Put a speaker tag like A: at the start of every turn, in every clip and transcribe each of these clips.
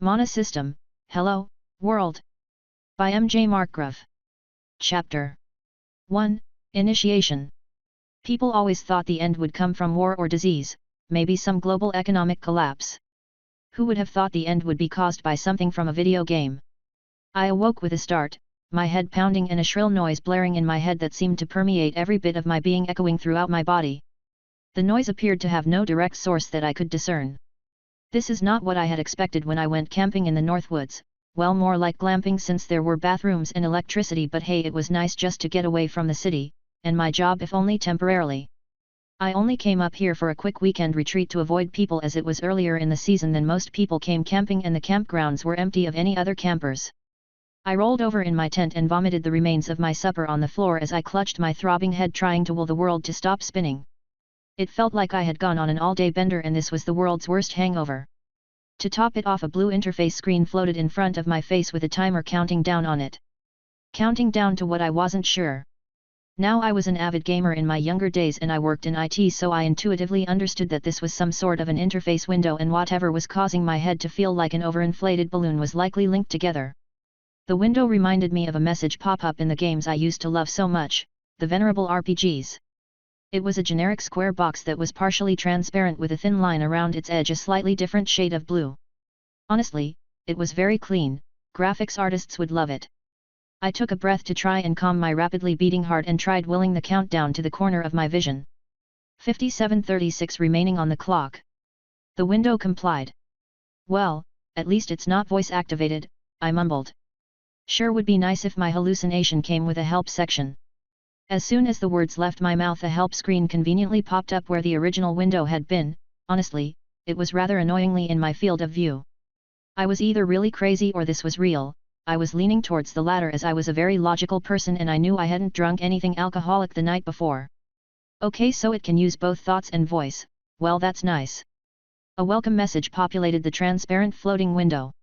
A: Mana System, Hello, World. By M.J. Markgrove. Chapter 1, Initiation. People always thought the end would come from war or disease, maybe some global economic collapse. Who would have thought the end would be caused by something from a video game? I awoke with a start, my head pounding and a shrill noise blaring in my head that seemed to permeate every bit of my being, echoing throughout my body. The noise appeared to have no direct source that I could discern. This is not what I had expected when I went camping in the North Woods, well, more like glamping since there were bathrooms and electricity, but hey, it was nice just to get away from the city, and my job if only temporarily. I only came up here for a quick weekend retreat to avoid people, as it was earlier in the season than most people came camping and the campgrounds were empty of any other campers. I rolled over in my tent and vomited the remains of my supper on the floor as I clutched my throbbing head, trying to will the world to stop spinning. It felt like I had gone on an all-day bender and this was the world's worst hangover. To top it off, a blue interface screen floated in front of my face with a timer counting down on it. Counting down to what I wasn't sure. Now, I was an avid gamer in my younger days and I worked in IT, so I intuitively understood that this was some sort of an interface window, and whatever was causing my head to feel like an overinflated balloon was likely linked together. The window reminded me of a message pop-up in the games I used to love so much, the venerable RPGs. It was a generic square box that was partially transparent with a thin line around its edge, a slightly different shade of blue. Honestly, it was very clean, graphics artists would love it. I took a breath to try and calm my rapidly beating heart and tried willing the countdown to the corner of my vision. 57:36 remaining on the clock. The window complied. Well, at least it's not voice activated, I mumbled. Sure would be nice if my hallucination came with a help section. As soon as the words left my mouth, a help screen conveniently popped up where the original window had been. Honestly, it was rather annoyingly in my field of view. I was either really crazy or this was real. I was leaning towards the latter, as I was a very logical person and I knew I hadn't drunk anything alcoholic the night before. Okay, so it can use both thoughts and voice. Well, that's nice. A welcome message populated the transparent floating window.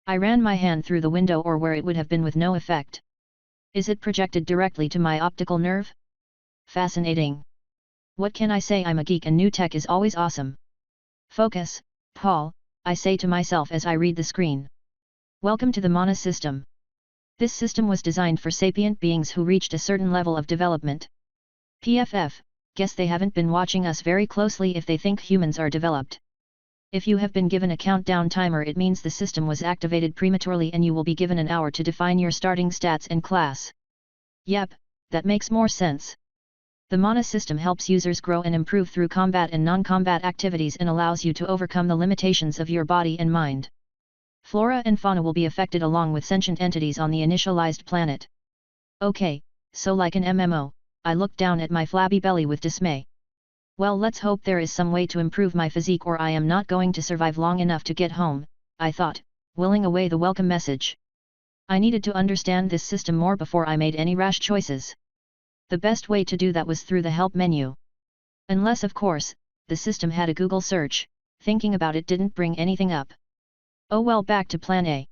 A: I ran my hand through the window, or where it would have been, with no effect. Is it projected directly to my optical nerve? Fascinating. What can I say, I'm a geek and new tech is always awesome. Focus, Paul, I say to myself as I read the screen. Welcome to the Mana System. This system was designed for sapient beings who reached a certain level of development. PFF, guess they haven't been watching us very closely if they think humans are developed. If you have been given a countdown timer, it means the system was activated prematurely and you will be given an hour to define your starting stats and class. Yep, that makes more sense. The Mana system helps users grow and improve through combat and non-combat activities and allows you to overcome the limitations of your body and mind. Flora and fauna will be affected along with sentient entities on the initialized planet. Okay, so like an MMO, I looked down at my flabby belly with dismay. Well, let's hope there is some way to improve my physique or I am not going to survive long enough to get home, I thought, willing away the welcome message. I needed to understand this system more before I made any rash choices. The best way to do that was through the help menu. Unless, of course, the system had a Google search. Thinking about it didn't bring anything up. Oh well, back to plan A.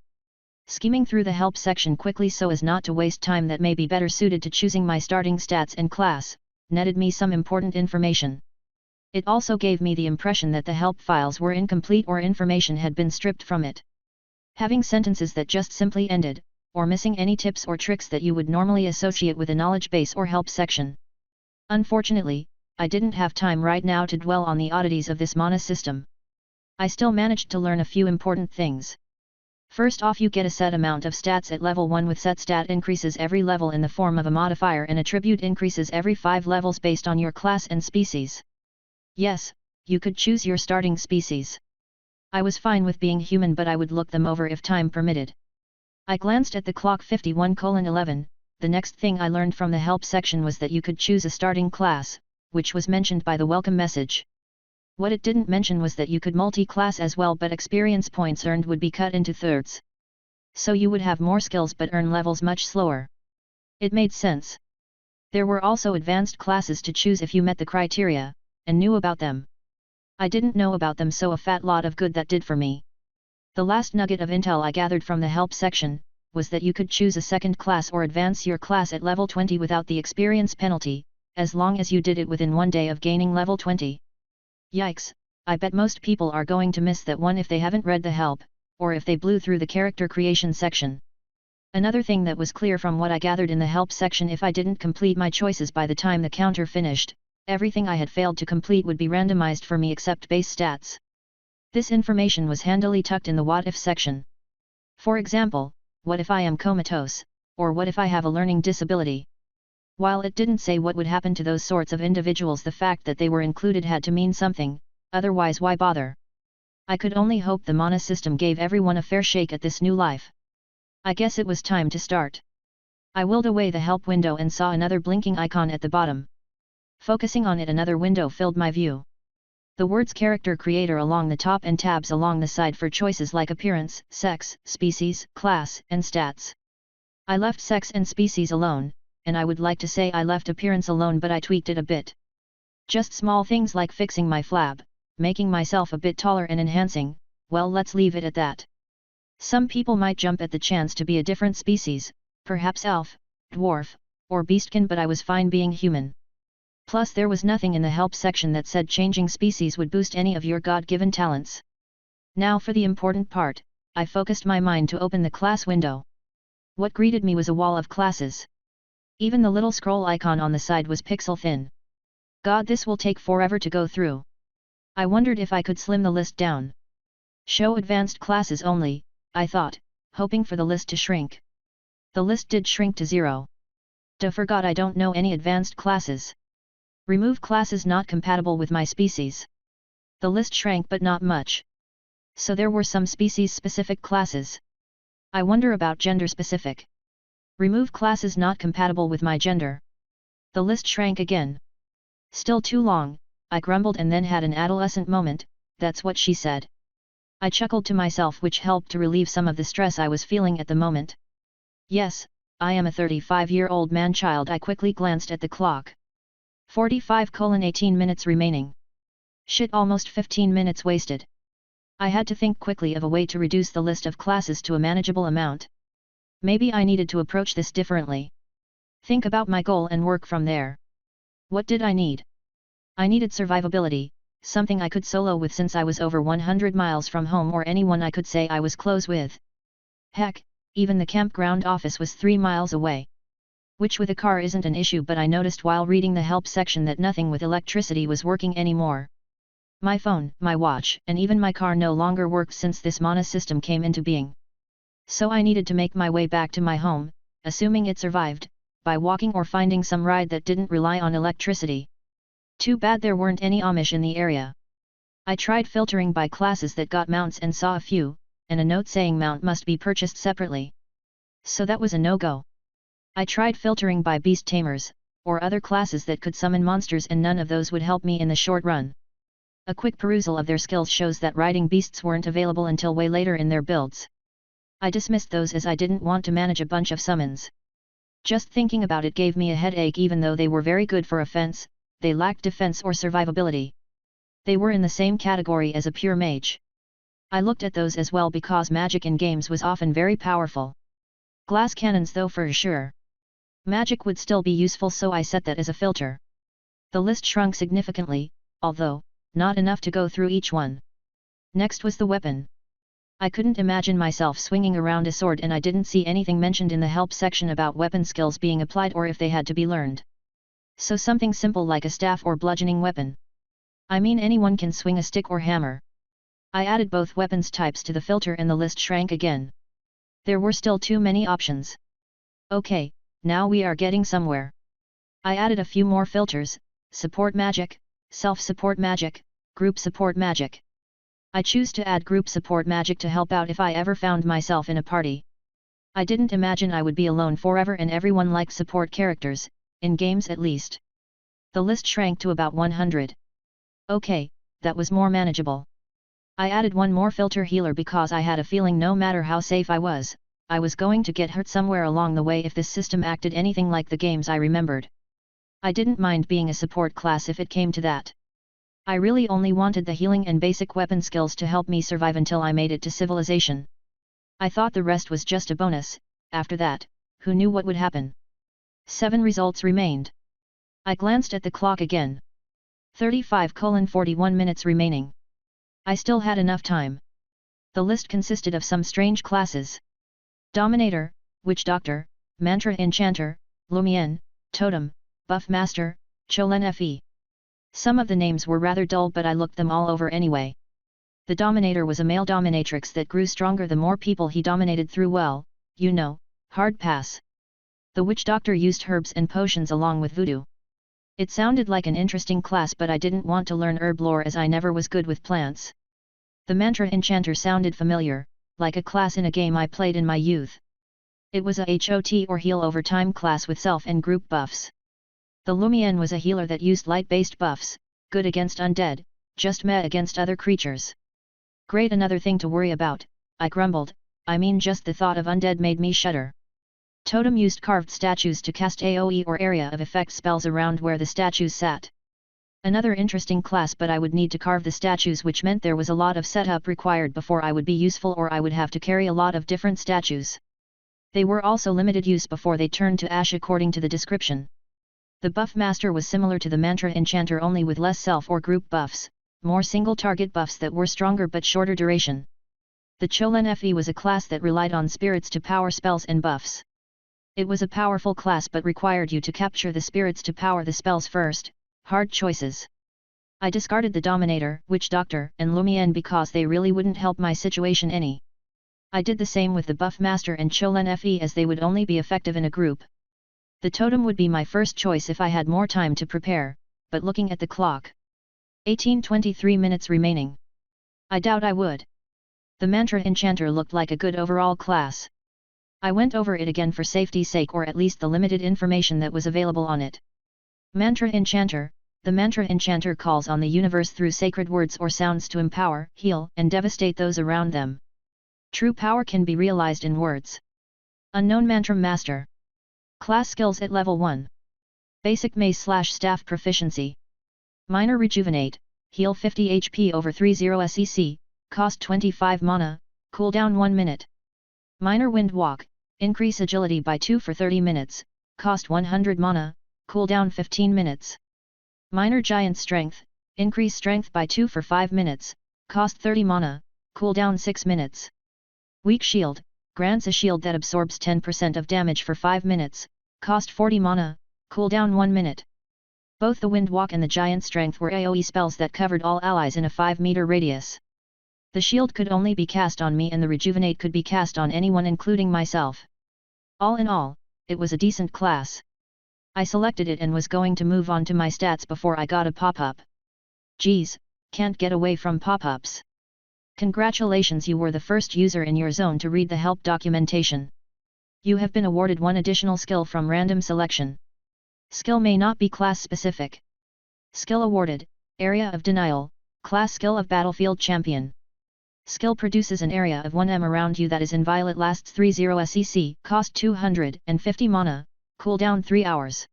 A: Skimming through the help section quickly so as not to waste time that may be better suited to choosing my starting stats and class, netted me some important information. It also gave me the impression that the help files were incomplete or information had been stripped from it. Having sentences that just simply ended, or missing any tips or tricks that you would normally associate with a knowledge base or help section. Unfortunately, I didn't have time right now to dwell on the oddities of this Mana system. I still managed to learn a few important things. First off, you get a set amount of stats at level 1 with set stat increases every level in the form of a modifier, and attribute increases every 5 levels based on your class and species. Yes, you could choose your starting species. I was fine with being human, but I would look them over if time permitted. I glanced at the clock. 51:11, the next thing I learned from the help section was that you could choose a starting class, which was mentioned by the welcome message. What it didn't mention was that you could multi-class as well, but experience points earned would be cut into thirds. So you would have more skills but earn levels much slower. It made sense. There were also advanced classes to choose if you met the criteria, and knew about them. I didn't know about them, so a fat lot of good that did for me. The last nugget of intel I gathered from the help section was that you could choose a second class or advance your class at level 20 without the experience penalty, as long as you did it within 1 day of gaining level 20. Yikes, I bet most people are going to miss that one if they haven't read the help, or if they blew through the character creation section. Another thing that was clear from what I gathered in the help section: if I didn't complete my choices by the time the counter finished, everything I had failed to complete would be randomized for me except base stats. This information was handily tucked in the what if section. For example, what if I am comatose, or what if I have a learning disability? While it didn't say what would happen to those sorts of individuals, the fact that they were included had to mean something, otherwise why bother? I could only hope the mana system gave everyone a fair shake at this new life. I guess it was time to start. I willed away the help window and saw another blinking icon at the bottom. Focusing on it, another window filled my view. The words character creator along the top and tabs along the side for choices like appearance, sex, species, class, and stats. I left sex and species alone, and I would like to say I left appearance alone, but I tweaked it a bit. Just small things like fixing my flab, making myself a bit taller and enhancing, well, let's leave it at that. Some people might jump at the chance to be a different species, perhaps elf, dwarf, or beastkin, but I was fine being human. Plus there was nothing in the help section that said changing species would boost any of your God-given talents. Now for the important part, I focused my mind to open the class window. What greeted me was a wall of classes. Even the little scroll icon on the side was pixel thin. God, this will take forever to go through. I wondered if I could slim the list down. Show advanced classes only, I thought, hoping for the list to shrink. The list did shrink to 0. Forgot I don't know any advanced classes. Remove classes not compatible with my species. The list shrank but not much. So there were some species-specific classes. I wonder about gender-specific. Remove classes not compatible with my gender. The list shrank again. Still too long, I grumbled and then had an adolescent moment. That's what she said. I chuckled to myself, which helped to relieve some of the stress I was feeling at the moment. Yes, I am a 35-year-old man-child. I quickly glanced at the clock. 45:18 minutes remaining. Shit, almost 15 minutes wasted. I had to think quickly of a way to reduce the list of classes to a manageable amount. Maybe I needed to approach this differently. Think about my goal and work from there. What did I need? I needed survivability, something I could solo with since I was over 100 miles from home or anyone I could say I was close with. Heck, even the campground office was 3 miles away. Which with a car isn't an issue, but I noticed while reading the help section that nothing with electricity was working anymore. My phone, my watch, and even my car no longer worked since this mana system came into being. So I needed to make my way back to my home, assuming it survived, by walking or finding some ride that didn't rely on electricity. Too bad there weren't any Amish in the area. I tried filtering by classes that got mounts and saw a few, and a note saying mount must be purchased separately. So that was a no-go. I tried filtering by beast tamers, or other classes that could summon monsters, and none of those would help me in the short run. A quick perusal of their skills shows that riding beasts weren't available until way later in their builds. I dismissed those as I didn't want to manage a bunch of summons. Just thinking about it gave me a headache. Even though they were very good for offense, they lacked defense or survivability. They were in the same category as a pure mage. I looked at those as well because magic in games was often very powerful. Glass cannons though for sure. Magic would still be useful, so I set that as a filter. The list shrunk significantly, although not enough to go through each one. Next was the weapon. I couldn't imagine myself swinging around a sword, and I didn't see anything mentioned in the help section about weapon skills being applied or if they had to be learned. So something simple like a staff or bludgeoning weapon. I mean, anyone can swing a stick or hammer. I added both weapons types to the filter and the list shrank again. There were still too many options. Okay, now we are getting somewhere. I added a few more filters: support magic, self-support magic, group support magic. I choose to add group support magic to help out if I ever found myself in a party. I didn't imagine I would be alone forever, and everyone likes support characters, in games at least. The list shrank to about 100. Okay, that was more manageable. I added one more filter: healer, because I had a feeling no matter how safe I was going to get hurt somewhere along the way if this system acted anything like the games I remembered. I didn't mind being a support class if it came to that. I really only wanted the healing and basic weapon skills to help me survive until I made it to civilization. I thought the rest was just a bonus. After that, who knew what would happen? 7 results remained. I glanced at the clock again. 35:41 minutes remaining. I still had enough time. The list consisted of some strange classes. Dominator, Witch Doctor, Mantra Enchanter, Lumien, Totem, Buff Master, Cholen Fe. Some of the names were rather dull, but I looked them all over anyway. The Dominator was a male dominatrix that grew stronger the more people he dominated through hard pass. The Witch Doctor used herbs and potions along with voodoo. It sounded like an interesting class, but I didn't want to learn herb lore as I never was good with plants. The Mantra Enchanter sounded familiar, like a class in a game I played in my youth. It was a HOT or heal over time class with self and group buffs. The Lumien was a healer that used light-based buffs, good against undead, just meh against other creatures. Great, another thing to worry about, I grumbled, I mean just the thought of undead made me shudder. Totem used carved statues to cast AoE or area of effect spells around where the statues sat. Another interesting class, but I would need to carve the statues, which meant there was a lot of setup required before I would be useful, or I would have to carry a lot of different statues. They were also limited use before they turned to ash according to the description. The Buff Master was similar to the Mantra Enchanter, only with less self or group buffs, more single target buffs that were stronger but shorter duration. The Cholen Fe was a class that relied on spirits to power spells and buffs. It was a powerful class but required you to capture the spirits to power the spells first. Hard choices. I discarded the Dominator, Witch Doctor, and Lumien because they really wouldn't help my situation any. I did the same with the Buff Master and Cholen Fe, as they would only be effective in a group. The Totem would be my first choice if I had more time to prepare, but looking at the clock. 18:23 minutes remaining. I doubt I would. The Mantra Enchanter looked like a good overall class. I went over it again for safety's sake, or at least the limited information that was available on it. Mantra Enchanter. The Mantra Enchanter calls on the universe through sacred words or sounds to empower, heal, and devastate those around them. True power can be realized in words. Unknown Mantra Master. Class skills at level 1. Basic mace/staff proficiency. Minor Rejuvenate, heal 50 HP over 30 SEC, cost 25 mana, cooldown 1 minute. Minor Wind Walk, increase agility by 2 for 30 minutes, cost 100 mana, cooldown 15 minutes. Minor Giant Strength, increase strength by 2 for 5 minutes, cost 30 mana, cooldown 6 minutes. Weak Shield, grants a shield that absorbs 10% of damage for 5 minutes, cost 40 mana, cooldown 1 minute. Both the Wind Walk and the Giant Strength were AoE spells that covered all allies in a 5-meter radius. The shield could only be cast on me, and the Rejuvenate could be cast on anyone including myself. All in all, it was a decent class. I selected it and was going to move on to my stats before I got a pop-up. Geez, can't get away from pop-ups. Congratulations, you were the first user in your zone to read the help documentation. You have been awarded 1 additional skill from random selection. Skill may not be class specific. Skill awarded, Area of Denial, Class Skill of Battlefield Champion. Skill produces an area of 1m around you that is inviolate, lasts 30 SEC, cost 250 mana, cooldown 3 hours.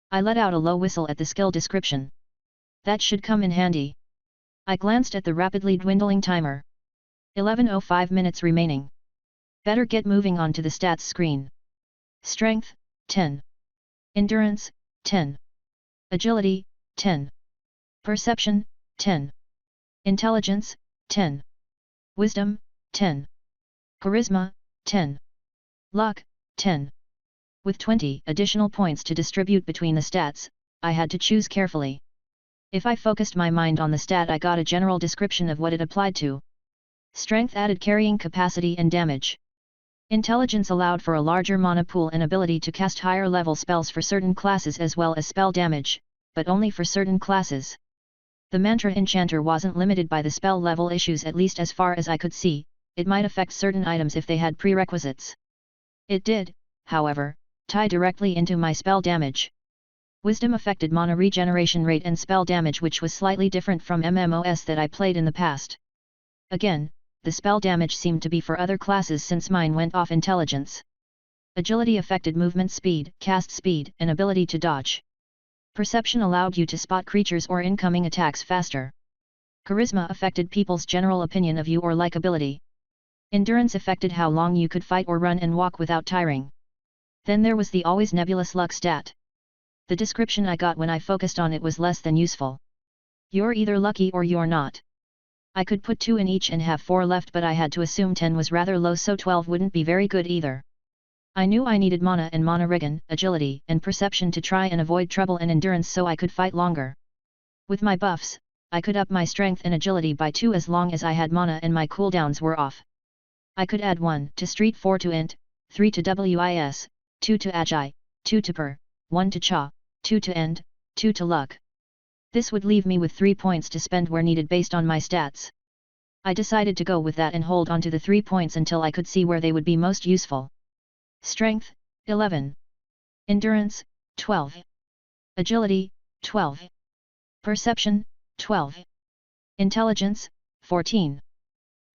A: I let out a low whistle at the skill description. That should come in handy. I glanced at the rapidly dwindling timer. 11:05 minutes remaining. Better get moving on to the stats screen. Strength, 10. Endurance, 10. Agility, 10. Perception, 10. Intelligence, 10. Wisdom, 10. Charisma, 10. Luck, 10. With 20 additional points to distribute between the stats, I had to choose carefully. If I focused my mind on the stat, I got a general description of what it applied to. Strength added carrying capacity and damage. Intelligence allowed for a larger mana pool and ability to cast higher level spells for certain classes as well as spell damage, but only for certain classes. The Mantra Enchanter wasn't limited by the spell level issues, at least as far as I could see. It might affect certain items if they had prerequisites. It did, however, tie directly into my spell damage. Wisdom affected mana regeneration rate and spell damage, which was slightly different from MMOs that I played in the past. Again, the spell damage seemed to be for other classes since mine went off intelligence. Agility affected movement speed, cast speed, and ability to dodge. Perception allowed you to spot creatures or incoming attacks faster. Charisma affected people's general opinion of you or likability. Endurance affected how long you could fight or run and walk without tiring. Then there was the always nebulous luck stat. The description I got when I focused on it was less than useful. You're either lucky or you're not. I could put 2 in each and have 4 left, but I had to assume 10 was rather low, so 12 wouldn't be very good either. I knew I needed mana and mana regen, agility and perception to try and avoid trouble, and endurance so I could fight longer. With my buffs, I could up my strength and agility by 2 as long as I had mana and my cooldowns were off. I could add 1 to street, 4 to int, 3 to wis, 2 to agi, 2 to per, 1 to cha, 2 to end, 2 to luck. This would leave me with 3 points to spend where needed based on my stats. I decided to go with that and hold on to the 3 points until I could see where they would be most useful. Strength, 11. Endurance, 12. Agility, 12. Perception, 12. Intelligence, 14.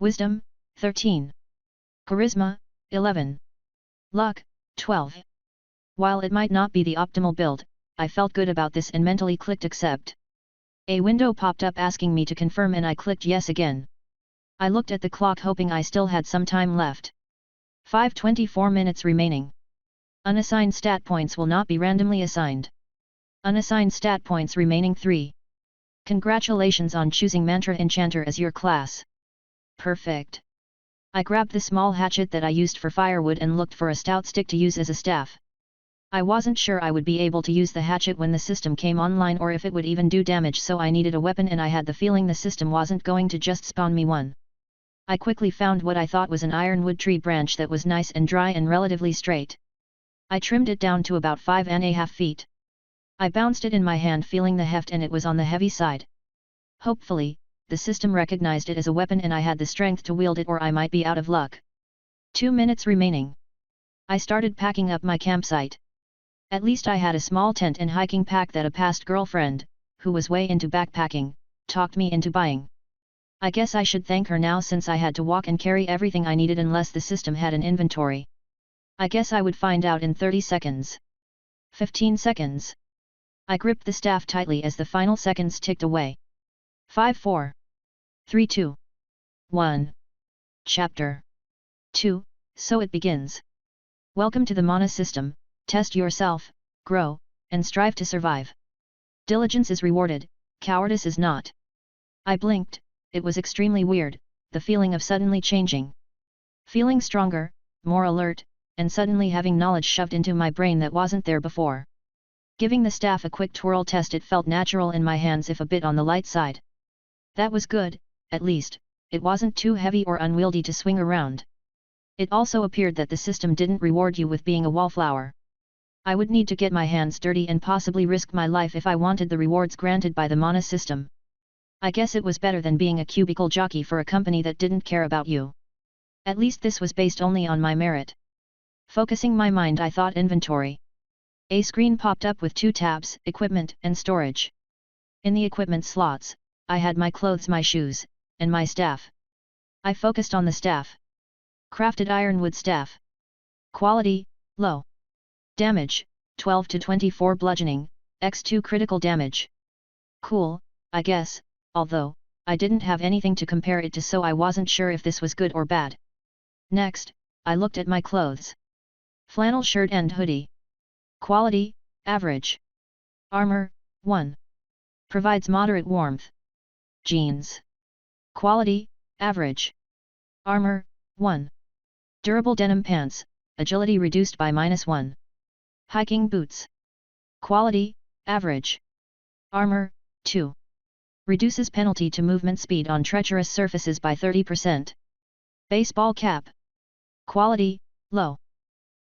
A: Wisdom, 13. Charisma, 11. Luck, 12. While it might not be the optimal build, I felt good about this and mentally clicked accept. A window popped up asking me to confirm and I clicked yes again. I looked at the clock hoping I still had some time left. 5:24 minutes remaining. Unassigned stat points will not be randomly assigned. Unassigned stat points remaining 3. Congratulations on choosing Mantra Enchanter as your class. Perfect. I grabbed the small hatchet that I used for firewood and looked for a stout stick to use as a staff. I wasn't sure I would be able to use the hatchet when the system came online or if it would even do damage, so I needed a weapon and I had the feeling the system wasn't going to just spawn me one. I quickly found what I thought was an ironwood tree branch that was nice and dry and relatively straight. I trimmed it down to about 5.5 feet. I bounced it in my hand feeling the heft and it was on the heavy side. Hopefully, the system recognized it as a weapon and I had the strength to wield it or I might be out of luck. 2 minutes remaining. I started packing up my campsite. At least I had a small tent and hiking pack that a past girlfriend, who was way into backpacking, talked me into buying. I guess I should thank her now since I had to walk and carry everything I needed unless the system had an inventory. I guess I would find out in 30 seconds. 15 seconds. I gripped the staff tightly as the final seconds ticked away. 5 4 3 2 1. Chapter 2, So it begins. Welcome to the mana system. Test yourself, grow, and strive to survive. Diligence is rewarded, cowardice is not. I blinked, it was extremely weird, the feeling of suddenly changing. Feeling stronger, more alert, and suddenly having knowledge shoved into my brain that wasn't there before. Giving the staff a quick twirl test, it felt natural in my hands if a bit on the light side. That was good, at least, it wasn't too heavy or unwieldy to swing around. It also appeared that the system didn't reward you with being a wallflower. I would need to get my hands dirty and possibly risk my life if I wanted the rewards granted by the mana system. I guess it was better than being a cubicle jockey for a company that didn't care about you. At least this was based only on my merit. Focusing my mind, I thought inventory. A screen popped up with 2 tabs, equipment and storage. In the equipment slots, I had my clothes, my shoes, and my staff. I focused on the staff. Crafted ironwood staff. Quality, low. Damage, 12 to 24 bludgeoning, x2 critical damage. Cool, I guess, although, I didn't have anything to compare it to, so I wasn't sure if this was good or bad. Next, I looked at my clothes. Flannel shirt and hoodie. Quality, average. Armor, 1. Provides moderate warmth. Jeans. Quality, average. Armor, 1. Durable denim pants, agility reduced by -1. Hiking boots. Quality, average. Armor, 2. Reduces penalty to movement speed on treacherous surfaces by 30%. Baseball cap. Quality, low.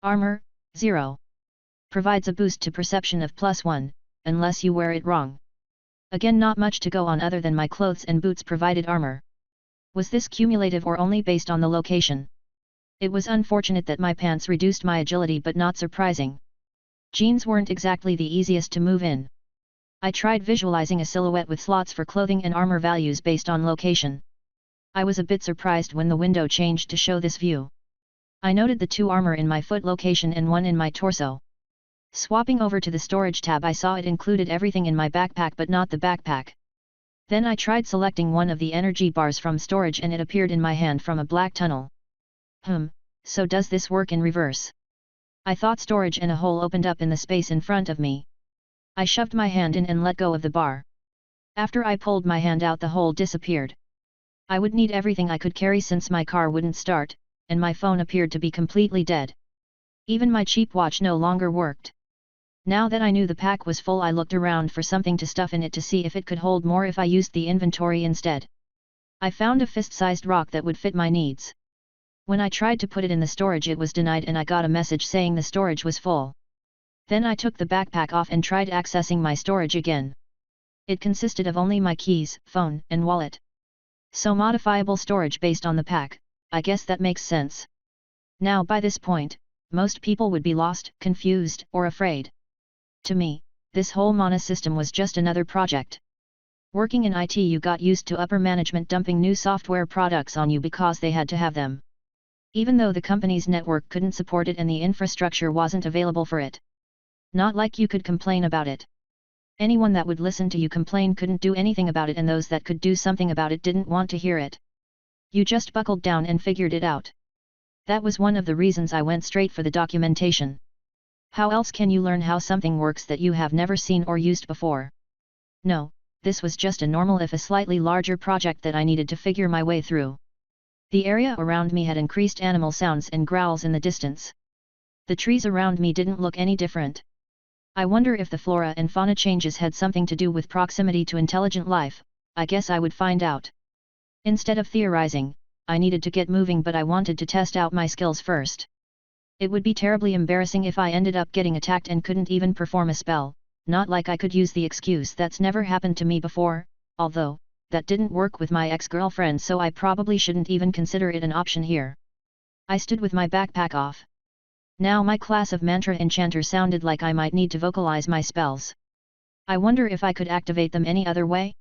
A: Armor, 0. Provides a boost to perception of +1, unless you wear it wrong. Again, not much to go on other than my clothes and boots provided armor. Was this cumulative or only based on the location? It was unfortunate that my pants reduced my agility, but not surprising. Jeans weren't exactly the easiest to move in. I tried visualizing a silhouette with slots for clothing and armor values based on location. I was a bit surprised when the window changed to show this view. I noted the 2 armor in my foot location and 1 in my torso. Swapping over to the storage tab, I saw it included everything in my backpack but not the backpack. Then I tried selecting one of the energy bars from storage and it appeared in my hand from a black tunnel. So does this work in reverse? I thought storage, and a hole opened up in the space in front of me. I shoved my hand in and let go of the bar. After I pulled my hand out, the hole disappeared. I would need everything I could carry since my car wouldn't start, and my phone appeared to be completely dead. Even my cheap watch no longer worked. Now that I knew the pack was full, I looked around for something to stuff in it to see if it could hold more if I used the inventory instead. I found a fist-sized rock that would fit my needs. When I tried to put it in the storage, it was denied and I got a message saying the storage was full. Then I took the backpack off and tried accessing my storage again. It consisted of only my keys, phone, and wallet. So modifiable storage based on the pack, I guess that makes sense. Now by this point, most people would be lost, confused, or afraid. To me, this whole mana system was just another project. Working in IT, you got used to upper management dumping new software products on you because they had to have them. Even though the company's network couldn't support it and the infrastructure wasn't available for it. Not like you could complain about it. Anyone that would listen to you complain couldn't do anything about it, and those that could do something about it didn't want to hear it. You just buckled down and figured it out. That was one of the reasons I went straight for the documentation. How else can you learn how something works that you have never seen or used before? No, this was just a normal if a slightly larger project that I needed to figure my way through. The area around me had increased animal sounds and growls in the distance. The trees around me didn't look any different. I wonder if the flora and fauna changes had something to do with proximity to intelligent life. I guess I would find out. Instead of theorizing, I needed to get moving, but I wanted to test out my skills first. It would be terribly embarrassing if I ended up getting attacked and couldn't even perform a spell, not like I could use the excuse that's never happened to me before, although, that didn't work with my ex-girlfriend, so I probably shouldn't even consider it an option here. I stood with my backpack off. Now my class of mantra enchanter sounded like I might need to vocalize my spells. I wonder if I could activate them any other way?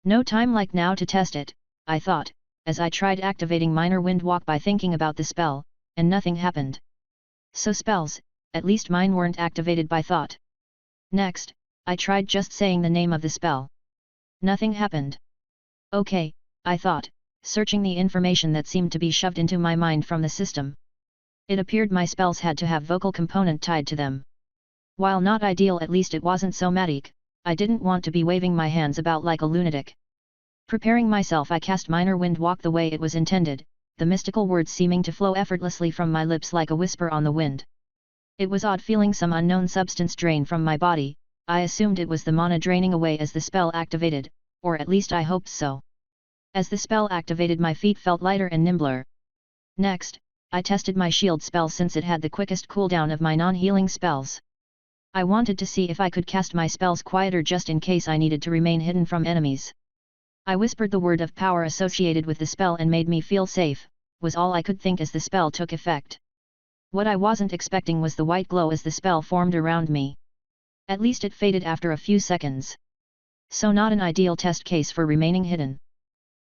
A: No time like now to test it, I thought, as I tried activating minor wind walk by thinking about the spell, and nothing happened. So spells, at least mine, weren't activated by thought. Next, I tried just saying the name of the spell. Nothing happened. Okay, I thought, searching the information that seemed to be shoved into my mind from the system. It appeared my spells had to have vocal component tied to them. While not ideal, at least it wasn't so magic. I didn't want to be waving my hands about like a lunatic. Preparing myself, I cast minor wind walk the way it was intended, the mystical words seeming to flow effortlessly from my lips like a whisper on the wind. It was odd feeling some unknown substance drain from my body. I assumed it was the mana draining away as the spell activated, or at least I hoped so. As the spell activated, my feet felt lighter and nimbler. Next, I tested my shield spell since it had the quickest cooldown of my non-healing spells. I wanted to see if I could cast my spells quieter just in case I needed to remain hidden from enemies. I whispered the word of power associated with the spell and made me feel safe, was all I could think as the spell took effect. What I wasn't expecting was the white glow as the spell formed around me. At least it faded after a few seconds. So not an ideal test case for remaining hidden.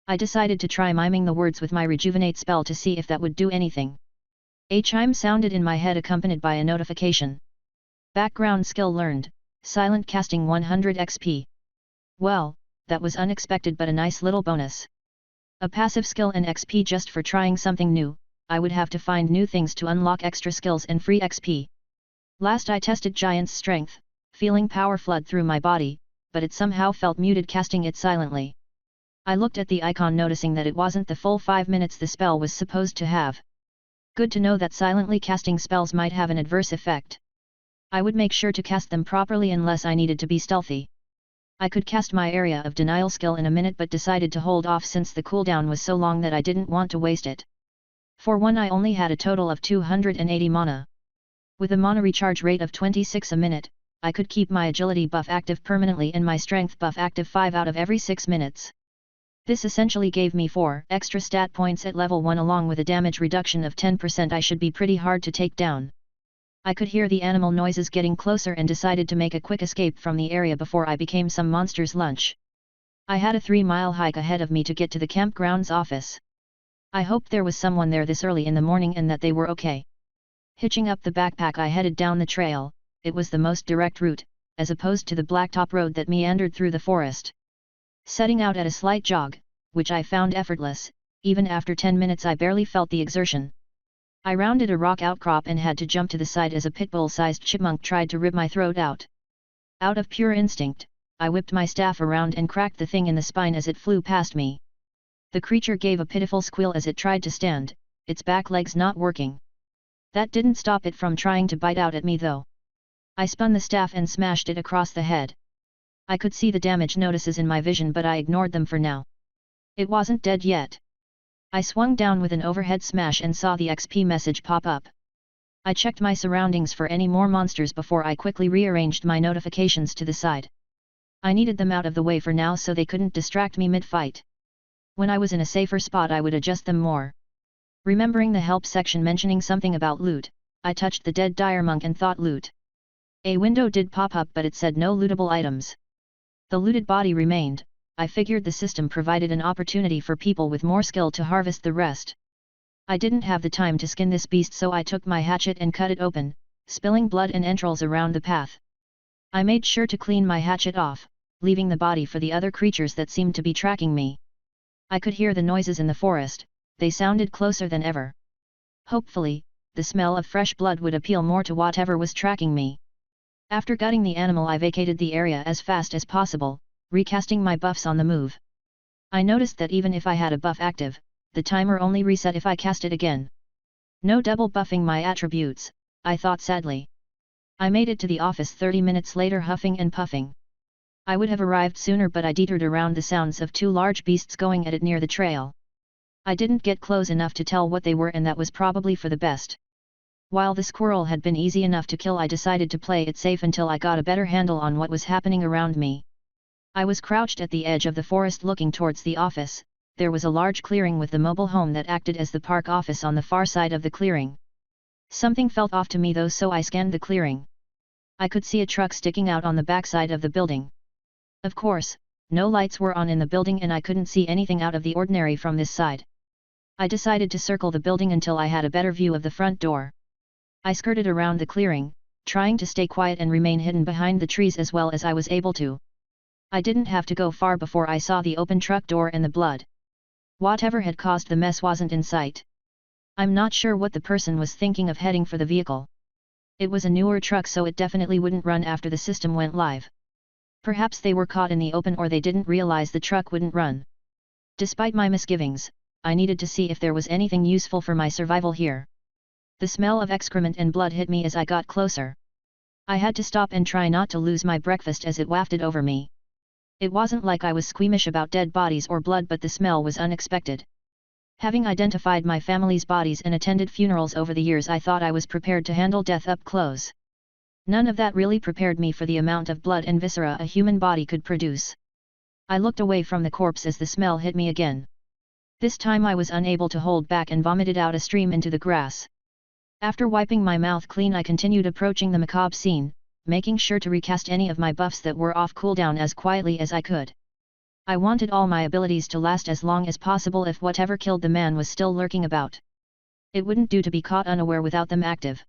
A: I decided to try miming the words with my rejuvenate spell to see if that would do anything. A chime sounded in my head accompanied by a notification. Background skill learned, silent casting 100 XP. Well, that was unexpected but a nice little bonus. A passive skill and XP just for trying something new. I would have to find new things to unlock extra skills and free XP. Last I tested Giant's Strength, feeling power flood through my body, but it somehow felt muted casting it silently. I looked at the icon, noticing that it wasn't the full 5 minutes the spell was supposed to have. Good to know that silently casting spells might have an adverse effect. I would make sure to cast them properly unless I needed to be stealthy. I could cast my Area of Denial skill in a minute but decided to hold off since the cooldown was so long that I didn't want to waste it. For one, I only had a total of 280 mana. With a mana recharge rate of 26 a minute, I could keep my agility buff active permanently and my strength buff active 5 out of every 6 minutes. This essentially gave me 4 extra stat points at level 1 along with a damage reduction of 10%. I should be pretty hard to take down. I could hear the animal noises getting closer and decided to make a quick escape from the area before I became some monster's lunch. I had a 3-mile hike ahead of me to get to the campground's office. I hoped there was someone there this early in the morning and that they were okay. Hitching up the backpack, I headed down the trail. It was the most direct route, as opposed to the blacktop road that meandered through the forest. Setting out at a slight jog, which I found effortless, even after 10 minutes I barely felt the exertion. I rounded a rock outcrop and had to jump to the side as a pitbull-sized chipmunk tried to rip my throat out. Out of pure instinct, I whipped my staff around and cracked the thing in the spine as it flew past me. The creature gave a pitiful squeal as it tried to stand, its back legs not working. That didn't stop it from trying to bite out at me though. I spun the staff and smashed it across the head. I could see the damage notices in my vision, but I ignored them for now. It wasn't dead yet. I swung down with an overhead smash and saw the XP message pop up. I checked my surroundings for any more monsters before I quickly rearranged my notifications to the side. I needed them out of the way for now so they couldn't distract me mid-fight. When I was in a safer spot I would adjust them more. Remembering the help section mentioning something about loot, I touched the dead dire monk and thought loot. A window did pop up but it said no lootable items. The looted body remained. I figured the system provided an opportunity for people with more skill to harvest the rest. I didn't have the time to skin this beast, so I took my hatchet and cut it open, spilling blood and entrails around the path. I made sure to clean my hatchet off, leaving the body for the other creatures that seemed to be tracking me. I could hear the noises in the forest, they sounded closer than ever. Hopefully, the smell of fresh blood would appeal more to whatever was tracking me. After gutting the animal I vacated the area as fast as possible, recasting my buffs on the move. I noticed that even if I had a buff active, the timer only reset if I cast it again. No double buffing my attributes, I thought sadly. I made it to the office 30 minutes later huffing and puffing. I would have arrived sooner but I detoured around the sounds of two large beasts going at it near the trail. I didn't get close enough to tell what they were, and that was probably for the best. While the squirrel had been easy enough to kill, I decided to play it safe until I got a better handle on what was happening around me. I was crouched at the edge of the forest looking towards the office. There was a large clearing with the mobile home that acted as the park office on the far side of the clearing. Something felt off to me though, so I scanned the clearing. I could see a truck sticking out on the backside of the building. Of course, no lights were on in the building and I couldn't see anything out of the ordinary from this side. I decided to circle the building until I had a better view of the front door. I skirted around the clearing, trying to stay quiet and remain hidden behind the trees as well as I was able to. I didn't have to go far before I saw the open truck door and the blood. Whatever had caused the mess wasn't in sight. I'm not sure what the person was thinking of heading for the vehicle. It was a newer truck, so it definitely wouldn't run after the system went live. Perhaps they were caught in the open or they didn't realize the truck wouldn't run. Despite my misgivings, I needed to see if there was anything useful for my survival here. The smell of excrement and blood hit me as I got closer. I had to stop and try not to lose my breakfast as it wafted over me. It wasn't like I was squeamish about dead bodies or blood, but the smell was unexpected. Having identified my family's bodies and attended funerals over the years, I thought I was prepared to handle death up close. None of that really prepared me for the amount of blood and viscera a human body could produce. I looked away from the corpse as the smell hit me again. This time I was unable to hold back and vomited out a stream into the grass. After wiping my mouth clean, I continued approaching the macabre scene, making sure to recast any of my buffs that were off cooldown as quietly as I could. I wanted all my abilities to last as long as possible if whatever killed the man was still lurking about. It wouldn't do to be caught unaware without them active.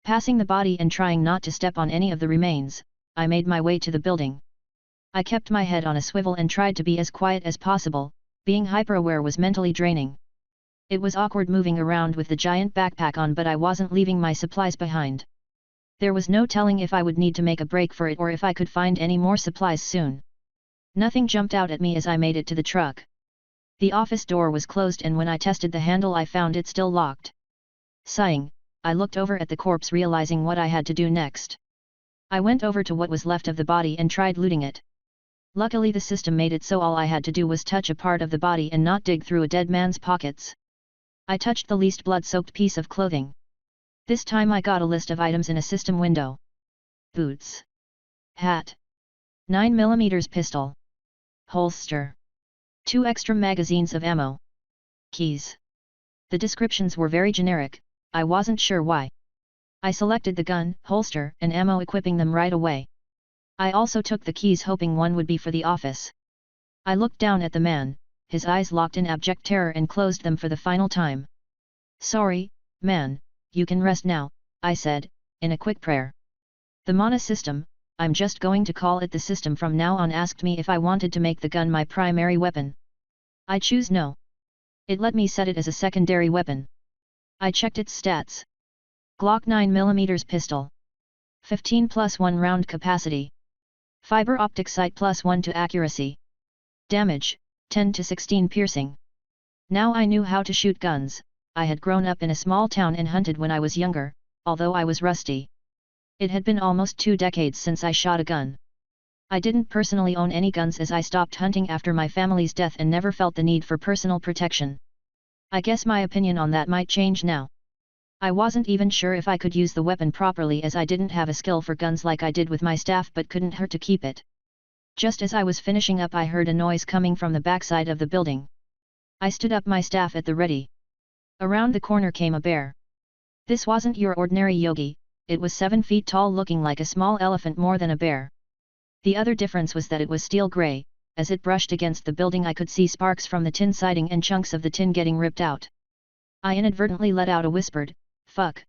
A: Passing the body and trying not to step on any of the remains, I made my way to the building. I kept my head on a swivel and tried to be as quiet as possible. Being hyper-aware was mentally draining. It was awkward moving around with the giant backpack on, but I wasn't leaving my supplies behind. There was no telling if I would need to make a break for it or if I could find any more supplies soon. Nothing jumped out at me as I made it to the truck. The office door was closed, and when I tested the handle I found it still locked. Sighing, I looked over at the corpse, realizing what I had to do next. I went over to what was left of the body and tried looting it. Luckily the system made it so all I had to do was touch a part of the body and not dig through a dead man's pockets. I touched the least blood-soaked piece of clothing. This time I got a list of items in a system window. Boots. Hat. 9mm pistol. Holster. 2 extra magazines of ammo. Keys. The descriptions were very generic, I wasn't sure why. I selected the gun, holster, and ammo, equipping them right away. I also took the keys, hoping one would be for the office. I looked down at the man, his eyes locked in abject terror, and closed them for the final time. "Sorry, man, you can rest now," I said, in a quick prayer. The mana system, I'm just going to call it the system from now on, asked me if I wanted to make the gun my primary weapon. I choose no. It let me set it as a secondary weapon. I checked its stats. Glock 9mm pistol. 15+1 round capacity. Fiber optic sight +1 to accuracy. Damage, 10 to 16 piercing. Now I knew how to shoot guns. I had grown up in a small town and hunted when I was younger, although I was rusty. It had been almost 2 decades since I shot a gun. I didn't personally own any guns as I stopped hunting after my family's death and never felt the need for personal protection. I guess my opinion on that might change now. I wasn't even sure if I could use the weapon properly as I didn't have a skill for guns like I did with my staff, but couldn't hurt to keep it. Just as I was finishing up, I heard a noise coming from the backside of the building. I stood up, my staff at the ready. Around the corner came a bear. This wasn't your ordinary yogi, it was 7 feet tall, looking like a small elephant more than a bear. The other difference was that it was steel grey. As it brushed against the building I could see sparks from the tin siding and chunks of the tin getting ripped out. I inadvertently let out a whispered, "Fuck."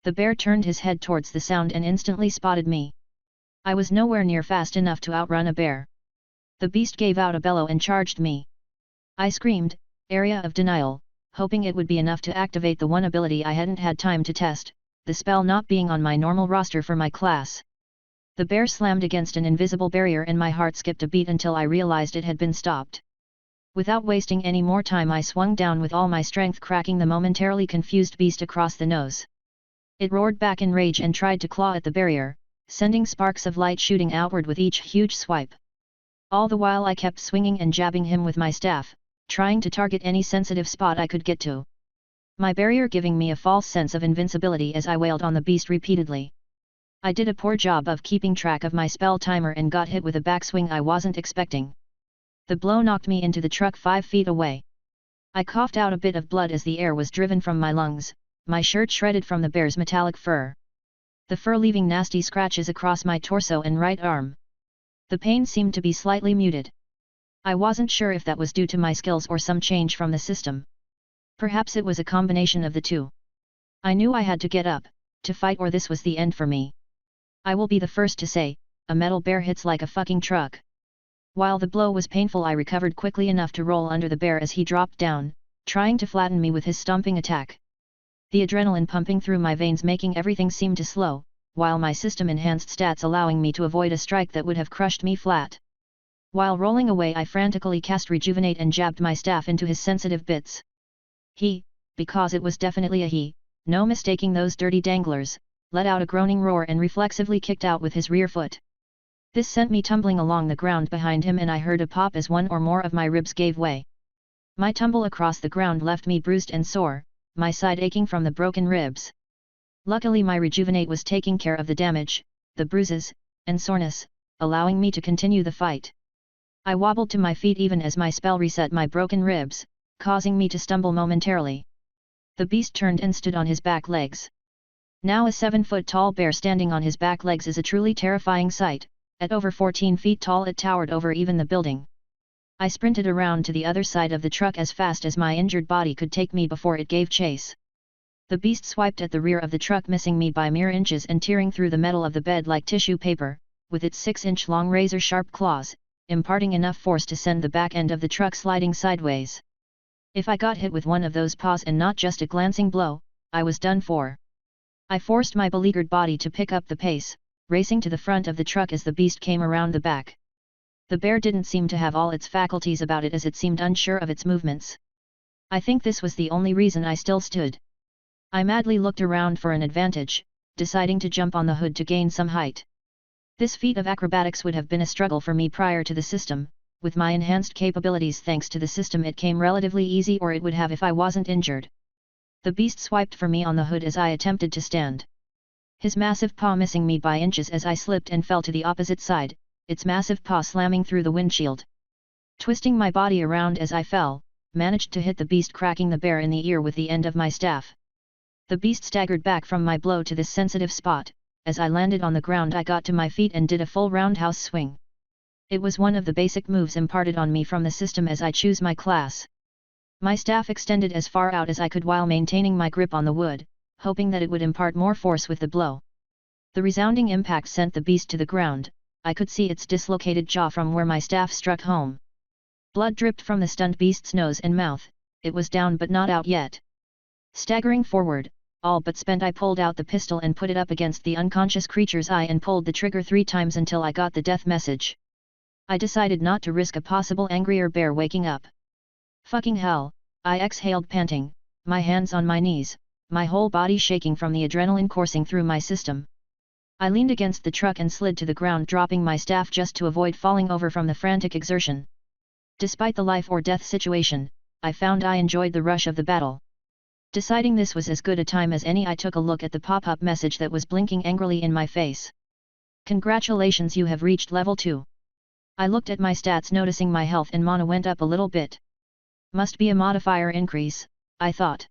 A: The bear turned his head towards the sound and instantly spotted me. I was nowhere near fast enough to outrun a bear. The beast gave out a bellow and charged me. I screamed, "Area of Denial," hoping it would be enough to activate the one ability I hadn't had time to test, the spell not being on my normal roster for my class. The bear slammed against an invisible barrier and my heart skipped a beat until I realized it had been stopped. Without wasting any more time I swung down with all my strength, cracking the momentarily confused beast across the nose. It roared back in rage and tried to claw at the barrier, sending sparks of light shooting outward with each huge swipe. All the while I kept swinging and jabbing him with my staff, trying to target any sensitive spot I could get to. My barrier giving me a false sense of invincibility as I wailed on the beast repeatedly. I did a poor job of keeping track of my spell timer and got hit with a backswing I wasn't expecting. The blow knocked me into the truck 5 feet away. I coughed out a bit of blood as the air was driven from my lungs, my shirt shredded from the bear's metallic fur. The fur leaving nasty scratches across my torso and right arm. The pain seemed to be slightly muted. I wasn't sure if that was due to my skills or some change from the system. Perhaps it was a combination of the two. I knew I had to get up, to fight, or this was the end for me. I will be the first to say, a metal bear hits like a fucking truck. While the blow was painful, I recovered quickly enough to roll under the bear as he dropped down, trying to flatten me with his stomping attack. The adrenaline pumping through my veins making everything seem to slow, while my system enhanced stats allowing me to avoid a strike that would have crushed me flat. While rolling away I frantically cast Rejuvenate and jabbed my staff into his sensitive bits. He, because it was definitely a he, no mistaking those dirty danglers, let out a groaning roar and reflexively kicked out with his rear foot. This sent me tumbling along the ground behind him and I heard a pop as one or more of my ribs gave way. My tumble across the ground left me bruised and sore, my side aching from the broken ribs. Luckily my Rejuvenate was taking care of the damage, the bruises, and soreness, allowing me to continue the fight. I wobbled to my feet even as my spell reset my broken ribs, causing me to stumble momentarily. The beast turned and stood on his back legs. Now a 7-foot-tall bear standing on his back legs is a truly terrifying sight. At over 14 feet tall it towered over even the building. I sprinted around to the other side of the truck as fast as my injured body could take me before it gave chase. The beast swiped at the rear of the truck, missing me by mere inches and tearing through the metal of the bed like tissue paper, with its 6-inch-long razor-sharp claws, imparting enough force to send the back end of the truck sliding sideways. If I got hit with one of those paws and not just a glancing blow, I was done for. I forced my beleaguered body to pick up the pace, racing to the front of the truck as the beast came around the back. The bear didn't seem to have all its faculties about it as it seemed unsure of its movements. I think this was the only reason I still stood. I madly looked around for an advantage, deciding to jump on the hood to gain some height. This feat of acrobatics would have been a struggle for me prior to the system. With my enhanced capabilities thanks to the system it came relatively easy, or it would have if I wasn't injured. The beast swiped for me on the hood as I attempted to stand. His massive paw missing me by inches as I slipped and fell to the opposite side, its massive paw slamming through the windshield. Twisting my body around as I fell, managed to hit the beast, cracking the bear in the ear with the end of my staff. The beast staggered back from my blow to this sensitive spot. As I landed on the ground I got to my feet and did a full roundhouse swing. It was one of the basic moves imparted on me from the system as I choose my class. My staff extended as far out as I could while maintaining my grip on the wood, hoping that it would impart more force with the blow. The resounding impact sent the beast to the ground. I could see its dislocated jaw from where my staff struck home. Blood dripped from the stunned beast's nose and mouth. It was down but not out yet. Staggering forward, all but spent, I pulled out the pistol and put it up against the unconscious creature's eye and pulled the trigger 3 times until I got the death message. I decided not to risk a possible angrier bear waking up. Fucking hell, I exhaled panting, my hands on my knees, my whole body shaking from the adrenaline coursing through my system. I leaned against the truck and slid to the ground, dropping my staff just to avoid falling over from the frantic exertion. Despite the life or death situation, I found I enjoyed the rush of the battle. Deciding this was as good a time as any, I took a look at the pop-up message that was blinking angrily in my face. Congratulations, you have reached level 2. I looked at my stats, noticing my health and mana went up a little bit. Must be a modifier increase, I thought.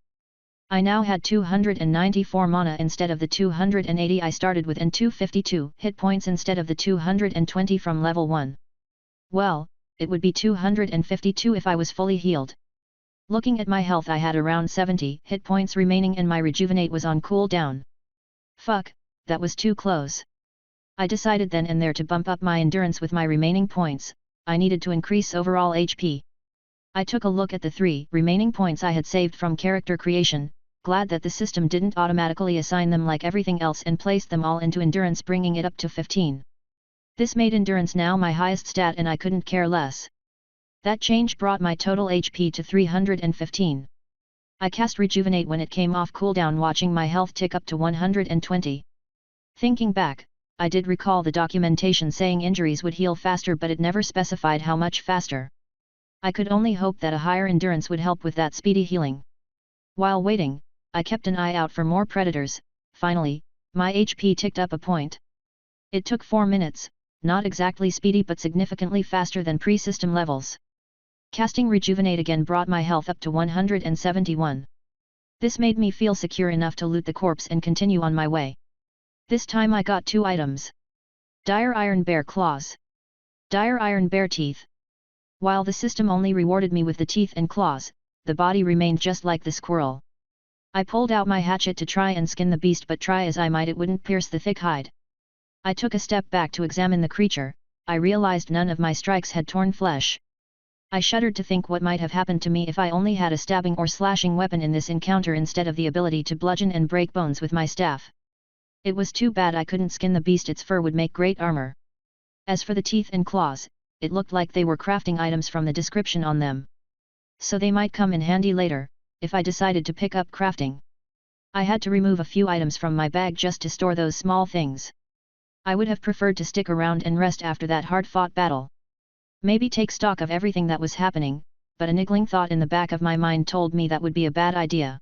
A: I now had 294 mana instead of the 280 I started with, and 252 hit points instead of the 220 from level 1. Well, it would be 252 if I was fully healed. Looking at my health, I had around 70 hit points remaining and my rejuvenate was on cooldown. Fuck, that was too close. I decided then and there to bump up my endurance with my remaining points. I needed to increase overall HP. I took a look at the 3 remaining points I had saved from character creation, glad that the system didn't automatically assign them like everything else, and placed them all into endurance, bringing it up to 15. This made endurance now my highest stat and I couldn't care less. That change brought my total HP to 315. I cast Rejuvenate when it came off cooldown, watching my health tick up to 120. Thinking back, I did recall the documentation saying injuries would heal faster, but it never specified how much faster. I could only hope that a higher endurance would help with that speedy healing. While waiting, I kept an eye out for more predators. Finally, my HP ticked up a point. It took 4 minutes, not exactly speedy but significantly faster than pre-system levels. Casting Rejuvenate again brought my health up to 171. This made me feel secure enough to loot the corpse and continue on my way. This time I got 2 items. Dire Iron Bear Claws. Dire Iron Bear Teeth. While the system only rewarded me with the teeth and claws, the body remained just like the squirrel. I pulled out my hatchet to try and skin the beast, but try as I might, it wouldn't pierce the thick hide. I took a step back to examine the creature. I realized none of my strikes had torn flesh. I shuddered to think what might have happened to me if I only had a stabbing or slashing weapon in this encounter instead of the ability to bludgeon and break bones with my staff. It was too bad I couldn't skin the beast, its fur would make great armor. As for the teeth and claws, it looked like they were crafting items from the description on them. So they might come in handy later, if I decided to pick up crafting. I had to remove a few items from my bag just to store those small things. I would have preferred to stick around and rest after that hard-fought battle. Maybe take stock of everything that was happening, but a niggling thought in the back of my mind told me that would be a bad idea.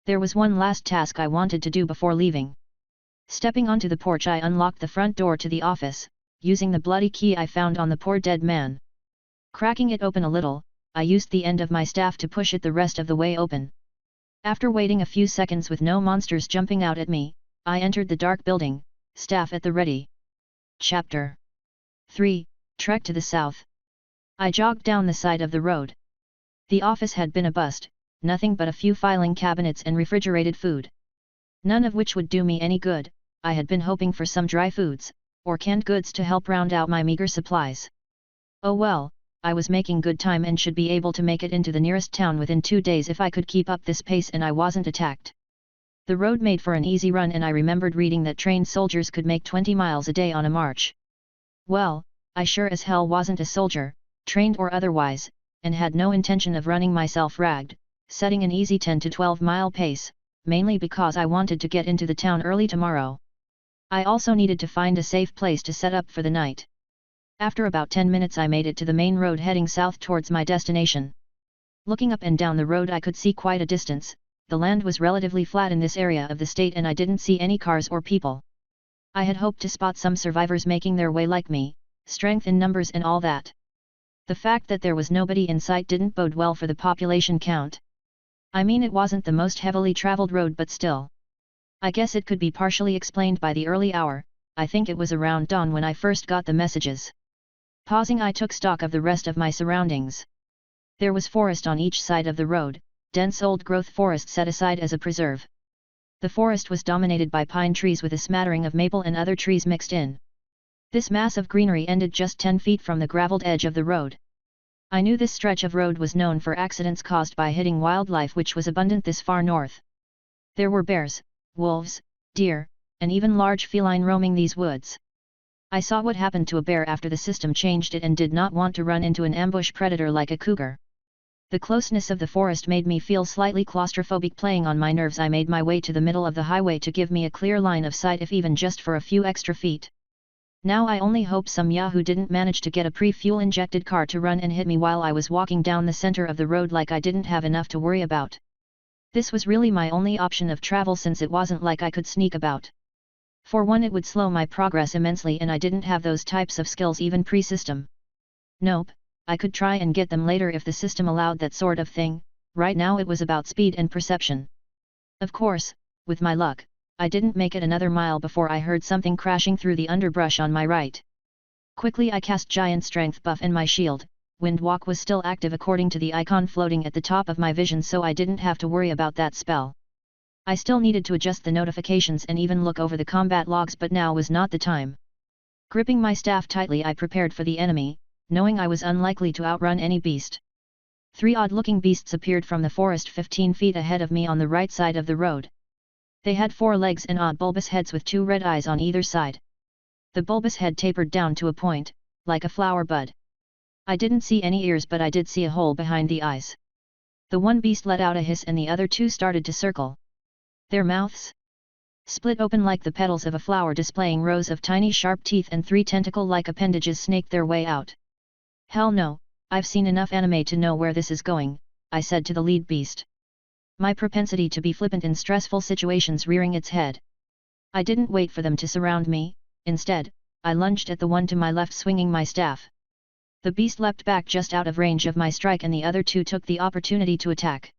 A: There was one last task I wanted to do before leaving. Stepping onto the porch, I unlocked the front door to the office, using the bloody key I found on the poor dead man. Cracking it open a little, I used the end of my staff to push it the rest of the way open. After waiting a few seconds with no monsters jumping out at me, I entered the dark building, staff at the ready. Chapter 3, Trek to the South. I jogged down the side of the road. The office had been a bust, nothing but a few filing cabinets and refrigerated food. None of which would do me any good. I had been hoping for some dry foods, or canned goods to help round out my meager supplies. Oh well, I was making good time and should be able to make it into the nearest town within 2 days if I could keep up this pace and I wasn't attacked. The road made for an easy run, and I remembered reading that trained soldiers could make 20 miles a day on a march. Well, I sure as hell wasn't a soldier, trained or otherwise, and had no intention of running myself ragged, setting an easy 10 to 12 mile pace, mainly because I wanted to get into the town early tomorrow. I also needed to find a safe place to set up for the night. After about 10 minutes I made it to the main road heading south towards my destination. Looking up and down the road I could see quite a distance. The land was relatively flat in this area of the state and I didn't see any cars or people. I had hoped to spot some survivors making their way like me, strength in numbers and all that. The fact that there was nobody in sight didn't bode well for the population count. I mean, it wasn't the most heavily traveled road, but still. I guess it could be partially explained by the early hour. I think it was around dawn when I first got the messages. Pausing, I took stock of the rest of my surroundings. There was forest on each side of the road, dense old-growth forest set aside as a preserve. The forest was dominated by pine trees with a smattering of maple and other trees mixed in. This mass of greenery ended just 10 feet from the graveled edge of the road. I knew this stretch of road was known for accidents caused by hitting wildlife which was abundant this far north. There were bears, wolves, deer, and even large feline roaming these woods. I saw what happened to a bear after the system changed it and did not want to run into an ambush predator like a cougar. The closeness of the forest made me feel slightly claustrophobic, playing on my nerves. I made my way to the middle of the highway to give me a clear line of sight, if even just for a few extra feet. Now I only hope some yahoo didn't manage to get a pre-fuel injected car to run and hit me while I was walking down the center of the road, like I didn't have enough to worry about. This was really my only option of travel, since it wasn't like I could sneak about. For one, it would slow my progress immensely, and I didn't have those types of skills even pre-system. Nope, I could try and get them later if the system allowed that sort of thing. Right now it was about speed and perception. Of course, with my luck, I didn't make it another mile before I heard something crashing through the underbrush on my right. Quickly I cast Giant Strength buff and my shield. Wind Walk was still active according to the icon floating at the top of my vision, so I didn't have to worry about that spell. I still needed to adjust the notifications and even look over the combat logs, but now was not the time. Gripping my staff tightly, I prepared for the enemy, knowing I was unlikely to outrun any beast. 3 odd-looking beasts appeared from the forest 15 feet ahead of me on the right side of the road. They had 4 legs and odd bulbous heads with 2 red eyes on either side. The bulbous head tapered down to a point, like a flower bud. I didn't see any ears, but I did see a hole behind the eyes. The one beast let out a hiss and the other 2 started to circle. Their mouths split open like the petals of a flower, displaying rows of tiny sharp teeth, and 3 tentacle-like appendages snaked their way out. Hell no, I've seen enough anime to know where this is going, I said to the lead beast. My propensity to be flippant in stressful situations rearing its head. I didn't wait for them to surround me, instead, I lunged at the one to my left, swinging my staff. The beast leapt back just out of range of my strike, and the other 2 took the opportunity to attack.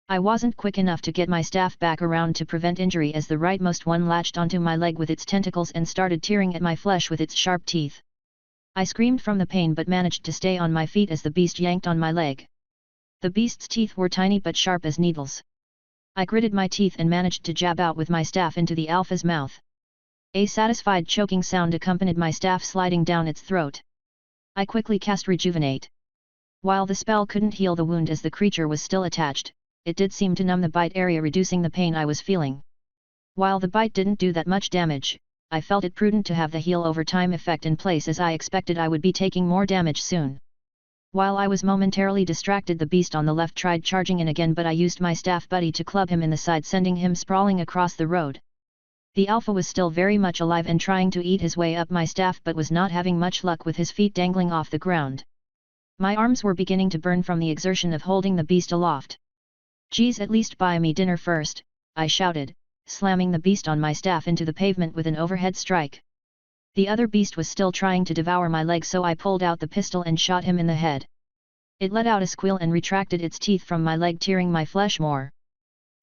A: I wasn't quick enough to get my staff back around to prevent injury, as the rightmost one latched onto my leg with its tentacles and started tearing at my flesh with its sharp teeth. I screamed from the pain but managed to stay on my feet as the beast yanked on my leg. The beast's teeth were tiny but sharp as needles. I gritted my teeth and managed to jab out with my staff into the alpha's mouth. A satisfied choking sound accompanied my staff sliding down its throat. I quickly cast Rejuvenate. While the spell couldn't heal the wound as the creature was still attached, it did seem to numb the bite area, reducing the pain I was feeling. While the bite didn't do that much damage, I felt it prudent to have the heal over time effect in place, as I expected I would be taking more damage soon. While I was momentarily distracted, the beast on the left tried charging in again, but I used my staff buddy to club him in the side, sending him sprawling across the road. The alpha was still very much alive and trying to eat his way up my staff, but was not having much luck with his feet dangling off the ground. My arms were beginning to burn from the exertion of holding the beast aloft. "Geez, at least buy me dinner first," I shouted, slamming the beast on my staff into the pavement with an overhead strike. The other beast was still trying to devour my leg, so I pulled out the pistol and shot him in the head. It let out a squeal and retracted its teeth from my leg, tearing my flesh more.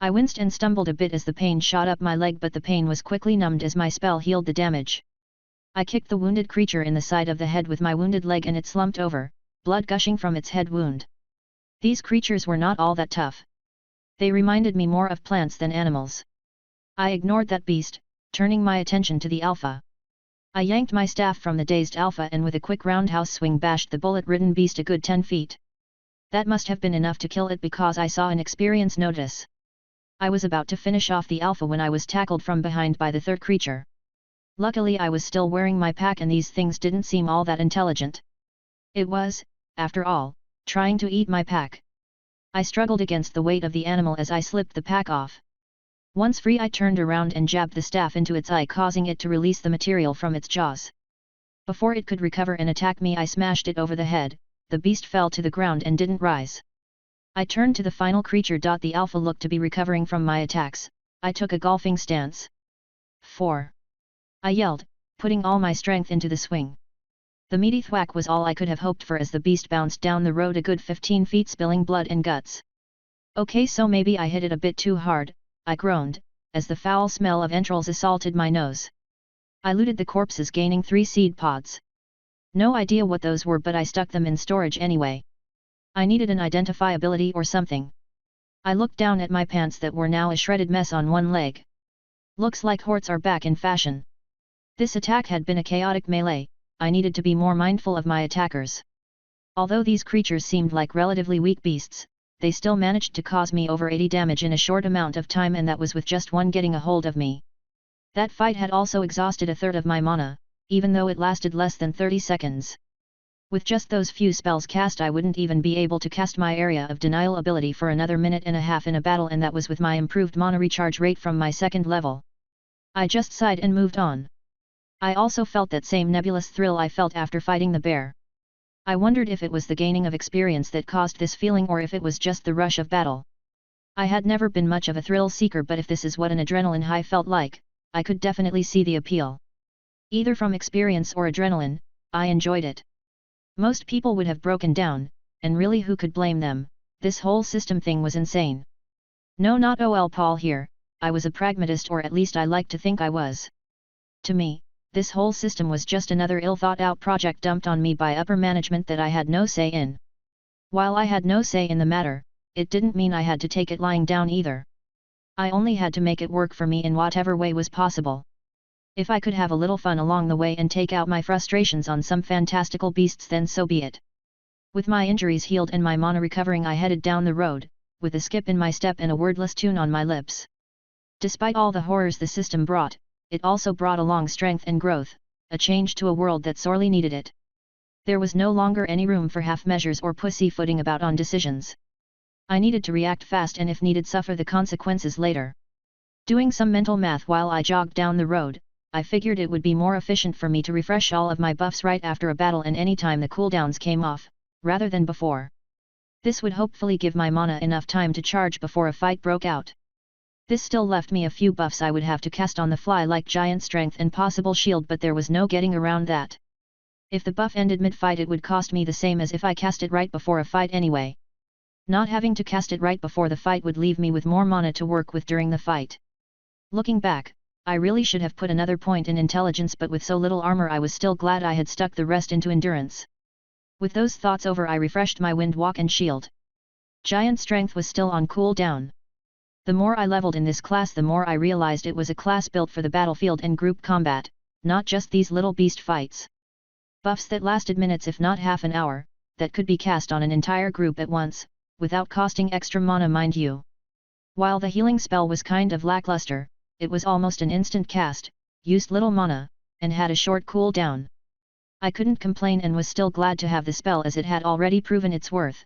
A: I winced and stumbled a bit as the pain shot up my leg, but the pain was quickly numbed as my spell healed the damage. I kicked the wounded creature in the side of the head with my wounded leg, and it slumped over, blood gushing from its head wound. These creatures were not all that tough. They reminded me more of plants than animals. I ignored that beast, turning my attention to the alpha. I yanked my staff from the dazed alpha and with a quick roundhouse swing bashed the bullet-ridden beast a good 10 feet. That must have been enough to kill it, because I saw an experience notice. I was about to finish off the alpha when I was tackled from behind by the third creature. Luckily I was still wearing my pack, and these things didn't seem all that intelligent. It was, after all, trying to eat my pack. I struggled against the weight of the animal as I slipped the pack off. Once free, I turned around and jabbed the staff into its eye, causing it to release the material from its jaws. Before it could recover and attack me, I smashed it over the head. The beast fell to the ground and didn't rise. I turned to the final creature. The alpha looked to be recovering from my attacks. I took a golfing stance. 4. I yelled, putting all my strength into the swing. The meaty thwack was all I could have hoped for as the beast bounced down the road a good 15 feet, spilling blood and guts. "Okay, so maybe I hit it a bit too hard," I groaned, as the foul smell of entrails assaulted my nose. I looted the corpses, gaining 3 seed pods. No idea what those were, but I stuck them in storage anyway. I needed an identifiability or something. I looked down at my pants that were now a shredded mess on one leg. Looks like horts are back in fashion. This attack had been a chaotic melee. I needed to be more mindful of my attackers. Although these creatures seemed like relatively weak beasts, they still managed to cause me over 80 damage in a short amount of time, and that was with just one getting a hold of me. That fight had also exhausted a third of my mana, even though it lasted less than 30 seconds. With just those few spells cast, I wouldn't even be able to cast my area of denial ability for another minute and a half in a battle, and that was with my improved mana recharge rate from my second level. I just sighed and moved on. I also felt that same nebulous thrill I felt after fighting the bear. I wondered if it was the gaining of experience that caused this feeling, or if it was just the rush of battle. I had never been much of a thrill seeker, but if this is what an adrenaline high felt like, I could definitely see the appeal. Either from experience or adrenaline, I enjoyed it. Most people would have broken down, and really who could blame them? This whole system thing was insane. No, not OL Paul here, I was a pragmatist, or at least I like to think I was. To me, this whole system was just another ill-thought-out project dumped on me by upper management that I had no say in. While I had no say in the matter, it didn't mean I had to take it lying down either. I only had to make it work for me in whatever way was possible. If I could have a little fun along the way and take out my frustrations on some fantastical beasts, then so be it. With my injuries healed and my mana recovering, I headed down the road, with a skip in my step and a wordless tune on my lips. Despite all the horrors the system brought, it also brought along strength and growth, a change to a world that sorely needed it. There was no longer any room for half measures or pussyfooting about on decisions. I needed to react fast and if needed suffer the consequences later. Doing some mental math while I jogged down the road, I figured it would be more efficient for me to refresh all of my buffs right after a battle and anytime the cooldowns came off, rather than before. This would hopefully give my mana enough time to charge before a fight broke out. This still left me a few buffs I would have to cast on the fly, like giant strength and possible shield, but there was no getting around that. If the buff ended mid-fight, it would cost me the same as if I cast it right before a fight anyway. Not having to cast it right before the fight would leave me with more mana to work with during the fight. Looking back, I really should have put another point in intelligence, but with so little armor I was still glad I had stuck the rest into endurance. With those thoughts over, I refreshed my wind walk and shield. Giant strength was still on cooldown. The more I leveled in this class, the more I realized it was a class built for the battlefield and group combat, not just these little beast fights. Buffs that lasted minutes if not half an hour, that could be cast on an entire group at once, without costing extra mana, mind you. While the healing spell was kind of lackluster, it was almost an instant cast, used little mana, and had a short cooldown. I couldn't complain and was still glad to have the spell, as it had already proven its worth.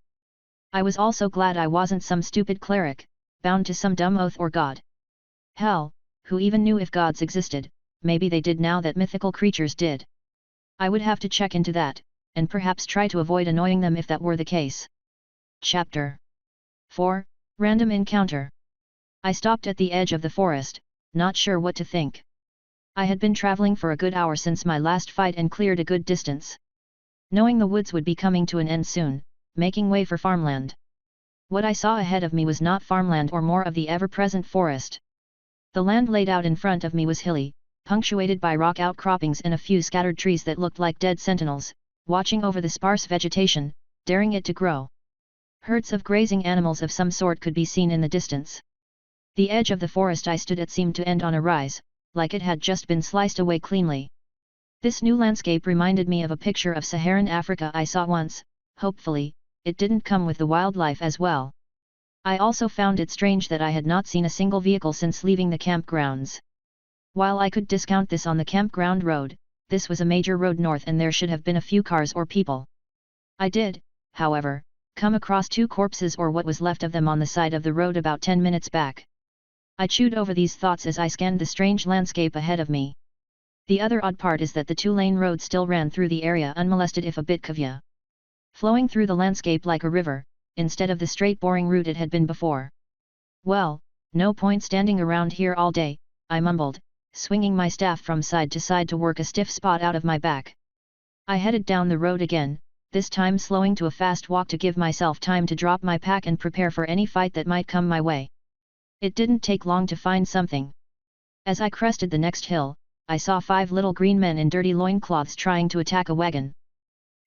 A: I was also glad I wasn't some stupid cleric, bound to some dumb oath or god. Hell, who even knew if gods existed? Maybe they did now that mythical creatures did. I would have to check into that, and perhaps try to avoid annoying them if that were the case. Chapter 4, Random Encounter. I stopped at the edge of the forest, not sure what to think. I had been traveling for a good hour since my last fight and cleared a good distance. Knowing the woods would be coming to an end soon, making way for farmland. What I saw ahead of me was not farmland or more of the ever-present forest. The land laid out in front of me was hilly, punctuated by rock outcroppings and a few scattered trees that looked like dead sentinels, watching over the sparse vegetation, daring it to grow. Herds of grazing animals of some sort could be seen in the distance. The edge of the forest I stood at seemed to end on a rise, like it had just been sliced away cleanly. This new landscape reminded me of a picture of Saharan Africa I saw once. Hopefully, it didn't come with the wildlife as well. I also found it strange that I had not seen a single vehicle since leaving the campgrounds. While I could discount this on the campground road, this was a major road north and there should have been a few cars or people. I did, however, come across 2 corpses or what was left of them on the side of the road about 10 minutes back. I chewed over these thoughts as I scanned the strange landscape ahead of me. The other odd part is that the 2-lane road still ran through the area unmolested, if a bit cavia. Flowing through the landscape like a river, instead of the straight boring route it had been before. Well, no point standing around here all day, I mumbled, swinging my staff from side to side to work a stiff spot out of my back. I headed down the road again, this time slowing to a fast walk to give myself time to drop my pack and prepare for any fight that might come my way. It didn't take long to find something. As I crested the next hill, I saw 5 little green men in dirty loincloths trying to attack a wagon.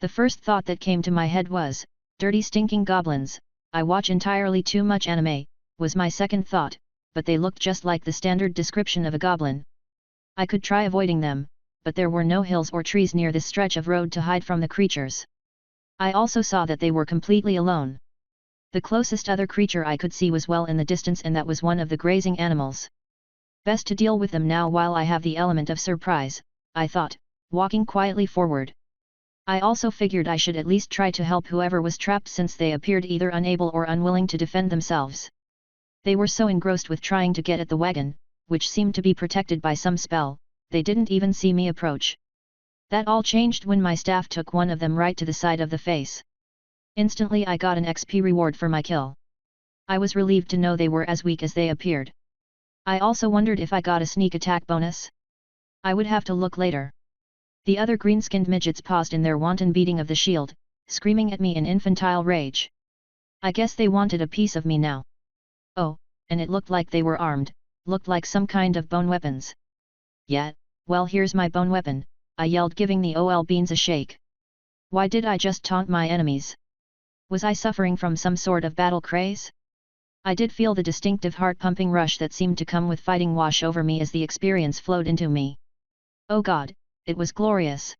A: The first thought that came to my head was, dirty stinking goblins, I watch entirely too much anime, was my second thought, but they looked just like the standard description of a goblin. I could try avoiding them, but there were no hills or trees near this stretch of road to hide from the creatures. I also saw that they were completely alone. The closest other creature I could see was well in the distance, and that was one of the grazing animals. Best to deal with them now while I have the element of surprise, I thought, walking quietly forward. I also figured I should at least try to help whoever was trapped since they appeared either unable or unwilling to defend themselves. They were so engrossed with trying to get at the wagon, which seemed to be protected by some spell, they didn't even see me approach. That all changed when my staff took one of them right to the side of the face. Instantly I got an XP reward for my kill. I was relieved to know they were as weak as they appeared. I also wondered if I got a sneak attack bonus. I would have to look later. The other green-skinned midgets paused in their wanton beating of the shield, screaming at me in infantile rage. I guess they wanted a piece of me now. Oh, and it looked like they were armed, looked like some kind of bone weapons. Yeah, well here's my bone weapon, I yelled, giving the OL beans a shake. Why did I just taunt my enemies? Was I suffering from some sort of battle craze? I did feel the distinctive heart-pumping rush that seemed to come with fighting wash over me as the experience flowed into me. Oh God, it was glorious.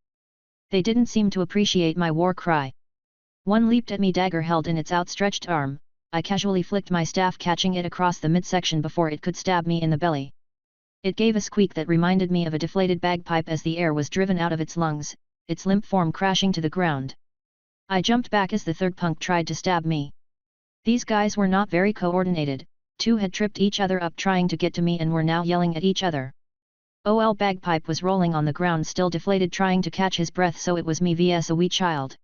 A: They didn't seem to appreciate my war cry. One leaped at me, dagger held in its outstretched arm. I casually flicked my staff, catching it across the midsection before it could stab me in the belly. It gave a squeak that reminded me of a deflated bagpipe as the air was driven out of its lungs, its limp form crashing to the ground. I jumped back as the third punk tried to stab me. These guys were not very coordinated, two had tripped each other up trying to get to me and were now yelling at each other. OL bagpipe was rolling on the ground, still deflated, trying to catch his breath, so it was me vs a wee child.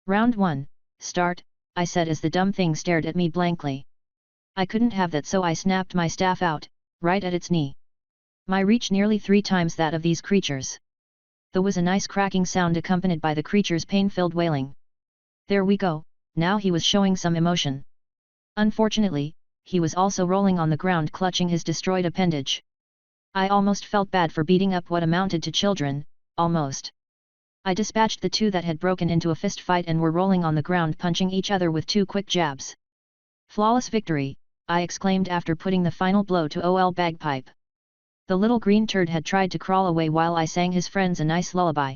A: Round 1, start, I said as the dumb thing stared at me blankly. I couldn't have that, so I snapped my staff out, right at its knee. My reach nearly 3 times that of these creatures. There was a nice cracking sound accompanied by the creature's pain-filled wailing. There we go, now he was showing some emotion. Unfortunately, he was also rolling on the ground clutching his destroyed appendage. I almost felt bad for beating up what amounted to children, almost. I dispatched the two that had broken into a fist fight and were rolling on the ground punching each other with 2 quick jabs. Flawless victory, I exclaimed after putting the final blow to OL bagpipe. The little green turd had tried to crawl away while I sang his friends a nice lullaby.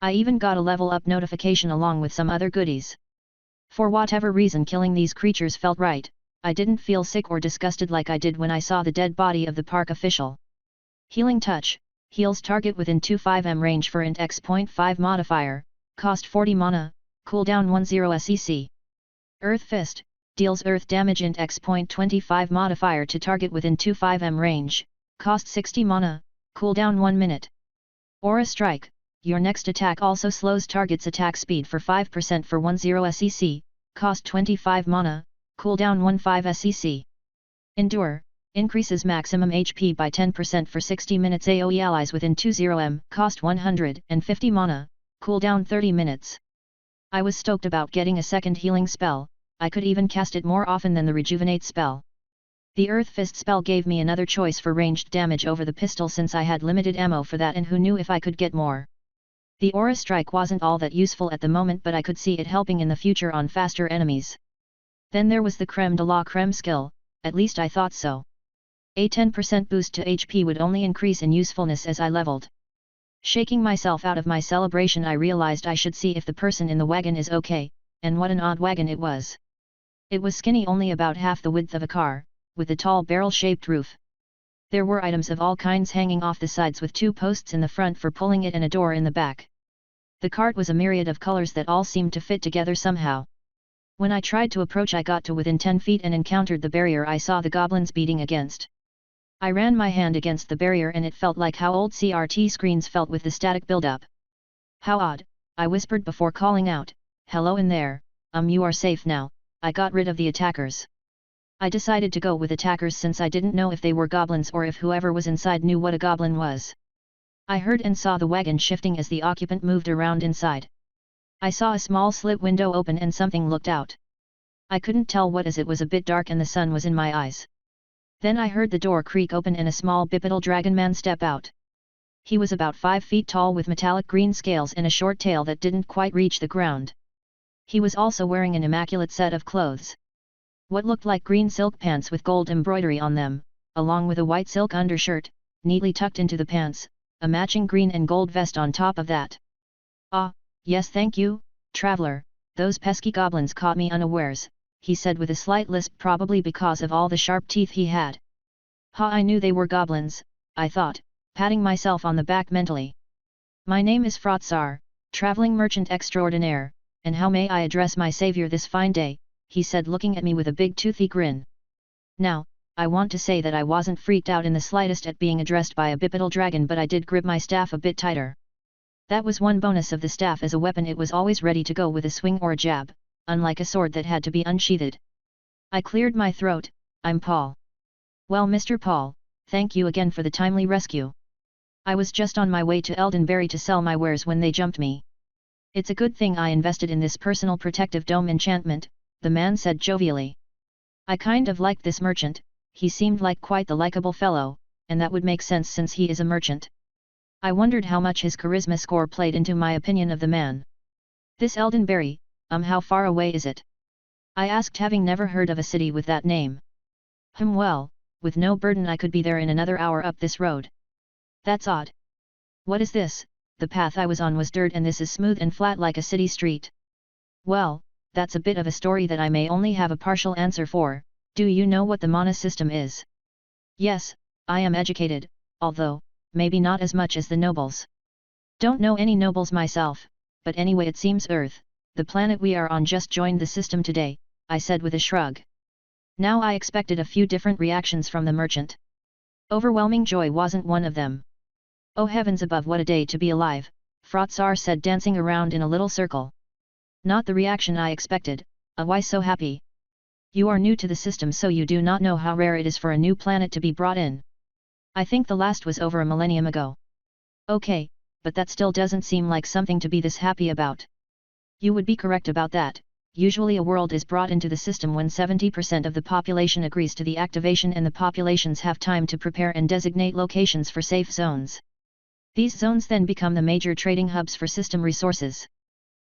A: I even got a level up notification along with some other goodies. For whatever reason, killing these creatures felt right. I didn't feel sick or disgusted like I did when I saw the dead body of the park official. Healing touch, heals target within 25m range for int X.5 modifier, cost 40 mana, cooldown 10 SEC. Earth Fist, deals earth damage int X.25 modifier to target within 25m range, cost 60 mana, cooldown 1 minute. Aura Strike, your next attack also slows target's attack speed for 5% for 10 SEC, cost 25 mana, cooldown 15 SEC. Endure, increases maximum HP by 10% for 60 minutes AoE allies within 20m, cost 150 mana, cooldown 30 minutes. I was stoked about getting a second healing spell, I could even cast it more often than the Rejuvenate spell. The Earth Fist spell gave me another choice for ranged damage over the pistol since I had limited ammo for that, and who knew if I could get more. The Aura Strike wasn't all that useful at the moment, but I could see it helping in the future on faster enemies. Then there was the creme de la creme skill, at least I thought so. A 10% boost to HP would only increase in usefulness as I leveled. Shaking myself out of my celebration, I realized I should see if the person in the wagon is okay, and what an odd wagon it was. It was skinny, only about half the width of a car, with a tall barrel-shaped roof. There were items of all kinds hanging off the sides with 2 posts in the front for pulling it and a door in the back. The cart was a myriad of colors that all seemed to fit together somehow. When I tried to approach, I got to within 10 feet and encountered the barrier I saw the goblins beating against. I ran my hand against the barrier and it felt like how old CRT screens felt with the static buildup. How odd, I whispered before calling out, "Hello in there, you are safe now." I got rid of the attackers. I decided to go with attackers since I didn't know if they were goblins or if whoever was inside knew what a goblin was. I heard and saw the wagon shifting as the occupant moved around inside. I saw a small slit window open and something looked out. I couldn't tell what, as it was a bit dark and the sun was in my eyes. Then I heard the door creak open and a small bipedal dragon man step out. He was about 5 feet tall with metallic green scales and a short tail that didn't quite reach the ground. He was also wearing an immaculate set of clothes. What looked like green silk pants with gold embroidery on them, along with a white silk undershirt, neatly tucked into the pants, a matching green and gold vest on top of that. "Ah, yes thank you, traveler, those pesky goblins caught me unawares," he said with a slight lisp, probably because of all the sharp teeth he had. "Ha, I knew they were goblins," I thought, patting myself on the back mentally. "My name is Frotsar, Traveling merchant extraordinaire, and how may I address my savior this fine day, he said looking at me with a big toothy grin. Now, I want to say that I wasn't freaked out in the slightest at being addressed by a bipedal dragon, but I did grip my staff a bit tighter. That was one bonus of the staff: as a weapon it was always ready to go with a swing or a jab, unlike a sword that had to be unsheathed. I cleared my throat. I'm Paul. Well, Mr. Paul, thank you again for the timely rescue. I was just on my way to Eldenberry to sell my wares when they jumped me. It's a good thing I invested in this personal protective dome enchantment, the man said jovially. I kind of liked this merchant. He seemed like quite the likable fellow, and that would make sense since he is a merchant. I wondered how much his charisma score played into my opinion of the man. This Eldenberry, how far away is it? I asked, having never heard of a city with that name. Well, with no burden I could be there in another hour up this road. That's odd. What is this? The path I was on was dirt and this is smooth and flat like a city street. Well, that's a bit of a story that I may only have a partial answer for. Do you know what the mana system is? Yes, I am educated, although, maybe not as much as the nobles. Don't know any nobles myself, but anyway it seems Earth, the planet we are on, just joined the system today, I said with a shrug. Now I expected a few different reactions from the merchant. Overwhelming joy wasn't one of them. Oh heavens above, what a day to be alive, Frotsar said, dancing around in a little circle. Not the reaction I expected. Why so happy? You are new to the system, so you do not know how rare it is for a new planet to be brought in. I think the last was over a millennium ago. Okay, but that still doesn't seem like something to be this happy about. You would be correct about that. Usually a world is brought into the system when 70% of the population agrees to the activation and the populations have time to prepare and designate locations for safe zones. These zones then become the major trading hubs for system resources.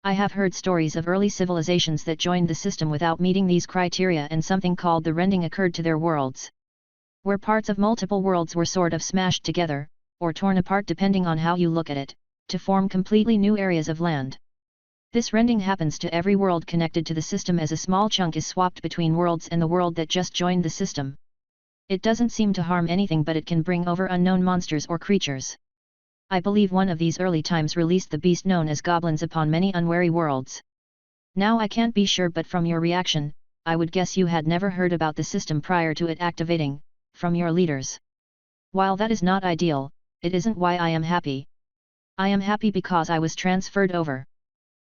A: I have heard stories of early civilizations that joined the system without meeting these criteria, and something called the rending occurred to their worlds. Where parts of multiple worlds were sort of smashed together, or torn apart depending on how you look at it, to form completely new areas of land. This rending happens to every world connected to the system, as a small chunk is swapped between worlds and the world that just joined the system. It doesn't seem to harm anything, but it can bring over unknown monsters or creatures. I believe one of these early times released the beast known as goblins upon many unwary worlds. Now I can't be sure, but from your reaction, I would guess you had never heard about the system prior to it activating, from your leaders. While that is not ideal, it isn't why I am happy. I am happy because I was transferred over.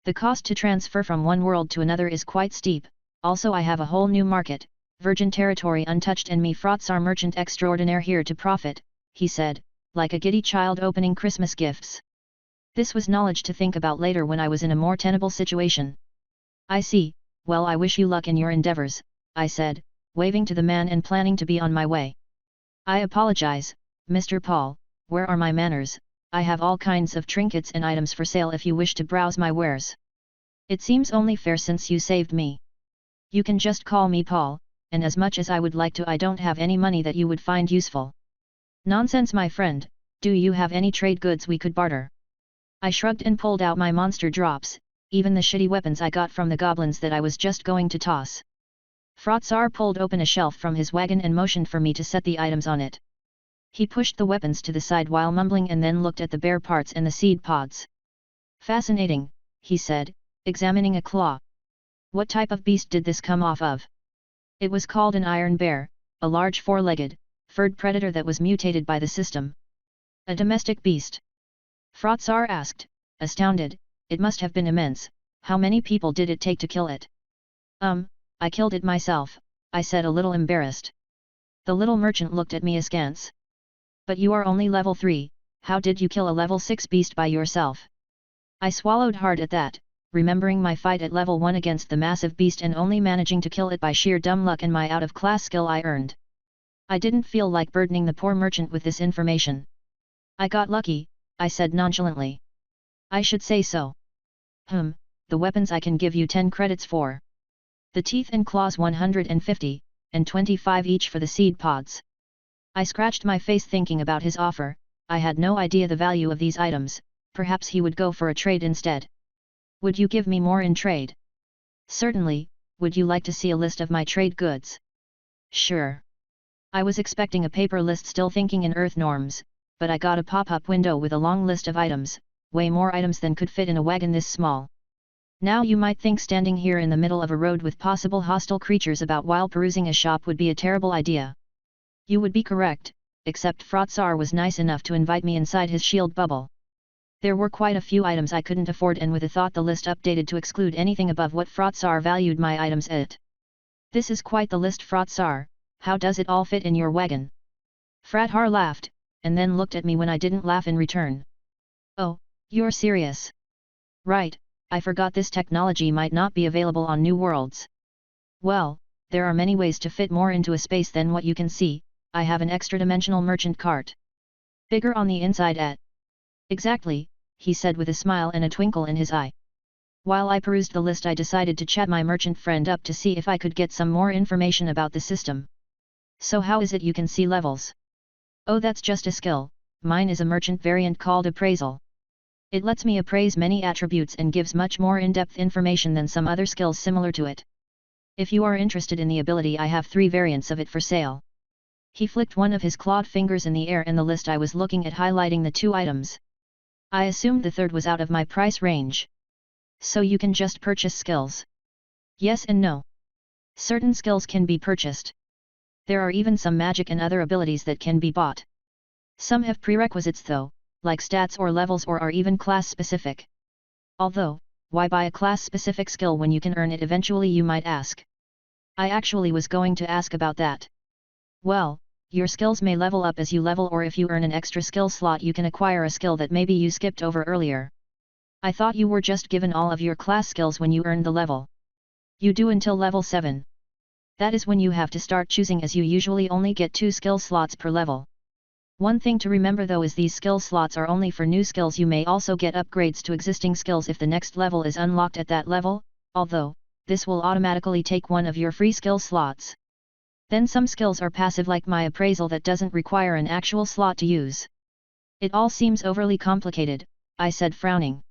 A: The cost to transfer from one world to another is quite steep. Also I have a whole new market, virgin territory untouched, and me Frotsar merchant extraordinaire here to profit, he said, like a giddy child opening Christmas gifts. This was knowledge to think about later when I was in a more tenable situation. I see. Well, I wish you luck in your endeavors, I said, waving to the man and planning to be on my way. I apologize, Mr. Paul, where are my manners? I have all kinds of trinkets and items for sale if you wish to browse my wares. It seems only fair since you saved me. You can just call me Paul, and as much as I would like to, I don't have any money that you would find useful. Nonsense, my friend. Do you have any trade goods we could barter? I shrugged and pulled out my monster drops, even the shitty weapons I got from the goblins that I was just going to toss. Frotsar pulled open a shelf from his wagon and motioned for me to set the items on it. He pushed the weapons to the side while mumbling, and then looked at the bare parts and the seed pods. Fascinating, he said, examining a claw. What type of beast did this come off of? It was called an iron bear, a large four-legged, furred predator that was mutated by the system. A domestic beast? Frotsar asked, astounded. It must have been immense. How many people did it take to kill it? I killed it myself, I said, a little embarrassed. The little merchant looked at me askance. But you are only level 3, how did you kill a level 6 beast by yourself? I swallowed hard at that, remembering my fight at level 1 against the massive beast and only managing to kill it by sheer dumb luck and my out-of-class skill I earned. I didn't feel like burdening the poor merchant with this information. I got lucky, I said nonchalantly. I should say so. The weapons I can give you 10 credits for. The teeth and claws 150, and 25 each for the seed pods. I scratched my face thinking about his offer. I had no idea the value of these items. Perhaps he would go for a trade instead. Would you give me more in trade? Certainly. Would you like to see a list of my trade goods? Sure. I was expecting a paper list, still thinking in Earth norms, but I got a pop-up window with a long list of items. way more items than could fit in a wagon this small. Now you might think standing here in the middle of a road with possible hostile creatures about while perusing a shop would be a terrible idea. You would be correct, except Frotsar was nice enough to invite me inside his shield bubble. There were quite a few items I couldn't afford, and with a thought the list updated to exclude anything above what Frotsar valued my items at. This is quite the list, Frotsar. How does it all fit in your wagon? Frathar laughed, and then looked at me when I didn't laugh in return. Oh, you're serious? Right, I forgot this technology might not be available on new worlds. Well, there are many ways to fit more into a space than what you can see. I have an extra-dimensional merchant cart. Bigger on the inside at. Exactly, he said with a smile and a twinkle in his eye. While I perused the list, I decided to chat my merchant friend up to see if I could get some more information about the system. So how is it you can see levels? Oh, that's just a skill. Mine is a merchant variant called appraisal. It lets me appraise many attributes and gives much more in-depth information than some other skills similar to it. If you are interested in the ability, I have 3 variants of it for sale. He flicked one of his clawed fingers in the air, and the list I was looking at highlighting the 2 items. I assumed the third was out of my price range. So you can just purchase skills? Yes and no. Certain skills can be purchased. There are even some magic and other abilities that can be bought. Some have prerequisites though, like stats or levels, or are even class-specific. Although, why buy a class-specific skill when you can earn it eventually, you might ask? I actually was going to ask about that. Well, your skills may level up as you level, or if you earn an extra skill slot you can acquire a skill that maybe you skipped over earlier. I thought you were just given all of your class skills when you earned the level. You do until level 7. That is when you have to start choosing, as you usually only get 2 skill slots per level. One thing to remember though is these skill slots are only for new skills. You may also get upgrades to existing skills if the next level is unlocked at that level, although, this will automatically take one of your free skill slots. Then some skills are passive, like my appraisal, that doesn't require an actual slot to use. It all seems overly complicated, I said, frowning.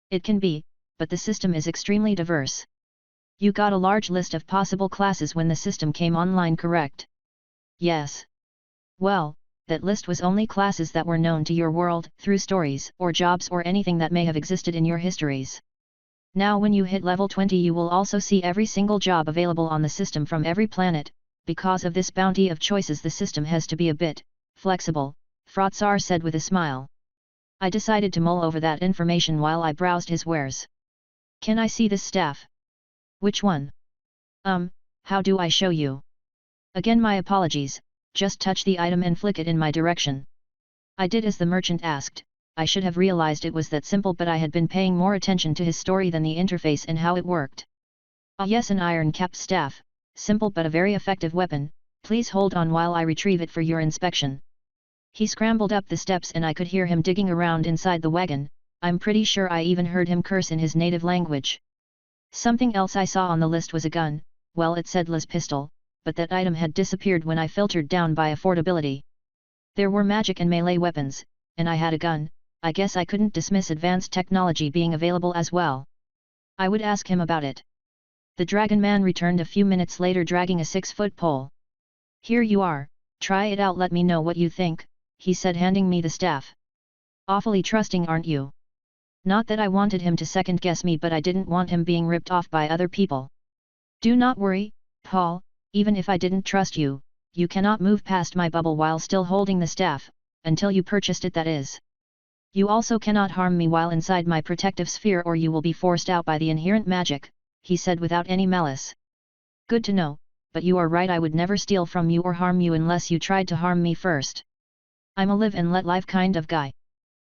A: It can be, but the system is extremely diverse. You got a large list of possible classes when the system came online, correct? Yes. Well, that list was only classes that were known to your world, through stories, or jobs, or anything that may have existed in your histories. Now when you hit level 20 you will also see every single job available on the system from every planet. Because of this bounty of choices the system has to be a bit flexible, Frotsar said with a smile. I decided to mull over that information while I browsed his wares. Can I see this staff? Which one? How do I show you? Again my apologies, just touch the item and flick it in my direction. I did as the merchant asked. I should have realized it was that simple, but I had been paying more attention to his story than the interface and how it worked. Ah yes, an iron-capped staff, simple but a very effective weapon. Please hold on while I retrieve it for your inspection. He scrambled up the steps and I could hear him digging around inside the wagon. I'm pretty sure I even heard him curse in his native language. Something else I saw on the list was a gun. Well, it said las pistol, but that item had disappeared when I filtered down by affordability. There were magic and melee weapons, and I had a gun. I guess I couldn't dismiss advanced technology being available as well. I would ask him about it. The Dragon Man returned a few minutes later dragging a 6-foot pole. Here you are, try it out, let me know what you think, he said, handing me the staff. Awfully trusting, aren't you? Not that I wanted him to second guess me, but I didn't want him being ripped off by other people. Do not worry, Paul, even if I didn't trust you, you cannot move past my bubble while still holding the staff, until you purchased it, that is. You also cannot harm me while inside my protective sphere, or you will be forced out by the inherent magic, he said without any malice. Good to know, but you are right, I would never steal from you or harm you unless you tried to harm me first. I'm a live and let live kind of guy.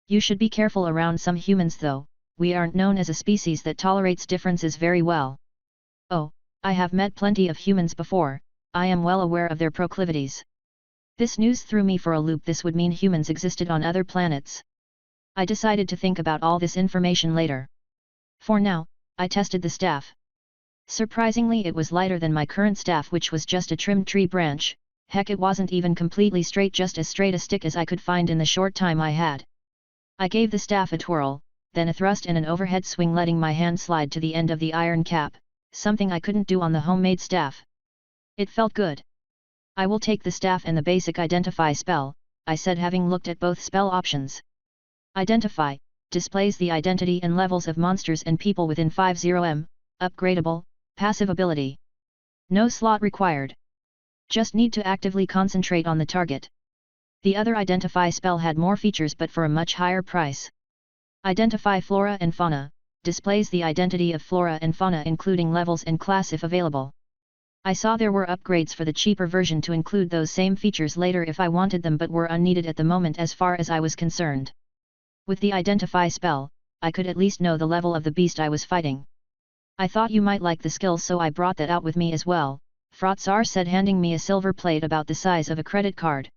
A: You should be careful around some humans though, we aren't known as a species that tolerates differences very well. Oh, I have met plenty of humans before, I am well aware of their proclivities. This news threw me for a loop. This would mean humans existed on other planets. I decided to think about all this information later. For now, I tested the staff. Surprisingly, it was lighter than my current staff, which was just a trimmed tree branch. Heck, it wasn't even completely straight, just as straight a stick as I could find in the short time I had. I gave the staff a twirl, then a thrust and an overhead swing, letting my hand slide to the end of the iron cap, something I couldn't do on the homemade staff. It felt good. I will take the staff and the basic identify spell, I said, having looked at both spell options. Identify, displays the identity and levels of monsters and people within 50m, upgradable, passive ability. No slot required. Just need to actively concentrate on the target. The other Identify spell had more features but for a much higher price. Identify Flora and Fauna, displays the identity of flora and fauna including levels and class if available. I saw there were upgrades for the cheaper version to include those same features later if I wanted them but were unneeded at the moment as far as I was concerned. With the Identify spell, I could at least know the level of the beast I was fighting. I thought you might like the skills so I brought that out with me as well, Frotzar said handing me a silver plate about the size of a credit card.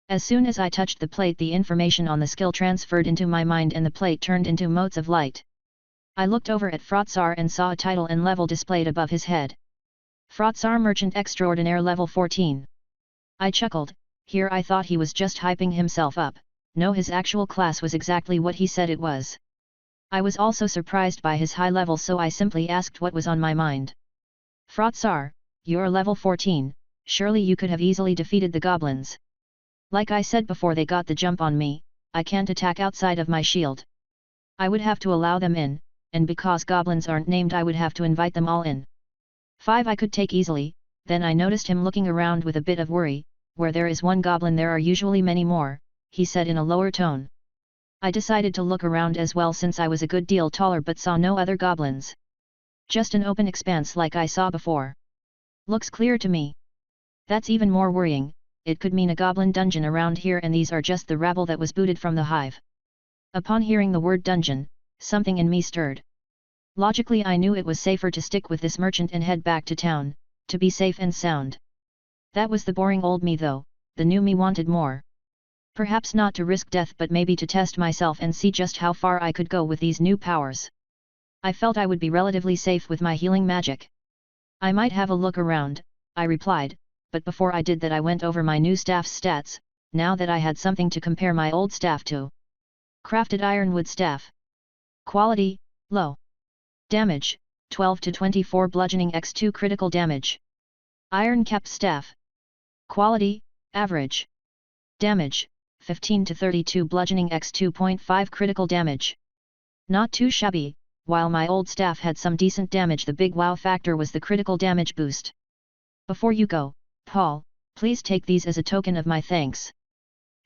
A: As soon as I touched the plate the information on the skill transferred into my mind and the plate turned into motes of light. I looked over at Frotzar and saw a title and level displayed above his head. Frotzar Merchant Extraordinaire level 14. I chuckled, here I thought he was just hyping himself up, no his actual class was exactly what he said it was. I was also surprised by his high level so I simply asked what was on my mind. Frotzar, you're level 14, surely you could have easily defeated the goblins. Like I said before they got the jump on me, I can't attack outside of my shield. I would have to allow them in, and because goblins aren't named I would have to invite them all in. 5 I could take easily, then I noticed him looking around with a bit of worry, where there is one goblin there are usually many more, he said in a lower tone. I decided to look around as well since I was a good deal taller but saw no other goblins. Just an open expanse like I saw before. Looks clear to me. That's even more worrying, it could mean a goblin dungeon around here and these are just the rabble that was booted from the hive. Upon hearing the word dungeon, something in me stirred. Logically I knew it was safer to stick with this merchant and head back to town, to be safe and sound. That was the boring old me though, the new me wanted more. Perhaps not to risk death but maybe to test myself and see just how far I could go with these new powers. I felt I would be relatively safe with my healing magic. I might have a look around, I replied, but before I did that I went over my new staff's stats, now that I had something to compare my old staff to. Crafted ironwood staff. Quality, low. Damage, 12 to 24 bludgeoning x2 critical damage. Iron capped staff. Quality, average. Damage, 15 to 32 bludgeoning x2.5 critical damage. Not too shabby, while my old staff had some decent damage the big wow factor was the critical damage boost. Before you go, Paul, please take these as a token of my thanks.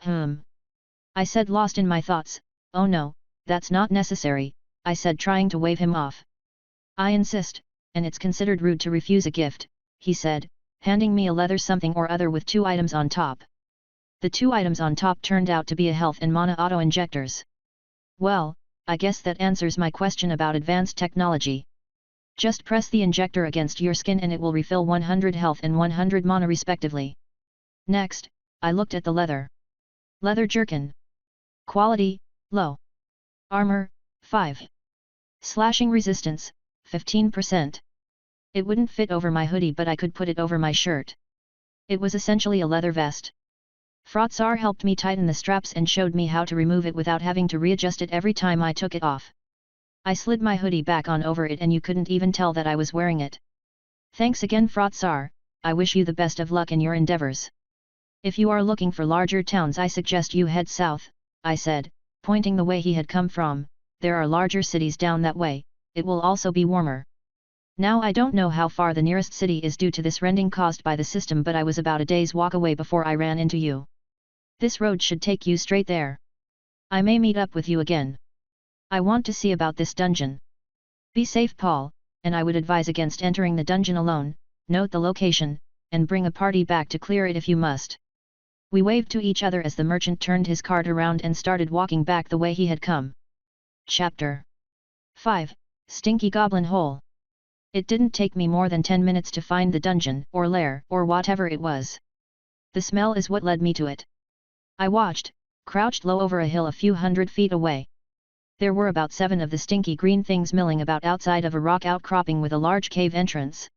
A: I said lost in my thoughts, oh no, that's not necessary, I said trying to wave him off. I insist, and it's considered rude to refuse a gift, he said, handing me a leather something or other with 2 items on top. The 2 items on top turned out to be a health and mana auto injectors. Well, I guess that answers my question about advanced technology. Just press the injector against your skin and it will refill 100 health and 100 mana respectively. Next, I looked at the leather. Leather jerkin. Quality, low. Armor, 5. Slashing resistance, 15%. It wouldn't fit over my hoodie but I could put it over my shirt. It was essentially a leather vest. Frotzar helped me tighten the straps and showed me how to remove it without having to readjust it every time I took it off. I slid my hoodie back on over it and you couldn't even tell that I was wearing it. Thanks again Frotzar, I wish you the best of luck in your endeavors. If you are looking for larger towns I suggest you head south, I said, pointing the way he had come from, there are larger cities down that way, it will also be warmer. Now I don't know how far the nearest city is due to this rending caused by the system but I was about a day's walk away before I ran into you. This road should take you straight there. I may meet up with you again. I want to see about this dungeon. Be safe Paul, and I would advise against entering the dungeon alone, note the location, and bring a party back to clear it if you must. We waved to each other as the merchant turned his cart around and started walking back the way he had come. Chapter 5, Stinky Goblin Hole. It didn't take me more than 10 minutes to find the dungeon, or lair, or whatever it was. The smell is what led me to it. I watched, crouched low over a hill a few hundred feet away. There were about 7 of the stinky green things milling about outside of a rock outcropping with a large cave entrance.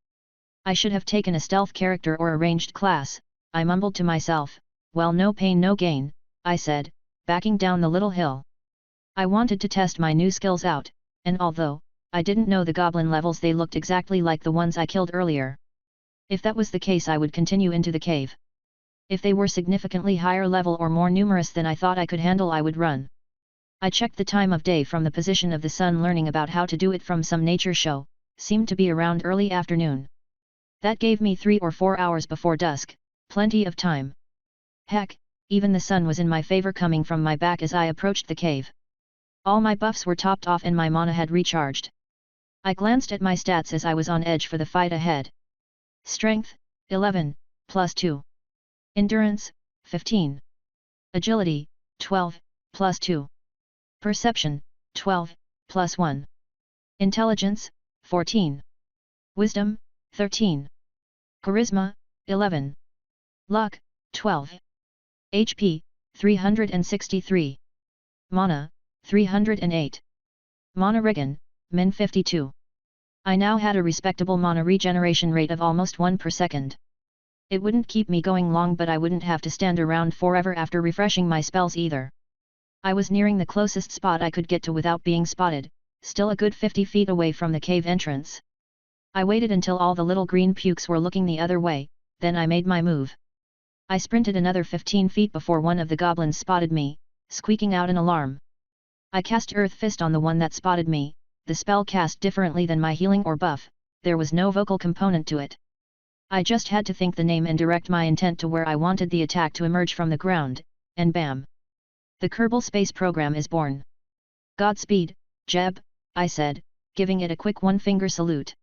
A: I should have taken a stealth character or a ranged class, I mumbled to myself. Well, no pain no gain, I said, backing down the little hill. I wanted to test my new skills out, and although I didn't know the goblin levels they looked exactly like the ones I killed earlier. If that was the case I would continue into the cave. If they were significantly higher level or more numerous than I thought I could handle I would run. I checked the time of day from the position of the sun, learning about how to do it from some nature show, seemed to be around early afternoon. That gave me 3 or 4 hours before dusk, plenty of time. Heck, even the sun was in my favor coming from my back as I approached the cave. All my buffs were topped off and my mana had recharged. I glanced at my stats as I was on edge for the fight ahead. Strength, 11, plus 2. Endurance, 15. Agility, 12, plus 2. Perception, 12, plus 1. Intelligence, 14. Wisdom, 13. Charisma, 11. Luck, 12. HP, 363. Mana, 308. Mana regen, min 52. I now had a respectable mana regeneration rate of almost 1 per second. It wouldn't keep me going long, but I wouldn't have to stand around forever after refreshing my spells either. I was nearing the closest spot I could get to without being spotted, still a good 50 feet away from the cave entrance. I waited until all the little green pukes were looking the other way, then I made my move. I sprinted another 15 feet before one of the goblins spotted me, squeaking out an alarm. I cast Earth Fist on the one that spotted me, the spell cast differently than my healing or buff, there was no vocal component to it. I just had to think the name and direct my intent to where I wanted the attack to emerge from the ground, and bam! The Kerbal Space Program is born. Godspeed, Jeb, I said, giving it a quick one-finger salute.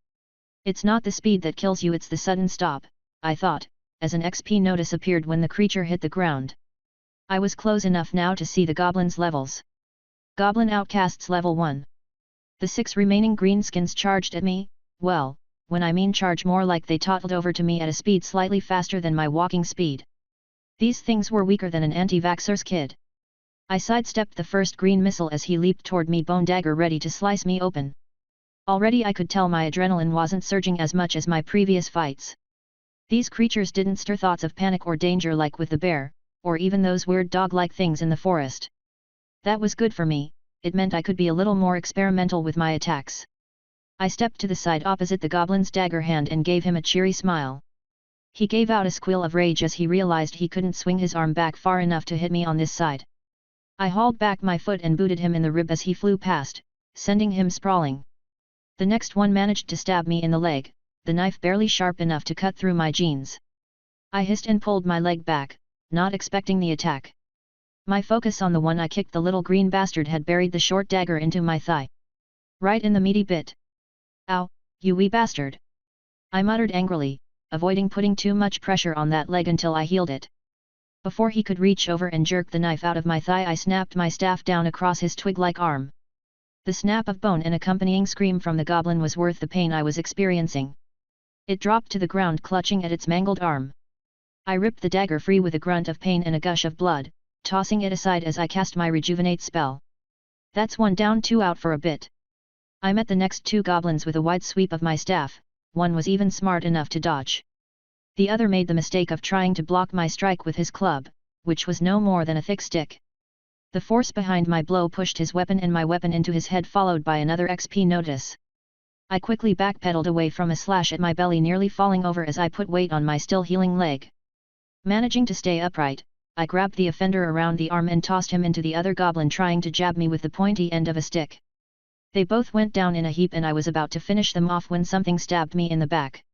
A: It's not the speed that kills you, it's the sudden stop, I thought, as an XP notice appeared when the creature hit the ground. I was close enough now to see the goblin's levels. Goblin Outcasts level 1. The 6 remaining greenskins charged at me, well, when I mean charge, more like they toppled over to me at a speed slightly faster than my walking speed. These things were weaker than an anti-vaxxer's kid. I sidestepped the first green missile as he leaped toward me, bone dagger ready to slice me open. Already I could tell my adrenaline wasn't surging as much as my previous fights. These creatures didn't stir thoughts of panic or danger like with the bear, or even those weird dog-like things in the forest. That was good for me, it meant I could be a little more experimental with my attacks. I stepped to the side opposite the goblin's dagger hand and gave him a cheery smile. He gave out a squeal of rage as he realized he couldn't swing his arm back far enough to hit me on this side. I hauled back my foot and booted him in the rib as he flew past, sending him sprawling. The next one managed to stab me in the leg, the knife barely sharp enough to cut through my jeans. I hissed and pulled my leg back, not expecting the attack. My focus on the one I kicked, the little green bastard had buried the short dagger into my thigh. Right in the meaty bit. Ow, you wee bastard! I muttered angrily, avoiding putting too much pressure on that leg until I healed it. Before he could reach over and jerk the knife out of my thigh, I snapped my staff down across his twig-like arm. The snap of bone and accompanying scream from the goblin was worth the pain I was experiencing. It dropped to the ground clutching at its mangled arm. I ripped the dagger free with a grunt of pain and a gush of blood, tossing it aside as I cast my rejuvenate spell. That's 1 down 2 out for a bit. I met the next 2 goblins with a wide sweep of my staff, one was even smart enough to dodge. The other made the mistake of trying to block my strike with his club, which was no more than a thick stick. The force behind my blow pushed his weapon and my weapon into his head, followed by another XP notice. I quickly backpedaled away from a slash at my belly, nearly falling over as I put weight on my still healing leg. Managing to stay upright, I grabbed the offender around the arm and tossed him into the other goblin trying to jab me with the pointy end of a stick. They both went down in a heap and I was about to finish them off when something stabbed me in the back.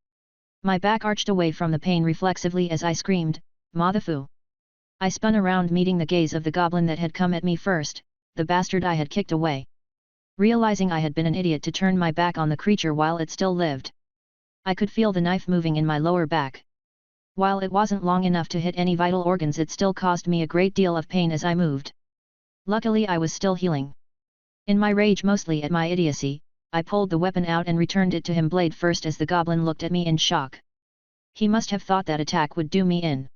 A: My back arched away from the pain reflexively as I screamed, "Ma the foo!" I spun around, meeting the gaze of the goblin that had come at me first, the bastard I had kicked away. Realizing I had been an idiot to turn my back on the creature while it still lived. I could feel the knife moving in my lower back. While it wasn't long enough to hit any vital organs, it still caused me a great deal of pain as I moved. Luckily I was still healing. In my rage, mostly at my idiocy, I pulled the weapon out and returned it to him blade first as the goblin looked at me in shock. He must have thought that attack would do me in.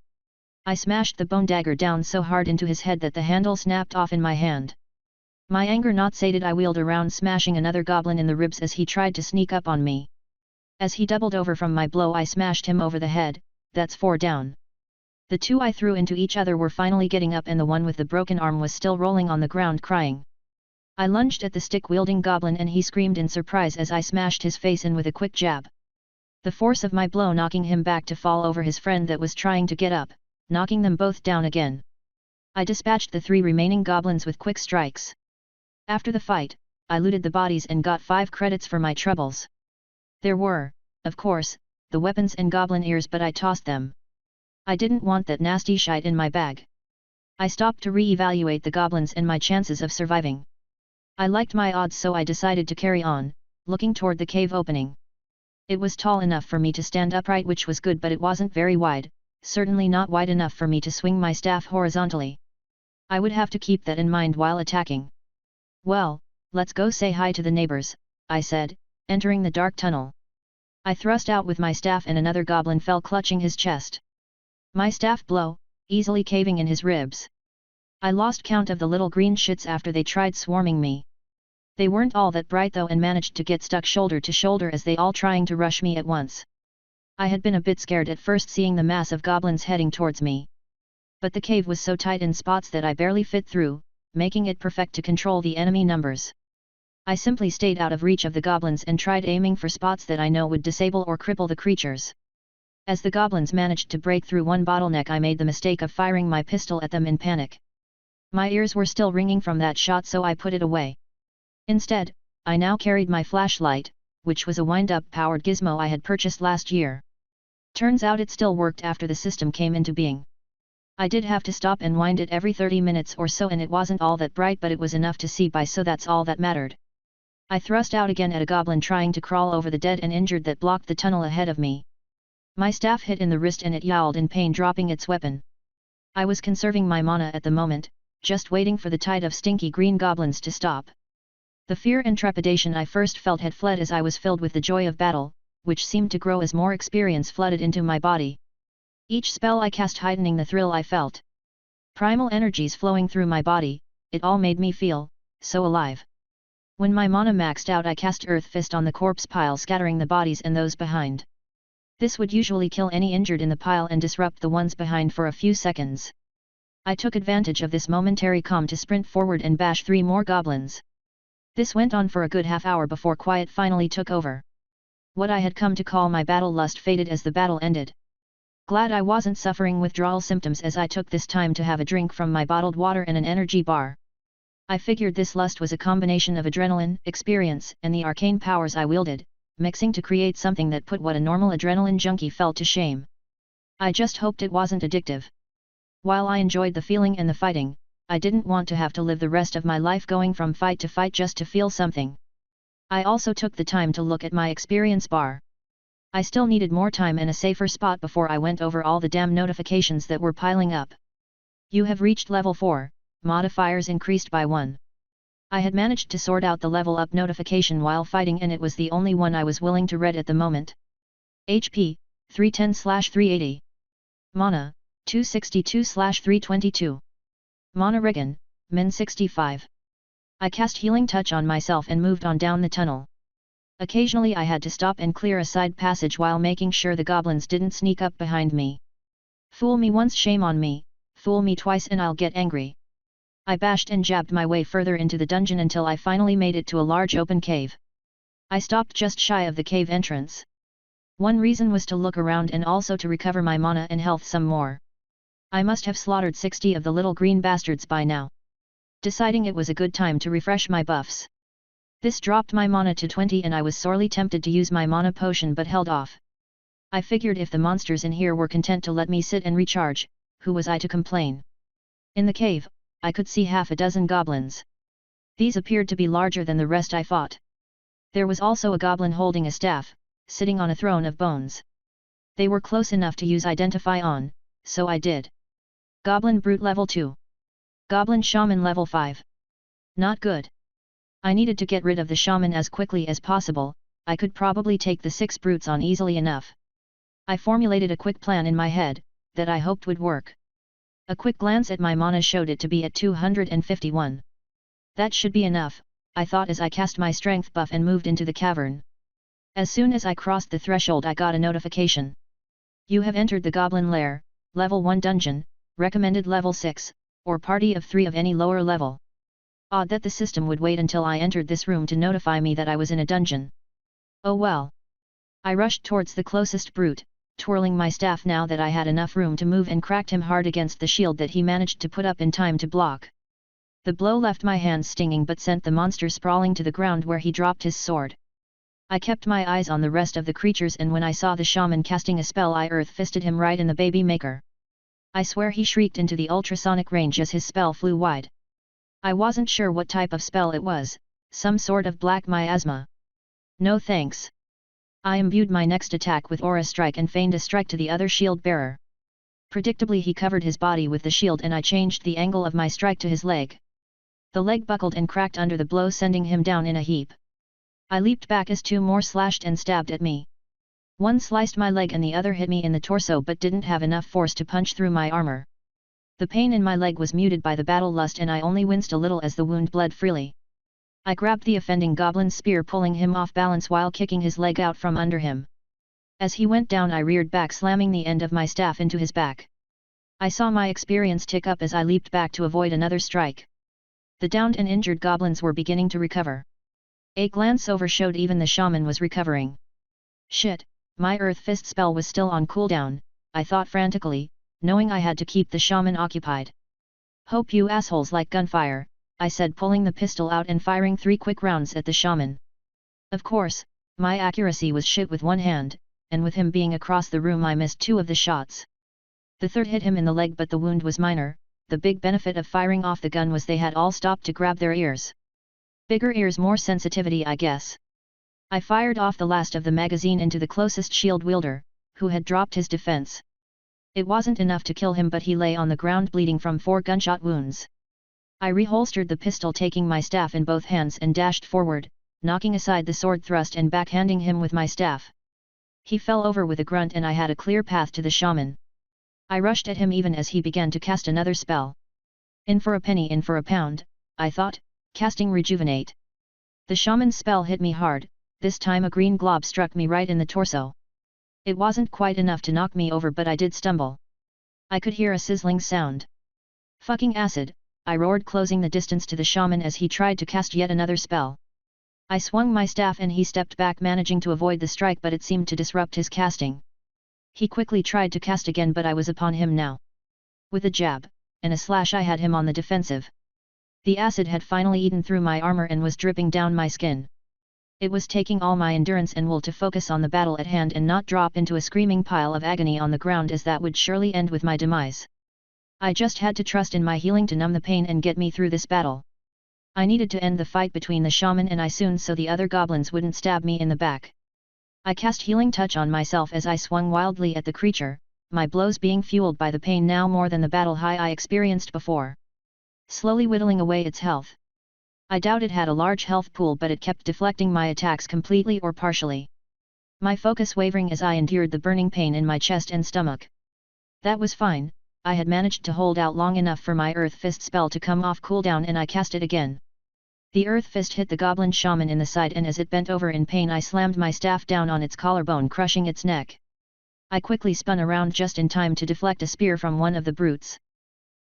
A: I smashed the bone dagger down so hard into his head that the handle snapped off in my hand. My anger not sated, I wheeled around, smashing another goblin in the ribs as he tried to sneak up on me. As he doubled over from my blow, I smashed him over the head. That's 4 down. The 2 I threw into each other were finally getting up and the one with the broken arm was still rolling on the ground crying. I lunged at the stick-wielding goblin and he screamed in surprise as I smashed his face in with a quick jab. The force of my blow knocking him back to fall over his friend that was trying to get up, knocking them both down again. I dispatched the 3 remaining goblins with quick strikes. After the fight, I looted the bodies and got 5 credits for my troubles. There were, of course, the weapons and goblin ears, but I tossed them. I didn't want that nasty shite in my bag. I stopped to re-evaluate the goblins and my chances of surviving. I liked my odds, so I decided to carry on, looking toward the cave opening. It was tall enough for me to stand upright, which was good, but it wasn't very wide, certainly not wide enough for me to swing my staff horizontally. I would have to keep that in mind while attacking. Well, let's go say hi to the neighbors, I said, entering the dark tunnel. I thrust out with my staff and another goblin fell clutching his chest. My staff blow, easily caving in his ribs. I lost count of the little green shits after they tried swarming me. They weren't all that bright though, and managed to get stuck shoulder to shoulder as they all trying to rush me at once. I had been a bit scared at first seeing the mass of goblins heading towards me. But the cave was so tight in spots that I barely fit through, making it perfect to control the enemy numbers. I simply stayed out of reach of the goblins and tried aiming for spots that I know would disable or cripple the creatures. As the goblins managed to break through one bottleneck, I made the mistake of firing my pistol at them in panic. My ears were still ringing from that shot, so I put it away. Instead, I now carried my flashlight, which was a wind-up powered gizmo I had purchased last year. Turns out it still worked after the system came into being. I did have to stop and wind it every 30 minutes or so, and it wasn't all that bright, but it was enough to see by, so that's all that mattered. I thrust out again at a goblin trying to crawl over the dead and injured that blocked the tunnel ahead of me. My staff hit in the wrist and it yowled in pain, dropping its weapon. I was conserving my mana at the moment, just waiting for the tide of stinky green goblins to stop. The fear and trepidation I first felt had fled as I was filled with the joy of battle, which seemed to grow as more experience flooded into my body. Each spell I cast heightening the thrill I felt. Primal energies flowing through my body, it all made me feel so alive. When my mana maxed out, I cast Earth Fist on the corpse pile, scattering the bodies and those behind. This would usually kill any injured in the pile and disrupt the ones behind for a few seconds. I took advantage of this momentary calm to sprint forward and bash 3 more goblins. This went on for a good half hour before quiet finally took over. What I had come to call my battle lust faded as the battle ended. Glad I wasn't suffering withdrawal symptoms, as I took this time to have a drink from my bottled water and an energy bar. I figured this lust was a combination of adrenaline, experience, and the arcane powers I wielded, mixing to create something that put what a normal adrenaline junkie felt to shame. I just hoped it wasn't addictive. While I enjoyed the feeling and the fighting, I didn't want to have to live the rest of my life going from fight to fight just to feel something. I also took the time to look at my experience bar. I still needed more time and a safer spot before I went over all the damn notifications that were piling up. You have reached level 4, modifiers increased by 1. I had managed to sort out the level up notification while fighting, and it was the only one I was willing to read at the moment. HP, 310/380. Mana, 262/322. Mana Regen, Min 65. I cast Healing Touch on myself and moved on down the tunnel. Occasionally I had to stop and clear a side passage while making sure the goblins didn't sneak up behind me. Fool me once, shame on me, fool me twice and I'll get angry. I bashed and jabbed my way further into the dungeon until I finally made it to a large open cave. I stopped just shy of the cave entrance. One reason was to look around and also to recover my mana and health some more. I must have slaughtered 60 of the little green bastards by now. Deciding it was a good time to refresh my buffs. This dropped my mana to 20 and I was sorely tempted to use my mana potion, but held off. I figured if the monsters in here were content to let me sit and recharge, who was I to complain? In the cave, I could see half a dozen goblins. These appeared to be larger than the rest I fought. There was also a goblin holding a staff, sitting on a throne of bones. They were close enough to use Identify on, so I did. Goblin Brute level 2. Goblin Shaman level 5. Not good. I needed to get rid of the shaman as quickly as possible. I could probably take the 6 brutes on easily enough. I formulated a quick plan in my head, that I hoped would work. A quick glance at my mana showed it to be at 251. That should be enough, I thought as I cast my strength buff and moved into the cavern. As soon as I crossed the threshold, I got a notification. You have entered the Goblin Lair, level 1 dungeon, recommended level 6, or party of 3 of any lower level. Odd that the system would wait until I entered this room to notify me that I was in a dungeon. Oh well. I rushed towards the closest brute, twirling my staff now that I had enough room to move, and cracked him hard against the shield that he managed to put up in time to block. The blow left my hands stinging but sent the monster sprawling to the ground where he dropped his sword. I kept my eyes on the rest of the creatures, and when I saw the shaman casting a spell, I earth-fisted him right in the baby maker. I swear he shrieked into the ultrasonic range as his spell flew wide. I wasn't sure what type of spell it was, some sort of black miasma. No thanks. I imbued my next attack with Aura Strike and feigned a strike to the other shield bearer. Predictably he covered his body with the shield and I changed the angle of my strike to his leg. The leg buckled and cracked under the blow, sending him down in a heap. I leaped back as two more slashed and stabbed at me. One sliced my leg and the other hit me in the torso but didn't have enough force to punch through my armor. The pain in my leg was muted by the battle lust and I only winced a little as the wound bled freely. I grabbed the offending goblin's spear, pulling him off balance while kicking his leg out from under him. As he went down I reared back, slamming the end of my staff into his back. I saw my experience tick up as I leaped back to avoid another strike. The downed and injured goblins were beginning to recover. A glance over showed even the shaman was recovering. Shit, my earth fist spell was still on cooldown, I thought frantically, knowing I had to keep the shaman occupied. Hope you assholes like gunfire, I said, pulling the pistol out and firing 3 quick rounds at the shaman. Of course, my accuracy was shit with one hand, and with him being across the room I missed 2 of the shots. The third hit him in the leg but the wound was minor. The big benefit of firing off the gun was they had all stopped to grab their ears. Bigger ears, more sensitivity, I guess. I fired off the last of the magazine into the closest shield wielder, who had dropped his defense. It wasn't enough to kill him, but he lay on the ground bleeding from 4 gunshot wounds. I reholstered the pistol, taking my staff in both hands, and dashed forward, knocking aside the sword thrust and backhanding him with my staff. He fell over with a grunt and I had a clear path to the shaman. I rushed at him even as he began to cast another spell. In for a penny, in for a pound, I thought, casting Rejuvenate. The shaman's spell hit me hard. This time a green glob struck me right in the torso. It wasn't quite enough to knock me over, but I did stumble. I could hear a sizzling sound. Fucking acid, I roared, closing the distance to the shaman as he tried to cast yet another spell. I swung my staff and he stepped back, managing to avoid the strike, but it seemed to disrupt his casting. He quickly tried to cast again, but I was upon him now. With a jab and a slash I had him on the defensive. The acid had finally eaten through my armor and was dripping down my skin. It was taking all my endurance and will to focus on the battle at hand and not drop into a screaming pile of agony on the ground, as that would surely end with my demise. I just had to trust in my healing to numb the pain and get me through this battle. I needed to end the fight between the shaman and I soon, so the other goblins wouldn't stab me in the back. I cast Healing Touch on myself as I swung wildly at the creature, my blows being fueled by the pain now more than the battle high I experienced before. Slowly whittling away its health. I doubt it had a large health pool, but it kept deflecting my attacks completely or partially. My focus wavering as I endured the burning pain in my chest and stomach. That was fine, I had managed to hold out long enough for my Earth Fist spell to come off cooldown, and I cast it again. The Earth Fist hit the goblin shaman in the side, and as it bent over in pain I slammed my staff down on its collarbone, crushing its neck. I quickly spun around just in time to deflect a spear from one of the brutes.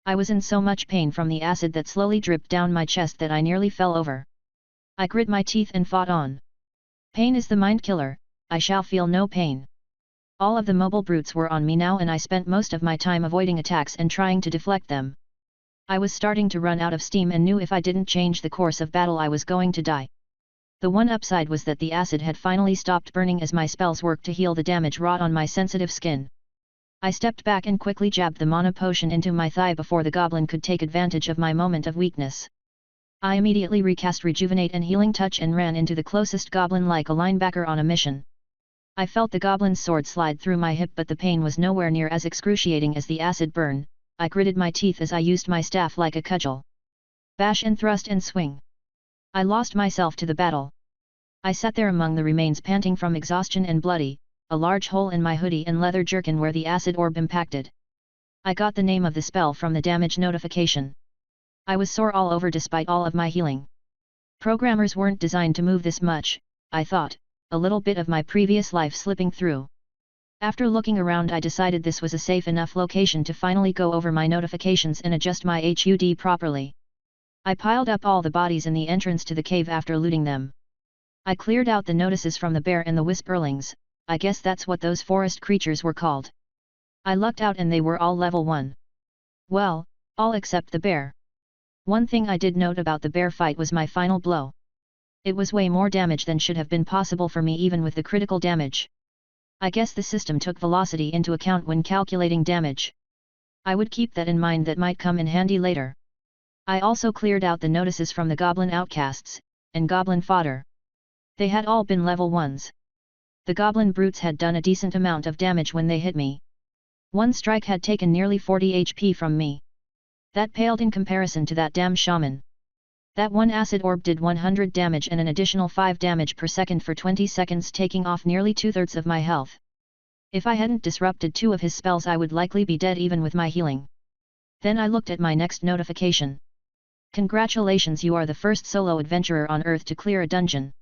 A: I was in so much pain from the acid that slowly dripped down my chest that I nearly fell over. I grit my teeth and fought on. Pain is the mind killer, I shall feel no pain. All of the mobile brutes were on me now, and I spent most of my time avoiding attacks and trying to deflect them. I was starting to run out of steam and knew if I didn't change the course of battle I was going to die. The one upside was that the acid had finally stopped burning as my spells worked to heal the damage wrought on my sensitive skin. I stepped back and quickly jabbed the mana potion into my thigh before the goblin could take advantage of my moment of weakness. I immediately recast Rejuvenate and Healing Touch and ran into the closest goblin like a linebacker on a mission. I felt the goblin's sword slide through my hip, but the pain was nowhere near as excruciating as the acid burn. I gritted my teeth as I used my staff like a cudgel. Bash and thrust and swing. I lost myself to the battle. I sat there among the remains, panting from exhaustion and bloody, a large hole in my hoodie and leather jerkin where the acid orb impacted. I got the name of the spell from the damage notification. I was sore all over despite all of my healing. Programmers weren't designed to move this much, I thought, a little bit of my previous life slipping through. After looking around, I decided this was a safe enough location to finally go over my notifications and adjust my HUD properly. I piled up all the bodies in the entrance to the cave after looting them. I cleared out the notices from the bear and the whisperlings. I guess that's what those forest creatures were called. I lucked out and they were all level 1. Well, all except the bear. One thing I did note about the bear fight was my final blow. It was way more damage than should have been possible for me even with the critical damage. I guess the system took velocity into account when calculating damage. I would keep that in mind, that might come in handy later. I also cleared out the notices from the goblin outcasts, and goblin fodder. They had all been level 1s. The goblin brutes had done a decent amount of damage when they hit me. One strike had taken nearly 40 HP from me. That paled in comparison to that damn shaman. That one acid orb did 100 damage and an additional 5 damage per second for 20 seconds, taking off nearly 2/3 of my health. If I hadn't disrupted 2 of his spells, I would likely be dead even with my healing. Then I looked at my next notification. Congratulations, you are the first solo adventurer on Earth to clear a dungeon.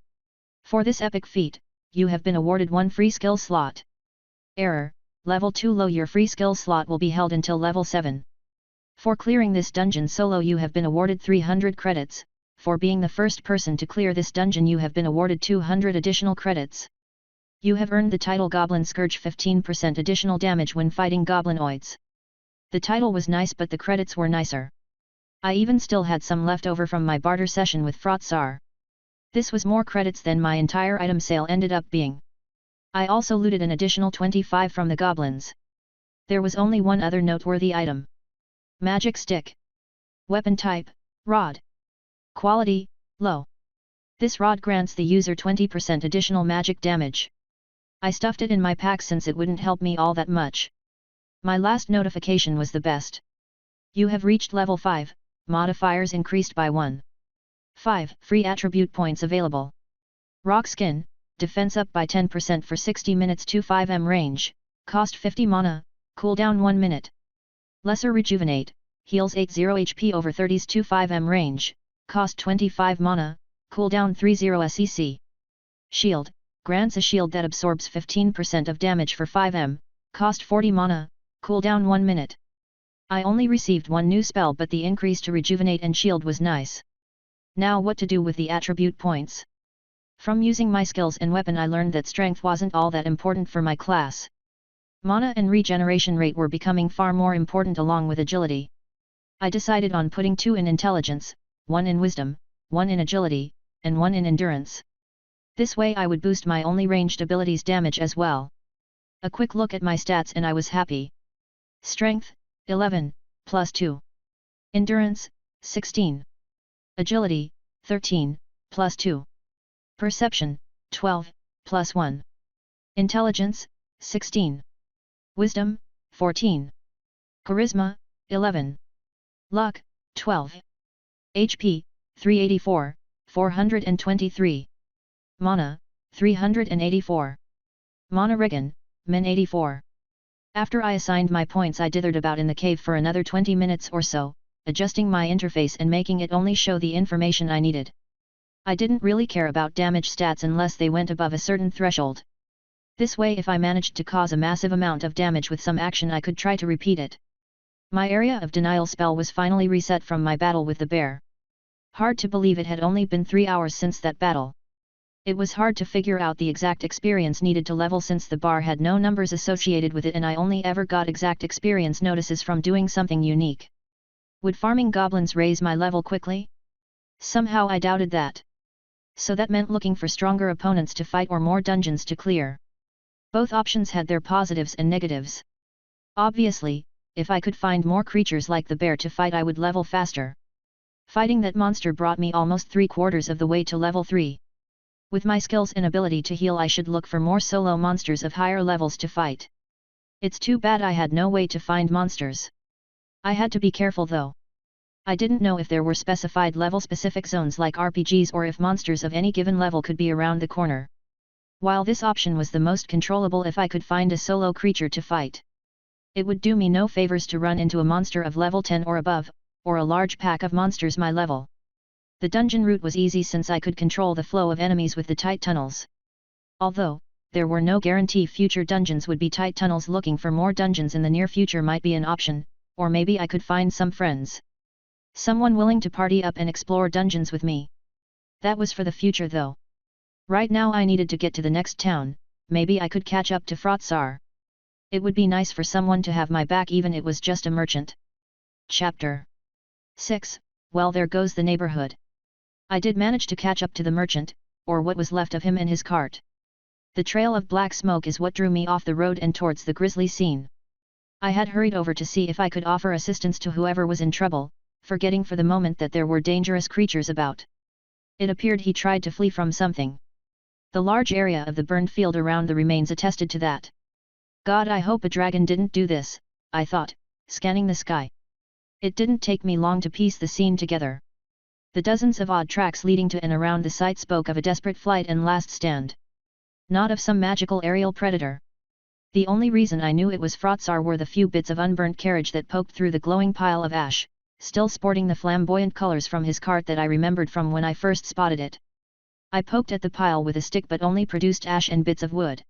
A: For this epic feat, you have been awarded 1 free skill slot. Error, level 2 low. Your free skill slot will be held until level 7. For clearing this dungeon solo, you have been awarded 300 credits, for being the first person to clear this dungeon you have been awarded 200 additional credits. You have earned the title Goblin Scourge, 15% additional damage when fighting goblinoids. The title was nice, but the credits were nicer. I even still had some left over from my barter session with Frotsar. This was more credits than my entire item sale ended up being. I also looted an additional 25 from the goblins. There was only one other noteworthy item. Magic stick. Weapon type, rod. Quality, low. This rod grants the user 20% additional magic damage. I stuffed it in my pack since it wouldn't help me all that much. My last notification was the best. You have reached level 5, modifiers increased by 1. 5 free attribute points available. Rock skin, defense up by 10% for 60 minutes to 5m range, cost 50 mana, cooldown 1 minute. Lesser rejuvenate, heals 80 HP over 30s to 5m range, cost 25 mana, cooldown 30 SEC. Shield, grants a shield that absorbs 15% of damage for 5m, cost 40 mana, cooldown 1 minute. I only received one new spell, but the increase to rejuvenate and shield was nice. Now what to do with the attribute points? From using my skills and weapon, I learned that strength wasn't all that important for my class. Mana and regeneration rate were becoming far more important along with agility. I decided on putting 2 in intelligence, 1 in wisdom, 1 in agility, and 1 in endurance. This way I would boost my only ranged abilities damage as well. A quick look at my stats and I was happy. Strength, 11, plus 2. Endurance, 16. Agility, 13, plus 2. Perception, 12, plus 1. Intelligence, 16. Wisdom, 14. Charisma, 11. Luck, 12. HP, 384, 423. Mana, 384. Mana Regen, Min 84. After I assigned my points, I dithered about in the cave for another 20 minutes or so, adjusting my interface and making it only show the information I needed. I didn't really care about damage stats unless they went above a certain threshold. This way, if I managed to cause a massive amount of damage with some action, I could try to repeat it. My area of denial spell was finally reset from my battle with the bear. Hard to believe it had only been 3 hours since that battle. It was hard to figure out the exact experience needed to level since the bar had no numbers associated with it and I only ever got exact experience notices from doing something unique. Would farming goblins raise my level quickly? Somehow I doubted that. So that meant looking for stronger opponents to fight or more dungeons to clear. Both options had their positives and negatives. Obviously, if I could find more creatures like the bear to fight, I would level faster. Fighting that monster brought me almost 3/4 of the way to level 3. With my skills and ability to heal, I should look for more solo monsters of higher levels to fight. It's too bad I had no way to find monsters. I had to be careful though. I didn't know if there were specified level-specific zones like RPGs or if monsters of any given level could be around the corner. While this option was the most controllable if I could find a solo creature to fight. It would do me no favors to run into a monster of level 10 or above, or a large pack of monsters my level. The dungeon route was easy since I could control the flow of enemies with the tight tunnels. Although, there were no guarantee future dungeons would be tight tunnels, looking for more dungeons in the near future might be an option, or maybe I could find some friends. Someone willing to party up and explore dungeons with me. That was for the future though. Right now I needed to get to the next town, maybe I could catch up to Frotsar. It would be nice for someone to have my back even it was just a merchant. Chapter 6, well, there goes the neighborhood. I did manage to catch up to the merchant, or what was left of him and his cart. The trail of black smoke is what drew me off the road and towards the grisly scene. I had hurried over to see if I could offer assistance to whoever was in trouble, forgetting for the moment that there were dangerous creatures about. It appeared he tried to flee from something. The large area of the burned field around the remains attested to that. God, I hope a dragon didn't do this, I thought, scanning the sky. It didn't take me long to piece the scene together. The dozens of odd tracks leading to and around the site spoke of a desperate flight and last stand. Not of some magical aerial predator. The only reason I knew it was Frotzar were the few bits of unburnt carriage that poked through the glowing pile of ash, still sporting the flamboyant colors from his cart that I remembered from when I first spotted it. I poked at the pile with a stick but only produced ash and bits of wood.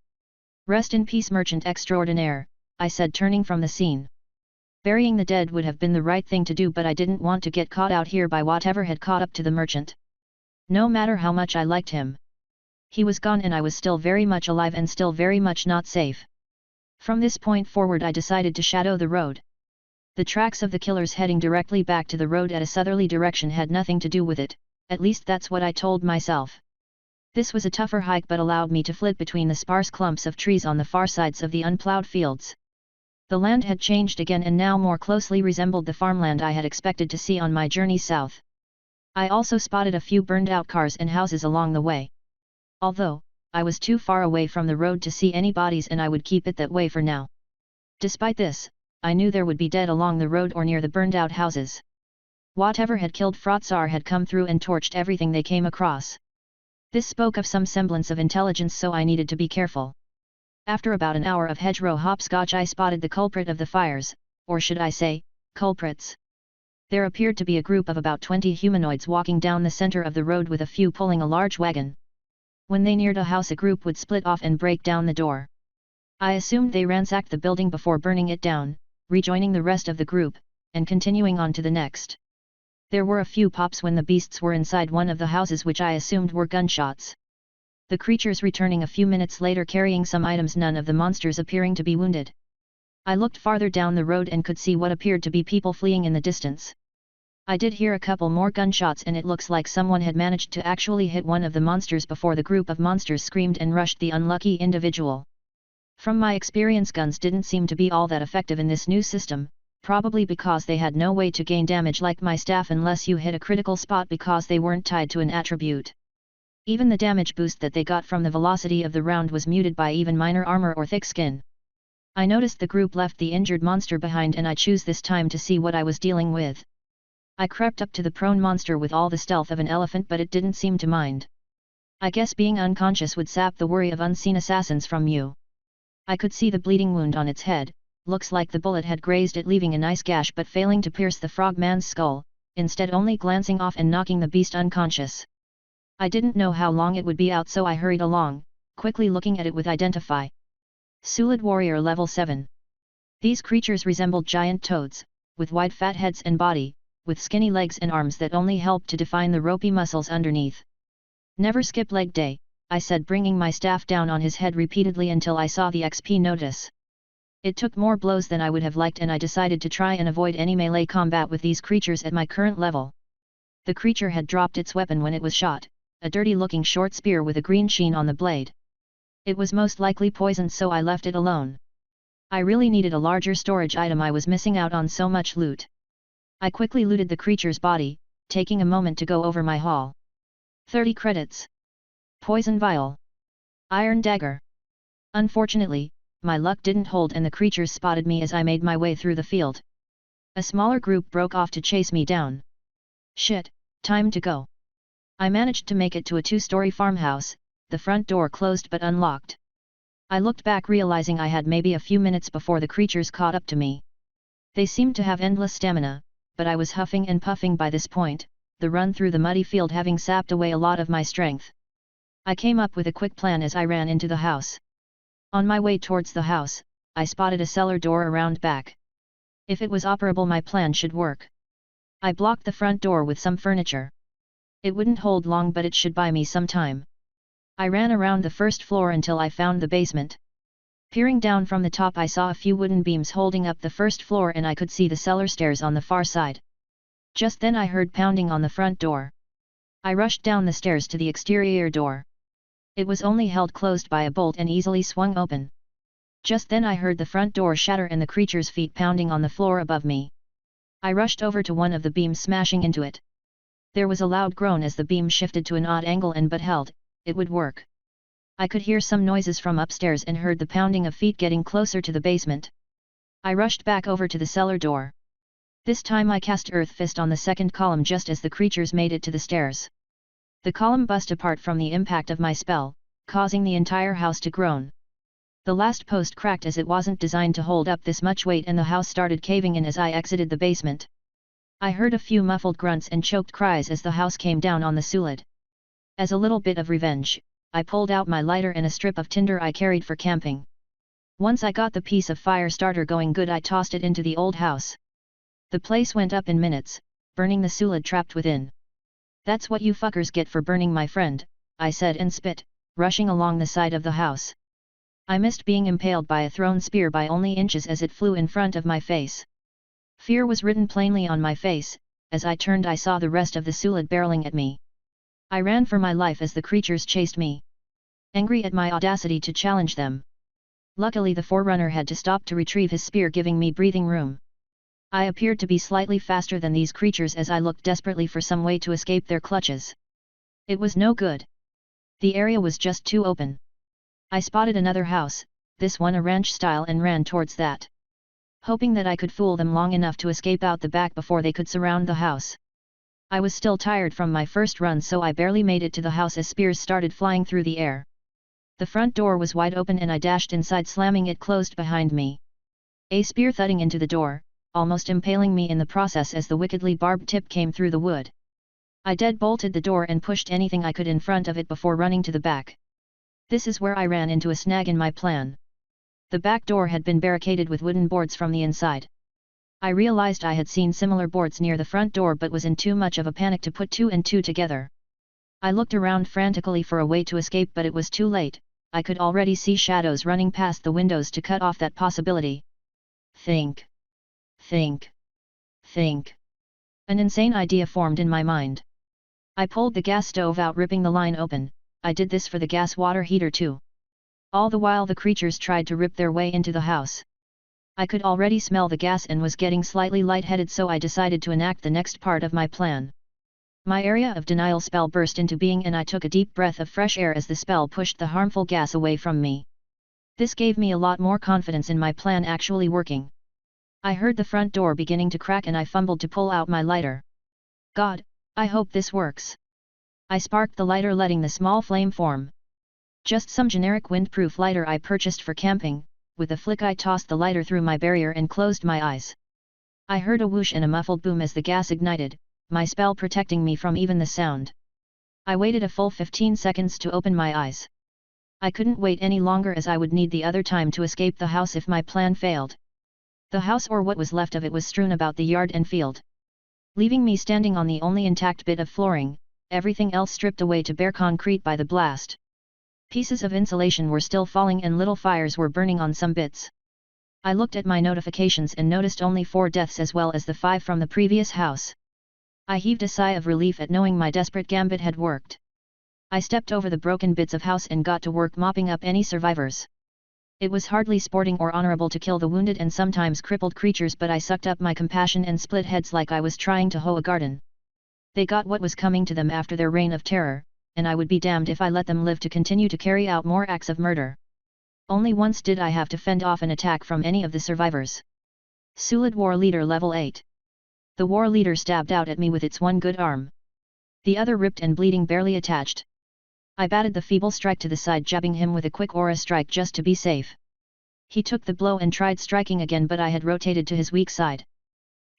A: Rest in peace, merchant extraordinaire, I said, turning from the scene. Burying the dead would have been the right thing to do, but I didn't want to get caught out here by whatever had caught up to the merchant. No matter how much I liked him. He was gone and I was still very much alive and still very much not safe. From this point forward I decided to shadow the road. The tracks of the killers heading directly back to the road at a southerly direction had nothing to do with it, at least that's what I told myself. This was a tougher hike but allowed me to flit between the sparse clumps of trees on the far sides of the unplowed fields. The land had changed again and now more closely resembled the farmland I had expected to see on my journey south. I also spotted a few burned-out cars and houses along the way. Although, I was too far away from the road to see any bodies and I would keep it that way for now. Despite this, I knew there would be dead along the road or near the burned-out houses. Whatever had killed Frotzar had come through and torched everything they came across. This spoke of some semblance of intelligence, so I needed to be careful. After about an hour of hedgerow hopscotch I spotted the culprit of the fires, or should I say, culprits. There appeared to be a group of about 20 humanoids walking down the center of the road with a few pulling a large wagon. When they neared a house a group would split off and break down the door. I assumed they ransacked the building before burning it down, rejoining the rest of the group, and continuing on to the next. There were a few pops when the beasts were inside one of the houses, which I assumed were gunshots. The creatures returning a few minutes later carrying some items, none of the monsters appearing to be wounded. I looked farther down the road and could see what appeared to be people fleeing in the distance. I did hear a couple more gunshots and it looks like someone had managed to actually hit one of the monsters before the group of monsters screamed and rushed the unlucky individual. From my experience, guns didn't seem to be all that effective in this new system, probably because they had no way to gain damage like my staff unless you hit a critical spot because they weren't tied to an attribute. Even the damage boost that they got from the velocity of the round was muted by even minor armor or thick skin. I noticed the group left the injured monster behind and I chose this time to see what I was dealing with. I crept up to the prone monster with all the stealth of an elephant, but it didn't seem to mind. I guess being unconscious would sap the worry of unseen assassins from you. I could see the bleeding wound on its head. Looks like the bullet had grazed it, leaving a nice gash but failing to pierce the frogman's skull, instead only glancing off and knocking the beast unconscious. I didn't know how long it would be out, so I hurried along, quickly looking at it with Identify. Sulid Warrior Level 7. These creatures resembled giant toads, with wide fat heads and body, with skinny legs and arms that only helped to define the ropey muscles underneath. Never skip leg day, I said, bringing my staff down on his head repeatedly until I saw the XP notice. It took more blows than I would have liked and I decided to try and avoid any melee combat with these creatures at my current level. The creature had dropped its weapon when it was shot, a dirty-looking short spear with a green sheen on the blade. It was most likely poisoned, so I left it alone. I really needed a larger storage item, I was missing out on so much loot. I quickly looted the creature's body, taking a moment to go over my haul. 30 credits. Poison vial. Iron dagger. Unfortunately, my luck didn't hold and the creatures spotted me as I made my way through the field. A smaller group broke off to chase me down. Shit, time to go. I managed to make it to a 2-story farmhouse, the front door closed but unlocked. I looked back, realizing I had maybe a few minutes before the creatures caught up to me. They seemed to have endless stamina, but I was huffing and puffing by this point, the run through the muddy field having sapped away a lot of my strength. I came up with a quick plan as I ran into the house. On my way towards the house, I spotted a cellar door around back. If it was operable, my plan should work. I blocked the front door with some furniture. It wouldn't hold long, but it should buy me some time. I ran around the first floor until I found the basement. Peering down from the top, I saw a few wooden beams holding up the first floor and I could see the cellar stairs on the far side. Just then I heard pounding on the front door. I rushed down the stairs to the exterior door. It was only held closed by a bolt and easily swung open. Just then I heard the front door shatter and the creature's feet pounding on the floor above me. I rushed over to one of the beams, smashing into it. There was a loud groan as the beam shifted to an odd angle and but held, it would work. I could hear some noises from upstairs and heard the pounding of feet getting closer to the basement. I rushed back over to the cellar door. This time I cast Earth Fist on the second column just as the creatures made it to the stairs. The column burst apart from the impact of my spell, causing the entire house to groan. The last post cracked as it wasn't designed to hold up this much weight and the house started caving in as I exited the basement. I heard a few muffled grunts and choked cries as the house came down on the Sulid. As a little bit of revenge, I pulled out my lighter and a strip of tinder I carried for camping. Once I got the piece of fire starter going good, I tossed it into the old house. The place went up in minutes, burning the Sulid trapped within. "That's what you fuckers get for burning my friend," I said and spit, rushing along the side of the house. I missed being impaled by a thrown spear by only inches as it flew in front of my face. Fear was written plainly on my face. As I turned I saw the rest of the Sulid barreling at me. I ran for my life as the creatures chased me, angry at my audacity to challenge them. Luckily the Forerunner had to stop to retrieve his spear, giving me breathing room. I appeared to be slightly faster than these creatures as I looked desperately for some way to escape their clutches. It was no good. The area was just too open. I spotted another house, this one a ranch style, and ran towards that, hoping that I could fool them long enough to escape out the back before they could surround the house. I was still tired from my first run, so I barely made it to the house as spears started flying through the air. The front door was wide open and I dashed inside, slamming it closed behind me. A spear thudding into the door, almost impaling me in the process as the wickedly barbed tip came through the wood. I dead-bolted the door and pushed anything I could in front of it before running to the back. This is where I ran into a snag in my plan. The back door had been barricaded with wooden boards from the inside. I realized I had seen similar boards near the front door but was in too much of a panic to put two and two together. I looked around frantically for a way to escape, but it was too late. I could already see shadows running past the windows to cut off that possibility. Think. An insane idea formed in my mind. I pulled the gas stove out, ripping the line open. I did this for the gas water heater too. All the while the creatures tried to rip their way into the house. I could already smell the gas and was getting slightly lightheaded, so I decided to enact the next part of my plan. My area of denial spell burst into being and I took a deep breath of fresh air as the spell pushed the harmful gas away from me. This gave me a lot more confidence in my plan actually working. I heard the front door beginning to crack and I fumbled to pull out my lighter. God, I hope this works. I sparked the lighter, letting the small flame form. Just some generic windproof lighter I purchased for camping. With a flick I tossed the lighter through my barrier and closed my eyes. I heard a whoosh and a muffled boom as the gas ignited, my spell protecting me from even the sound. I waited a full 15 seconds to open my eyes. I couldn't wait any longer as I would need the other time to escape the house if my plan failed. The house, or what was left of it, was strewn about the yard and field, leaving me standing on the only intact bit of flooring, everything else stripped away to bare concrete by the blast. Pieces of insulation were still falling and little fires were burning on some bits. I looked at my notifications and noticed only 4 deaths as well as the 5 from the previous house. I heaved a sigh of relief at knowing my desperate gambit had worked. I stepped over the broken bits of house and got to work mopping up any survivors. It was hardly sporting or honorable to kill the wounded and sometimes crippled creatures, but I sucked up my compassion and split heads like I was trying to hoe a garden. They got what was coming to them after their reign of terror, and I would be damned if I let them live to continue to carry out more acts of murder. Only once did I have to fend off an attack from any of the survivors. Sulid War Leader Level 8. The War Leader stabbed out at me with its one good arm. The other ripped and bleeding, barely attached. I batted the feeble strike to the side, jabbing him with a quick aura strike just to be safe. He took the blow and tried striking again, but I had rotated to his weak side.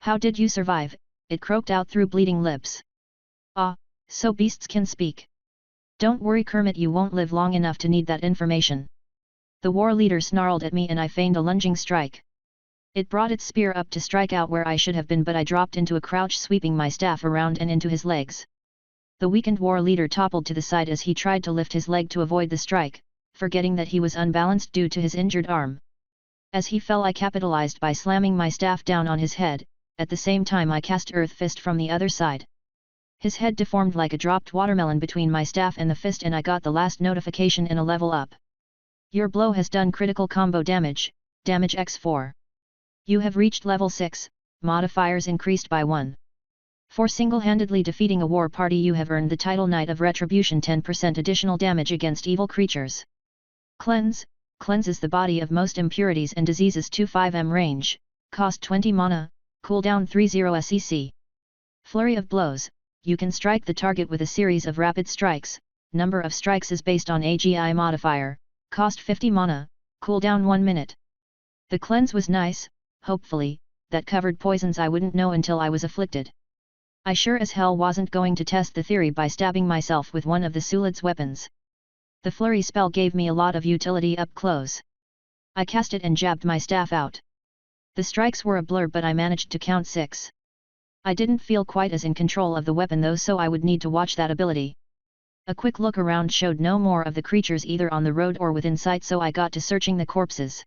A: "How did you survive?" it croaked out through bleeding lips. "Ah, so beasts can speak. Don't worry Kermit, you won't live long enough to need that information." The War Leader snarled at me and I feigned a lunging strike. It brought its spear up to strike out where I should have been, but I dropped into a crouch, sweeping my staff around and into his legs. The weakened War Leader toppled to the side as he tried to lift his leg to avoid the strike, forgetting that he was unbalanced due to his injured arm. As he fell, I capitalized by slamming my staff down on his head, at the same time I cast Earth Fist from the other side. His head deformed like a dropped watermelon between my staff and the fist, and I got the last notification in a level up. Your blow has done critical combo damage, damage x4. You have reached level 6, modifiers increased by 1. For single-handedly defeating a war party you have earned the title Knight of Retribution. 10% additional damage against evil creatures. Cleanse, cleanses the body of most impurities and diseases. 25m range, cost 20 mana, cooldown 30 SEC. Flurry of blows, you can strike the target with a series of rapid strikes, number of strikes is based on AGI modifier, cost 50 mana, cooldown 1 minute. The cleanse was nice, hopefully, that covered poisons I wouldn't know until I was afflicted. I sure as hell wasn't going to test the theory by stabbing myself with one of the Sulid's weapons. The flurry spell gave me a lot of utility up close. I cast it and jabbed my staff out. The strikes were a blur, but I managed to count 6. I didn't feel quite as in control of the weapon though, so I would need to watch that ability. A quick look around showed no more of the creatures either on the road or within sight, so I got to searching the corpses.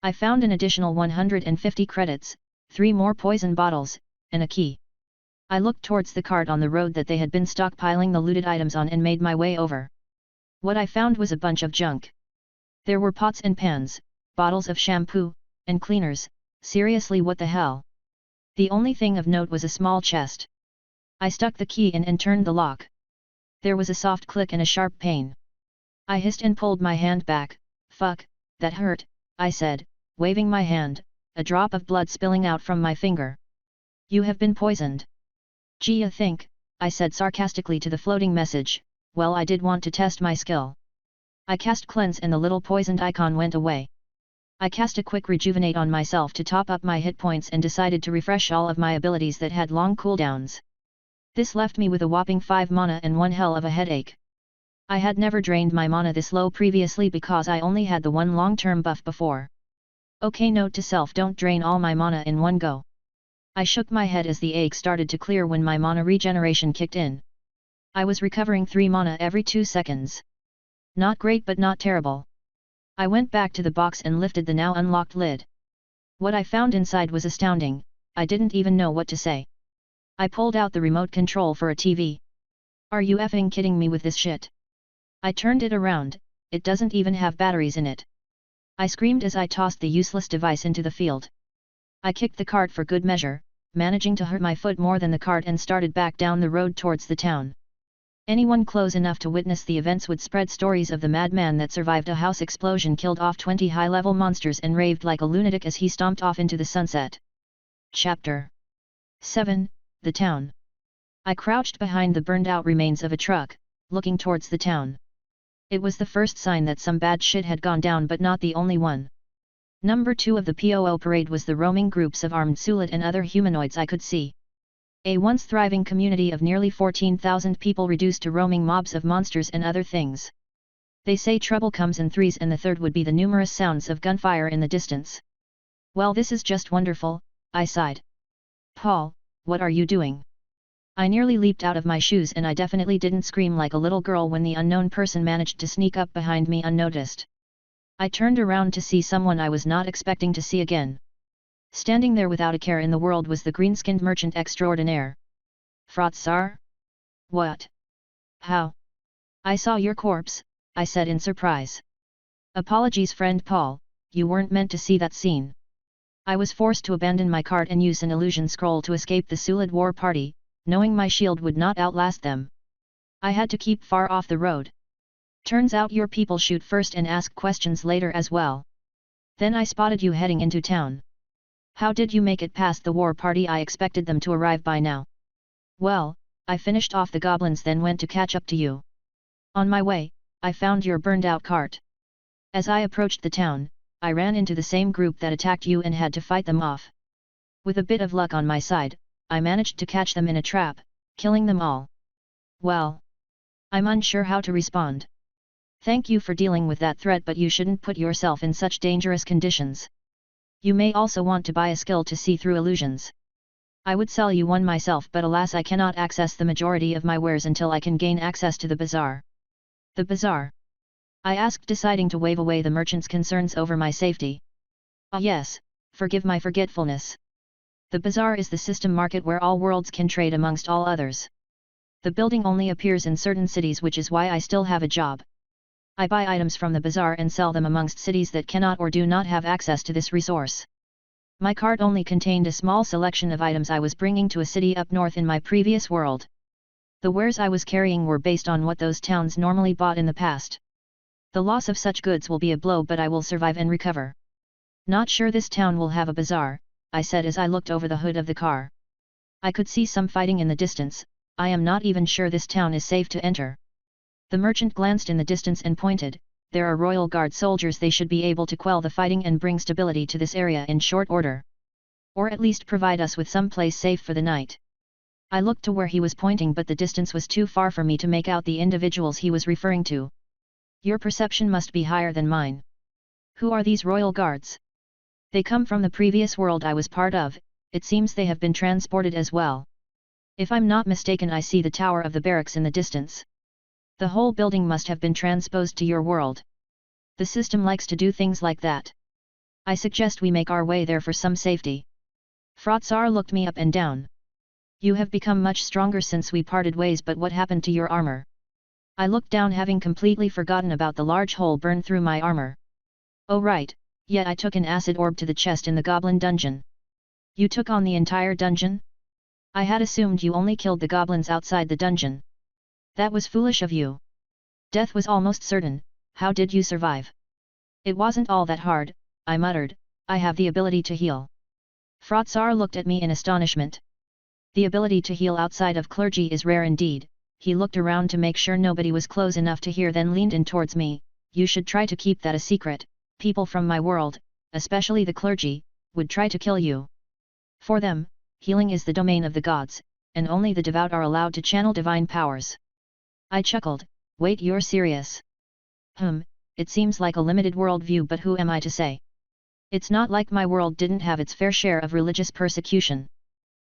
A: I found an additional 150 credits, 3 more poison bottles, and a key. I looked towards the cart on the road that they had been stockpiling the looted items on and made my way over. What I found was a bunch of junk. There were pots and pans, bottles of shampoo, and cleaners. Seriously, what the hell? The only thing of note was a small chest. I stuck the key in and turned the lock. There was a soft click and a sharp pain. I hissed and pulled my hand back. Fuck, that hurt, I said, waving my hand, a drop of blood spilling out from my finger. You have been poisoned. Gee, you think, I said sarcastically to the floating message. Well, I did want to test my skill. I cast cleanse and the little poisoned icon went away. I cast a quick rejuvenate on myself to top up my hit points and decided to refresh all of my abilities that had long cooldowns. This left me with a whopping 5 mana and one hell of a headache. I had never drained my mana this low previously because I only had the one long-term buff before. Okay, note to self, don't drain all my mana in one go. I shook my head as the ache started to clear when my mana regeneration kicked in. I was recovering 3 mana every 2 seconds. Not great but not terrible. I went back to the box and lifted the now unlocked lid. What I found inside was astounding. I didn't even know what to say. I pulled out the remote control for a TV. Are you effing kidding me with this shit? I turned it around, it doesn't even have batteries in it. I screamed as I tossed the useless device into the field. I kicked the cart for good measure, managing to hurt my foot more than the cart, and started back down the road towards the town. Anyone close enough to witness the events would spread stories of the madman that survived a house explosion, killed off 20 high-level monsters and raved like a lunatic as he stomped off into the sunset. Chapter 7, The Town. I crouched behind the burned-out remains of a truck, looking towards the town. It was the first sign that some bad shit had gone down, but not the only one. Number 2 of the POO parade was the roaming groups of armed Sulit and other humanoids I could see. A once thriving community of nearly 14,000 people reduced to roaming mobs of monsters and other things. They say trouble comes in threes, and the third would be the numerous sounds of gunfire in the distance. Well, this is just wonderful, I sighed. Paul, what are you doing? I nearly leaped out of my shoes, and I definitely didn't scream like a little girl when the unknown person managed to sneak up behind me unnoticed. I turned around to see someone I was not expecting to see again. Standing there without a care in the world was the green-skinned merchant extraordinaire. Frotsar? What? How? I saw your corpse, I said in surprise. Apologies, friend Paul, you weren't meant to see that scene. I was forced to abandon my cart and use an illusion scroll to escape the Sulid war party, knowing my shield would not outlast them. I had to keep far off the road. Turns out your people shoot first and ask questions later as well. Then I spotted you heading into town. How did you make it past the war party? I expected them to arrive by now. Well, I finished off the goblins, then went to catch up to you. On my way, I found your burned-out cart. As I approached the town, I ran into the same group that attacked you and had to fight them off. With a bit of luck on my side, I managed to catch them in a trap, killing them all. Well, I'm unsure how to respond. Thank you for dealing with that threat, but you shouldn't put yourself in such dangerous conditions. You may also want to buy a skill to see through illusions. I would sell you one myself, but alas, I cannot access the majority of my wares until I can gain access to the bazaar. The bazaar? I asked, deciding to wave away the merchant's concerns over my safety. Ah yes, forgive my forgetfulness. The bazaar is the system market where all worlds can trade amongst all others. The building only appears in certain cities, which is why I still have a job. I buy items from the bazaar and sell them amongst cities that cannot or do not have access to this resource. My cart only contained a small selection of items I was bringing to a city up north in my previous world. The wares I was carrying were based on what those towns normally bought in the past. The loss of such goods will be a blow, but I will survive and recover. Not sure this town will have a bazaar, I said as I looked over the hood of the car. I could see some fighting in the distance. I am not even sure this town is safe to enter. The merchant glanced in the distance and pointed, there are royal guard soldiers, they should be able to quell the fighting and bring stability to this area in short order. Or at least provide us with some place safe for the night. I looked to where he was pointing, but the distance was too far for me to make out the individuals he was referring to. Your perception must be higher than mine. Who are these royal guards? They come from the previous world I was part of, it seems they have been transported as well. If I'm not mistaken, I see the tower of the barracks in the distance. The whole building must have been transposed to your world. The system likes to do things like that. I suggest we make our way there for some safety. Frotsar looked me up and down. You have become much stronger since we parted ways, but what happened to your armor? I looked down, having completely forgotten about the large hole burned through my armor. Oh right, yet I took an acid orb to the chest in the goblin dungeon. You took on the entire dungeon? I had assumed you only killed the goblins outside the dungeon. That was foolish of you. Death was almost certain. How did you survive? It wasn't all that hard, I muttered. I have the ability to heal. Frotsar looked at me in astonishment. The ability to heal outside of clergy is rare indeed. He looked around to make sure nobody was close enough to hear, then leaned in towards me. You should try to keep that a secret. People from my world, especially the clergy, would try to kill you. For them, healing is the domain of the gods, and only the devout are allowed to channel divine powers. I chuckled. Wait, you're serious? It seems like a limited worldview, but who am I to say? It's not like my world didn't have its fair share of religious persecution.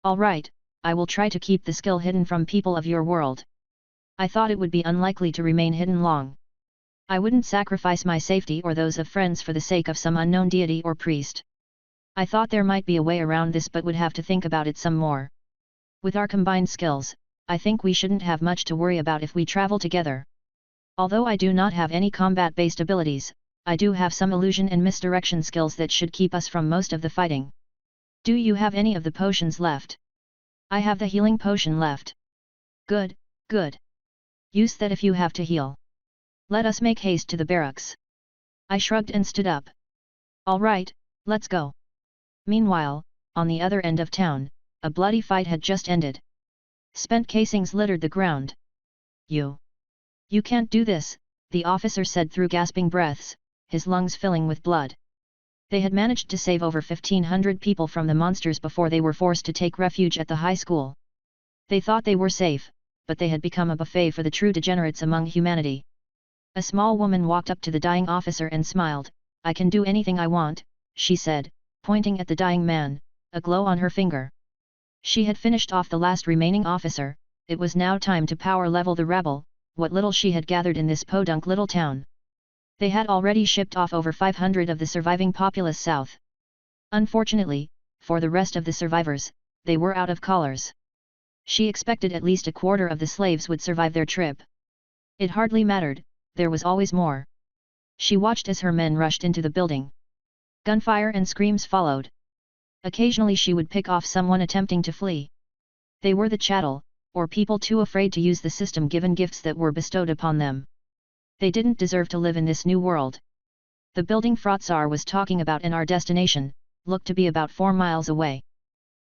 A: All right, I will try to keep the skill hidden from people of your world. I thought it would be unlikely to remain hidden long. I wouldn't sacrifice my safety or those of friends for the sake of some unknown deity or priest. I thought there might be a way around this, but would have to think about it some more. With our combined skills, I think we shouldn't have much to worry about if we travel together. Although I do not have any combat-based abilities, I do have some illusion and misdirection skills that should keep us from most of the fighting. Do you have any of the potions left? I have the healing potion left. Good, good. Use that if you have to heal. Let us make haste to the barracks. I shrugged and stood up. All right, let's go. Meanwhile, on the other end of town, a bloody fight had just ended. Spent casings littered the ground. You can't do this, the officer said through gasping breaths, his lungs filling with blood. They had managed to save over 1,500 people from the monsters before they were forced to take refuge at the high school. They thought they were safe, but they had become a buffet for the true degenerates among humanity. A small woman walked up to the dying officer and smiled. I can do anything I want, she said, pointing at the dying man, a glow on her finger. She had finished off the last remaining officer. It was now time to power level the rabble, what little she had gathered in this podunk little town. They had already shipped off over 500 of the surviving populace south. Unfortunately, for the rest of the survivors, they were out of collars. She expected at least a quarter of the slaves would survive their trip. It hardly mattered, there was always more. She watched as her men rushed into the building. Gunfire and screams followed. Occasionally she would pick off someone attempting to flee. They were the chattel, or people too afraid to use the system given gifts that were bestowed upon them. They didn't deserve to live in this new world. The building Frotsar was talking about and our destination, looked to be about 4 miles away.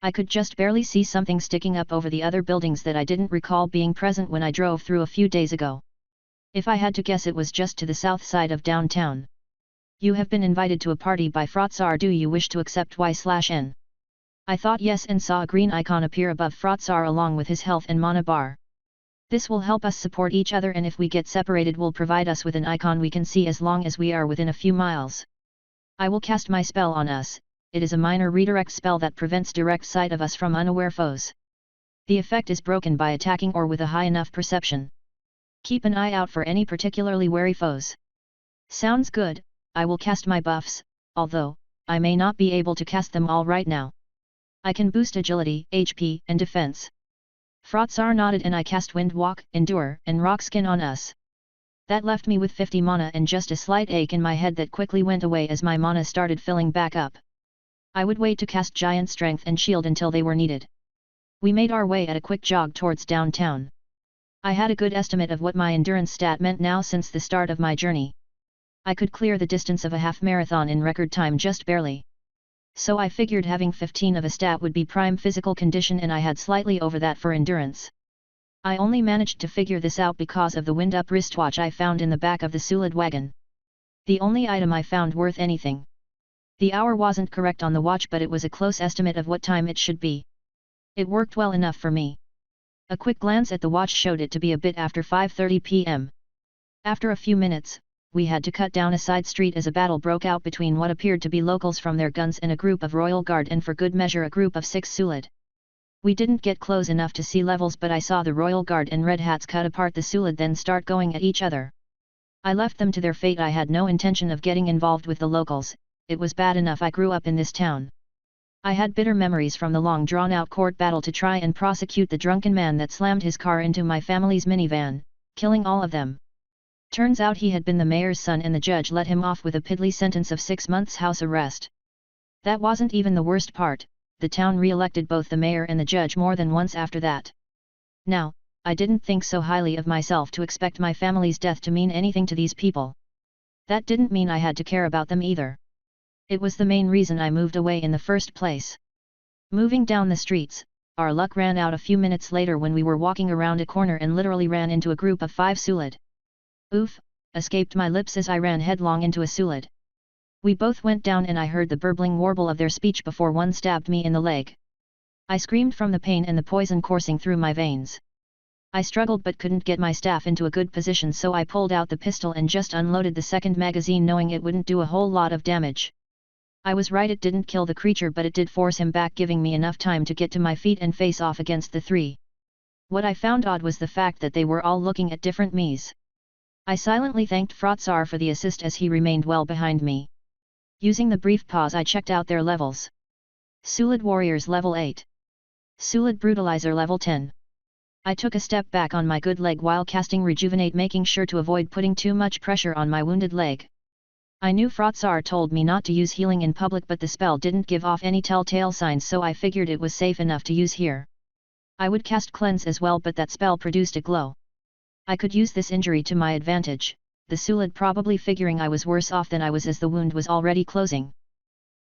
A: I could just barely see something sticking up over the other buildings that I didn't recall being present when I drove through a few days ago. If I had to guess, it was just to the south side of downtown. You have been invited to a party by Frotsar. Do you wish to accept Y/N? I thought yes and saw a green icon appear above Frotsar along with his health and mana bar. This will help us support each other, and if we get separated will provide us with an icon we can see as long as we are within a few miles. I will cast my spell on us. It is a minor redirect spell that prevents direct sight of us from unaware foes. The effect is broken by attacking or with a high enough perception. Keep an eye out for any particularly wary foes. Sounds good. I will cast my buffs, although I may not be able to cast them all right now. I can boost agility, HP, and defense. Frotsar nodded and I cast Wind Walk, Endure, and Rock Skin on us. That left me with 50 mana and just a slight ache in my head that quickly went away as my mana started filling back up. I would wait to cast Giant Strength and Shield until they were needed. We made our way at a quick jog towards downtown. I had a good estimate of what my endurance stat meant now since the start of my journey. I could clear the distance of a half marathon in record time just barely. So I figured having 15 of a stat would be prime physical condition and I had slightly over that for endurance. I only managed to figure this out because of the wind-up wristwatch I found in the back of the Sulid wagon. The only item I found worth anything. The hour wasn't correct on the watch but it was a close estimate of what time it should be. It worked well enough for me. A quick glance at the watch showed it to be a bit after 5:30 p.m. After a few minutes, we had to cut down a side street as a battle broke out between what appeared to be locals from their guns and a group of Royal Guard and for good measure a group of 6 Sulid. We didn't get close enough to see levels but I saw the Royal Guard and Red Hats cut apart the Sulid then start going at each other. I left them to their fate. I had no intention of getting involved with the locals, it was bad enough I grew up in this town. I had bitter memories from the long drawn-out court battle to try and prosecute the drunken man that slammed his car into my family's minivan, killing all of them. Turns out he had been the mayor's son and the judge let him off with a piddly sentence of 6 months house arrest. That wasn't even the worst part. The town re-elected both the mayor and the judge more than once after that. Now, I didn't think so highly of myself to expect my family's death to mean anything to these people. That didn't mean I had to care about them either. It was the main reason I moved away in the first place. Moving down the streets, our luck ran out a few minutes later when we were walking around a corner and literally ran into a group of 5 Sulid. Oof, escaped my lips as I ran headlong into a Sulid. We both went down and I heard the burbling warble of their speech before one stabbed me in the leg. I screamed from the pain and the poison coursing through my veins. I struggled but couldn't get my staff into a good position so I pulled out the pistol and just unloaded the second magazine knowing it wouldn't do a whole lot of damage. I was right, it didn't kill the creature but it did force him back giving me enough time to get to my feet and face off against the 3. What I found odd was the fact that they were all looking at different me's. I silently thanked Frotsar for the assist as he remained well behind me. Using the brief pause I checked out their levels. Sulid Warriors level 8. Sulid Brutalizer level 10. I took a step back on my good leg while casting Rejuvenate making sure to avoid putting too much pressure on my wounded leg. I knew Frotsar told me not to use healing in public but the spell didn't give off any telltale signs so I figured it was safe enough to use here. I would cast Cleanse as well but that spell produced a glow. I could use this injury to my advantage, the Sulid probably figuring I was worse off than I was as the wound was already closing.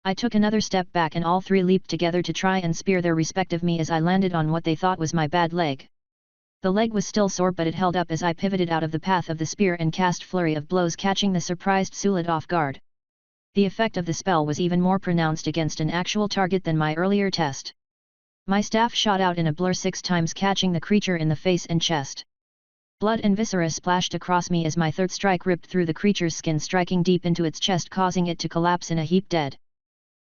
A: I took another step back and all 3 leaped together to try and spear their respective me as I landed on what they thought was my bad leg. The leg was still sore but it held up as I pivoted out of the path of the spear and cast Flurry of Blows catching the surprised Sulid off guard. The effect of the spell was even more pronounced against an actual target than my earlier test. My staff shot out in a blur 6 times catching the creature in the face and chest. Blood and viscera splashed across me as my third strike ripped through the creature's skin striking deep into its chest causing it to collapse in a heap dead.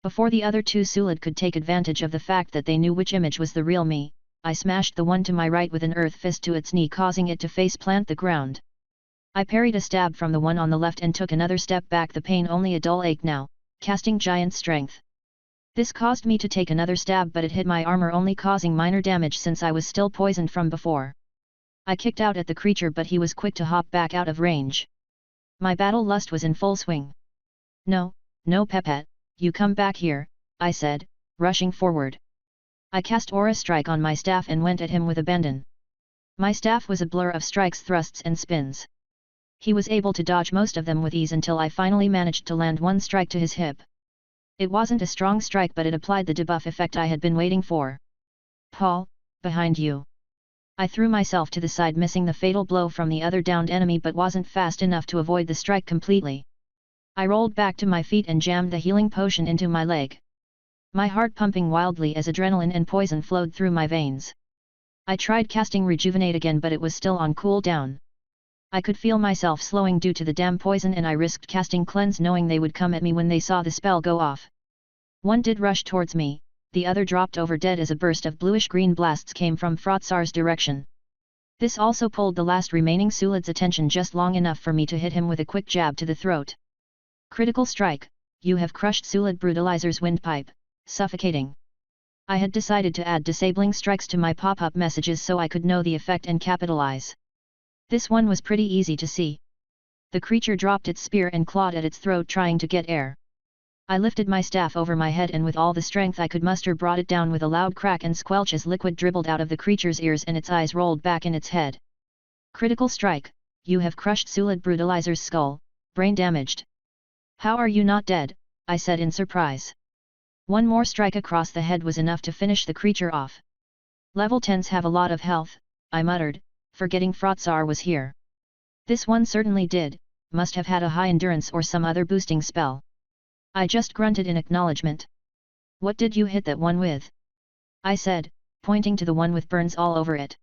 A: Before the other 2 Sulid could take advantage of the fact that they knew which image was the real me, I smashed the one to my right with an earth fist to its knee causing it to face plant the ground. I parried a stab from the one on the left and took another step back, the pain only a dull ache now, casting Giant Strength. This caused me to take another stab but it hit my armor only causing minor damage since I was still poisoned from before. I kicked out at the creature but he was quick to hop back out of range. My battle lust was in full swing. No, Pepette, you come back here, I said, rushing forward. I cast Aura Strike on my staff and went at him with abandon. My staff was a blur of strikes, thrusts and spins. He was able to dodge most of them with ease until I finally managed to land one strike to his hip. It wasn't a strong strike but it applied the debuff effect I had been waiting for. Paul, behind you. I threw myself to the side missing the fatal blow from the other downed enemy but wasn't fast enough to avoid the strike completely. I rolled back to my feet and jammed the healing potion into my leg. My heart pumping wildly as adrenaline and poison flowed through my veins. I tried casting Rejuvenate again but it was still on cooldown. I could feel myself slowing due to the damn poison and I risked casting Cleanse knowing they would come at me when they saw the spell go off. One did rush towards me, the other dropped over dead as a burst of bluish-green blasts came from Frotsar's direction. This also pulled the last remaining Sulid's attention just long enough for me to hit him with a quick jab to the throat. Critical strike, you have crushed Sulid Brutalizer's windpipe, suffocating. I had decided to add disabling strikes to my pop-up messages so I could know the effect and capitalize. This one was pretty easy to see. The creature dropped its spear and clawed at its throat trying to get air. I lifted my staff over my head and with all the strength I could muster brought it down with a loud crack and squelch as liquid dribbled out of the creature's ears and its eyes rolled back in its head. Critical strike, you have crushed Sulid Brutalizer's skull, brain damaged. How are you not dead? I said in surprise. One more strike across the head was enough to finish the creature off. Level 10s have a lot of health, I muttered, forgetting Frotzar was here. This one certainly did, must have had a high endurance or some other boosting spell. I just grunted in acknowledgement. What did you hit that one with? I said, pointing to the one with burns all over it.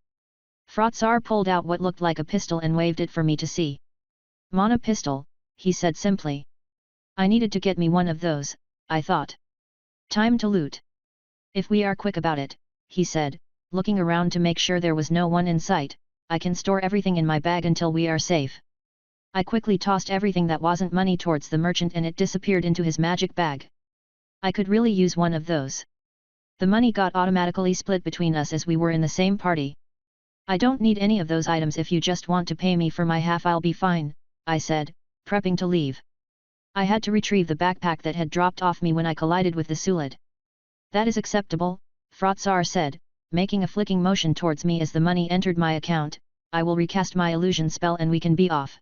A: Frotzar pulled out what looked like a pistol and waved it for me to see. Mana pistol, he said simply. I needed to get me one of those, I thought. Time to loot. If we are quick about it, he said, looking around to make sure there was no one in sight, I can store everything in my bag until we are safe. I quickly tossed everything that wasn't money towards the merchant and it disappeared into his magic bag. I could really use one of those. The money got automatically split between us as we were in the same party. I don't need any of those items. If you just want to pay me for my half, I'll be fine, I said, prepping to leave. I had to retrieve the backpack that had dropped off me when I collided with the Sulid. That is acceptable, Frotzar said, making a flicking motion towards me as the money entered my account. I will recast my illusion spell and we can be off.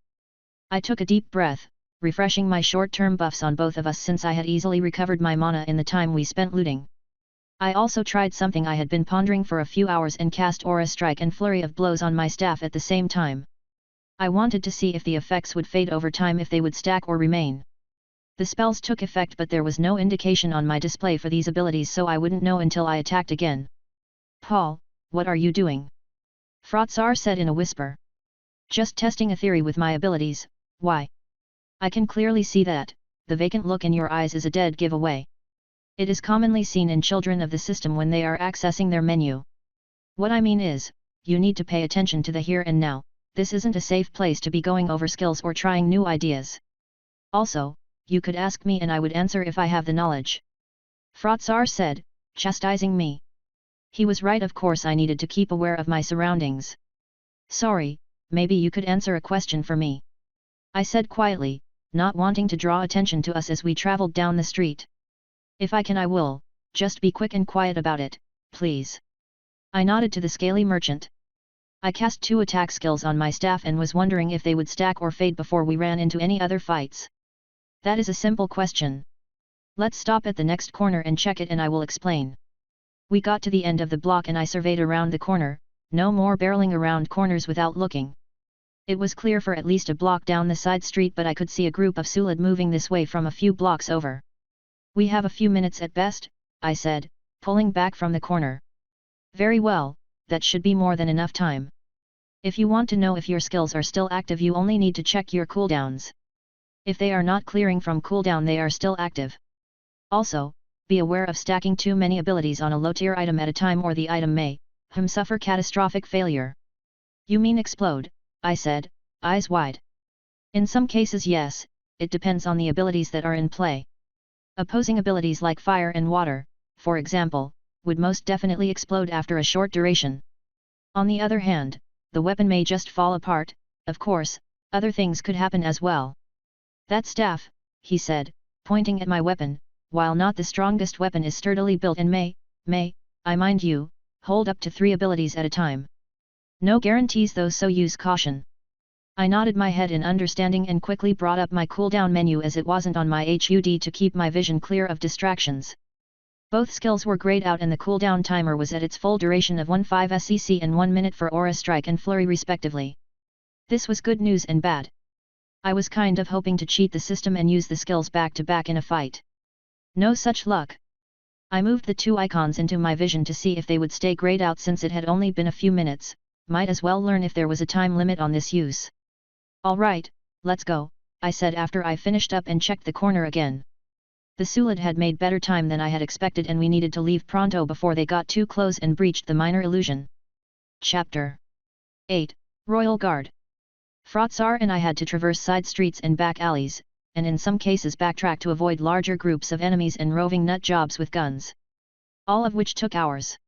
A: I took a deep breath, refreshing my short-term buffs on both of us since I had easily recovered my mana in the time we spent looting. I also tried something I had been pondering for a few hours and cast Aura Strike and Flurry of Blows on my staff at the same time. I wanted to see if the effects would fade over time, if they would stack or remain. The spells took effect, but there was no indication on my display for these abilities, so I wouldn't know until I attacked again. Paul, what are you doing? Frotzar said in a whisper. Just testing a theory with my abilities. Why? I can clearly see that, the vacant look in your eyes is a dead giveaway. It is commonly seen in children of the system when they are accessing their menu. What I mean is, you need to pay attention to the here and now. This isn't a safe place to be going over skills or trying new ideas. Also, you could ask me and I would answer if I have the knowledge. Frotzar said, chastising me. He was right, of course I needed to keep aware of my surroundings. Sorry, maybe you could answer a question for me. I said quietly, not wanting to draw attention to us as we traveled down the street. If I can I will, just be quick and quiet about it, please. I nodded to the scaly merchant. I cast 2 attack skills on my staff and was wondering if they would stack or fade before we ran into any other fights. That is a simple question. Let's stop at the next corner and check it and I will explain. We got to the end of the block and I surveyed around the corner, no more barreling around corners without looking. It was clear for at least a block down the side street, but I could see a group of Sulid moving this way from a few blocks over. We have a few minutes at best, I said, pulling back from the corner. Very well, that should be more than enough time. If you want to know if your skills are still active, you only need to check your cooldowns. If they are not clearing from cooldown, they are still active. Also, be aware of stacking too many abilities on a low-tier item at a time or the item may suffer catastrophic failure. You mean explode? I said, eyes wide. In some cases yes, it depends on the abilities that are in play. Opposing abilities like fire and water, for example, would most definitely explode after a short duration. On the other hand, the weapon may just fall apart. Of course, other things could happen as well. That staff, he said, pointing at my weapon, while not the strongest weapon, is sturdily built and may, I mind you, hold up to 3 abilities at a time. No guarantees though, so use caution. I nodded my head in understanding and quickly brought up my cooldown menu as it wasn't on my HUD to keep my vision clear of distractions. Both skills were grayed out and the cooldown timer was at its full duration of 15 SCC and 1 minute for Aura Strike and Flurry respectively. This was good news and bad. I was kind of hoping to cheat the system and use the skills back to back in a fight. No such luck. I moved the 2 icons into my vision to see if they would stay grayed out since it had only been a few minutes. Might as well learn if there was a time limit on this use. Alright, let's go, I said after I finished up and checked the corner again. The Sulid had made better time than I had expected and we needed to leave pronto before they got too close and breached the minor illusion. Chapter 8, Royal Guard. Frotzar and I had to traverse side streets and back alleys, and in some cases backtrack to avoid larger groups of enemies and roving nut jobs with guns. all of which took hours.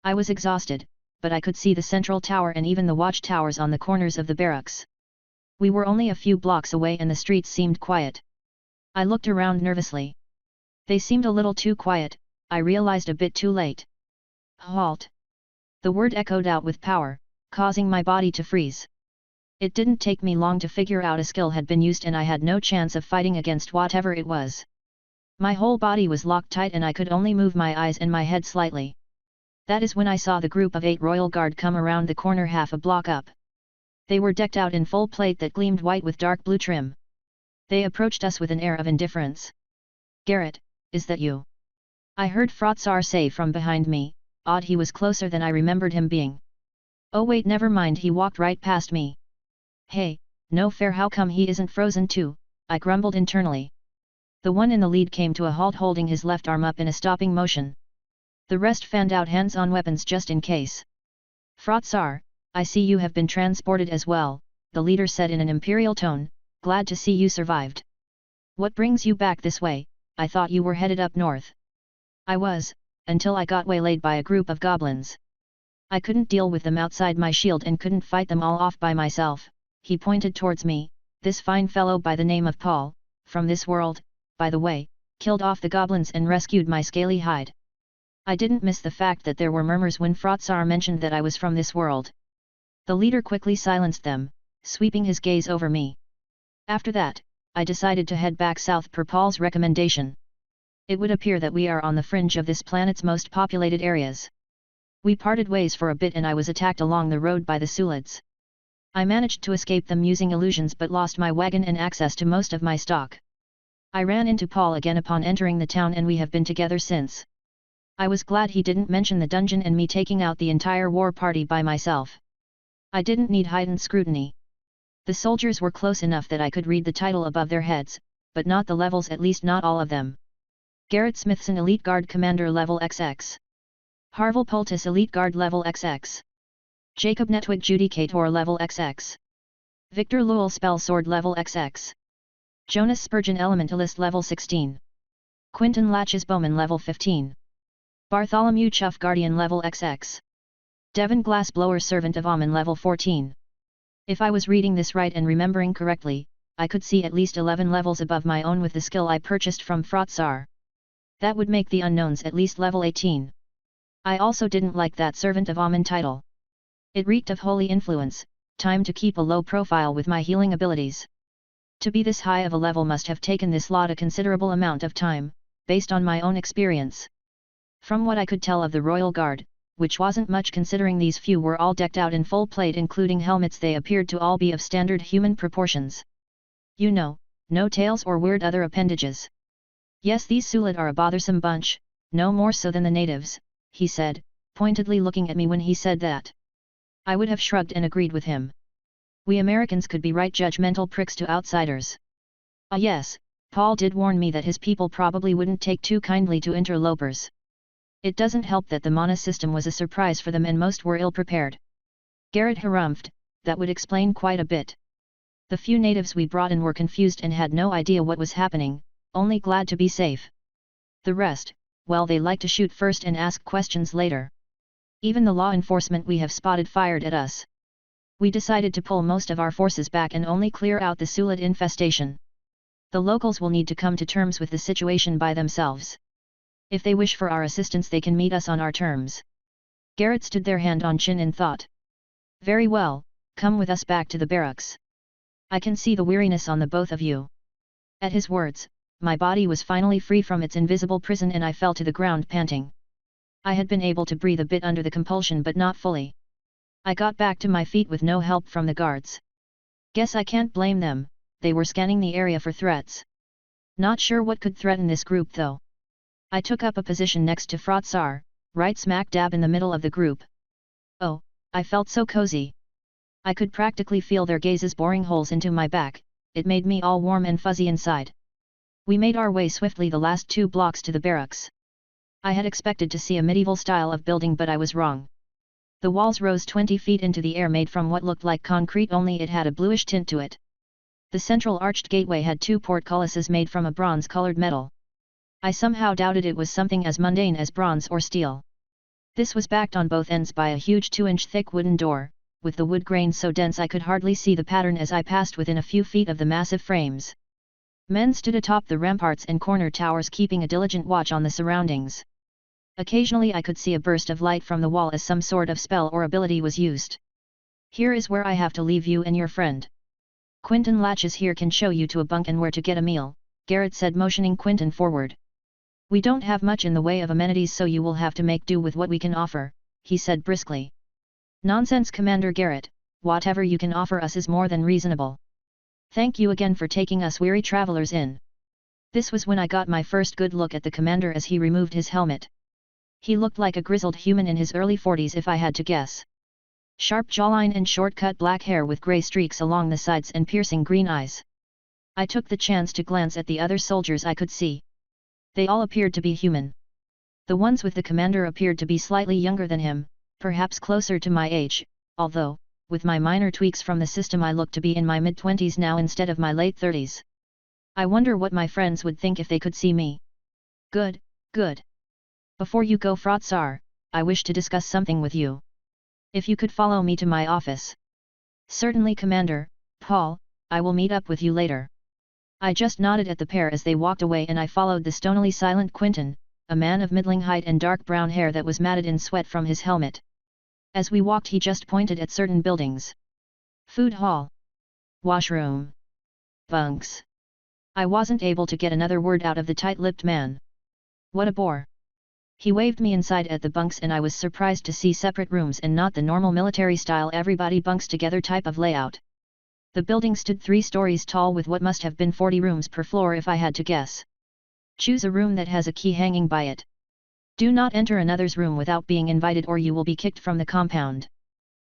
A: I was exhausted, but I could see the central tower and even the watchtowers on the corners of the barracks. We were only a few blocks away and the streets seemed quiet. I looked around nervously. They seemed a little too quiet, I realized a bit too late. Halt! The word echoed out with power, causing my body to freeze. It didn't take me long to figure out a skill had been used and I had no chance of fighting against whatever it was. My whole body was locked tight and I could only move my eyes and my head slightly. That is when I saw the group of 8 Royal Guard come around the corner half a block up. They were decked out in full plate that gleamed white with dark blue trim. They approached us with an air of indifference. "Garrett, is that you?" I heard Frotsar say from behind me. Odd, he was closer than I remembered him being. Oh wait, never mind, he walked right past me. Hey, no fair, how come he isn't frozen too? I grumbled internally. The one in the lead came to a halt holding his left arm up in a stopping motion. The rest fanned out hands on weapons just in case. "Frotsar, I see you have been transported as well," the leader said in an imperial tone, "glad to see you survived. What brings you back this way? I thought you were headed up north." "I was, until I got waylaid by a group of goblins. I couldn't deal with them outside my shield and couldn't fight them all off by myself." He pointed towards me. "This fine fellow by the name of Paul, from this world, by the way, killed off the goblins and rescued my scaly hide." I didn't miss the fact that there were murmurs when Frotsar mentioned that I was from this world. The leader quickly silenced them, sweeping his gaze over me. After that, I decided to head back south per Paul's recommendation. It would appear that we are on the fringe of this planet's most populated areas. We parted ways for a bit and I was attacked along the road by the Sulids. I managed to escape them using illusions but lost my wagon and access to most of my stock. I ran into Paul again upon entering the town and we have been together since. I was glad he didn't mention the dungeon and me taking out the entire war party by myself. I didn't need heightened scrutiny. The soldiers were close enough that I could read the title above their heads, but not the levels, at least not all of them. Garrett Smithson Elite Guard Commander Level XX. Harville Poultice Elite Guard Level XX. Jacob Netwig Judicator Level XX. Victor Lowell Spell Sword Level XX. Jonas Spurgeon Elementalist Level 16. Quinton Latches Bowman Level 15. Bartholomew Chuff Guardian Level XX. Devon Glassblower Servant of Amen Level 14. If I was reading this right and remembering correctly, I could see at least 11 levels above my own with the skill I purchased from Frotsar. That would make the unknowns at least level 18. I also didn't like that Servant of Amen title. It reeked of holy influence, time to keep a low profile with my healing abilities. To be this high of a level must have taken this lot a considerable amount of time, based on my own experience. From what I could tell of the Royal Guard, which wasn't much considering these few were all decked out in full plate including helmets, they appeared to all be of standard human proportions. You know, no tails or weird other appendages. Yes, these Sulid are a bothersome bunch, no more so than the natives, he said, pointedly looking at me when he said that. I would have shrugged and agreed with him. We Americans could be right judgmental pricks to outsiders. Ah yes, Paul did warn me that his people probably wouldn't take too kindly to interlopers. It doesn't help that the mana system was a surprise for them and most were ill-prepared. Garrett harumphed, that would explain quite a bit. The few natives we brought in were confused and had no idea what was happening, only glad to be safe. The rest, well, they like to shoot first and ask questions later. Even the law enforcement we have spotted fired at us. We decided to pull most of our forces back and only clear out the Sulid infestation. The locals will need to come to terms with the situation by themselves. If they wish for our assistance they can meet us on our terms. Garrett stood there hand on chin in thought. Very well, come with us back to the barracks. I can see the weariness on the both of you. At his words, my body was finally free from its invisible prison and I fell to the ground panting. I had been able to breathe a bit under the compulsion but not fully. I got back to my feet with no help from the guards. Guess I can't blame them, they were scanning the area for threats. Not sure what could threaten this group though. I took up a position next to Frotsar, right smack dab in the middle of the group. Oh, I felt so cozy. I could practically feel their gazes boring holes into my back, it made me all warm and fuzzy inside. We made our way swiftly the last 2 blocks to the barracks. I had expected to see a medieval style of building but I was wrong. The walls rose 20 feet into the air made from what looked like concrete, only it had a bluish tint to it. The central arched gateway had 2 portcullises made from a bronze-colored metal. I somehow doubted it was something as mundane as bronze or steel. This was backed on both ends by a huge 2-inch thick wooden door, with the wood grain so dense I could hardly see the pattern as I passed within a few feet of the massive frames. Men stood atop the ramparts and corner towers keeping a diligent watch on the surroundings. Occasionally I could see a burst of light from the wall as some sort of spell or ability was used. Here is where I have to leave you and your friend. Quinton Latches here can show you to a bunk and where to get a meal, Garrett said, motioning Quinton forward. We don't have much in the way of amenities, so you will have to make do with what we can offer, he said briskly. Nonsense, Commander Garrett, whatever you can offer us is more than reasonable. Thank you again for taking us weary travelers in. This was when I got my first good look at the commander as he removed his helmet. He looked like a grizzled human in his early 40s if I had to guess. Sharp jawline and short-cut black hair with grey streaks along the sides and piercing green eyes. I took the chance to glance at the other soldiers I could see. They all appeared to be human. The ones with the commander appeared to be slightly younger than him, perhaps closer to my age, although, with my minor tweaks from the system, I looked to be in my mid-20s now instead of my late 30s. I wonder what my friends would think if they could see me. Good, good. Before you go, Frotsar, I wish to discuss something with you. If you could follow me to my office. Certainly, Commander, Paul, I will meet up with you later. I just nodded at the pair as they walked away, and I followed the stonily silent Quinton, a man of middling height and dark brown hair that was matted in sweat from his helmet. As we walked, he just pointed at certain buildings. Food hall. Washroom. Bunks. I wasn't able to get another word out of the tight-lipped man. What a bore. He waved me inside at the bunks, and I was surprised to see separate rooms and not the normal military-style everybody bunks together type of layout. The building stood 3 stories tall with what must have been 40 rooms per floor if I had to guess. Choose a room that has a key hanging by it. Do not enter another's room without being invited, or you will be kicked from the compound.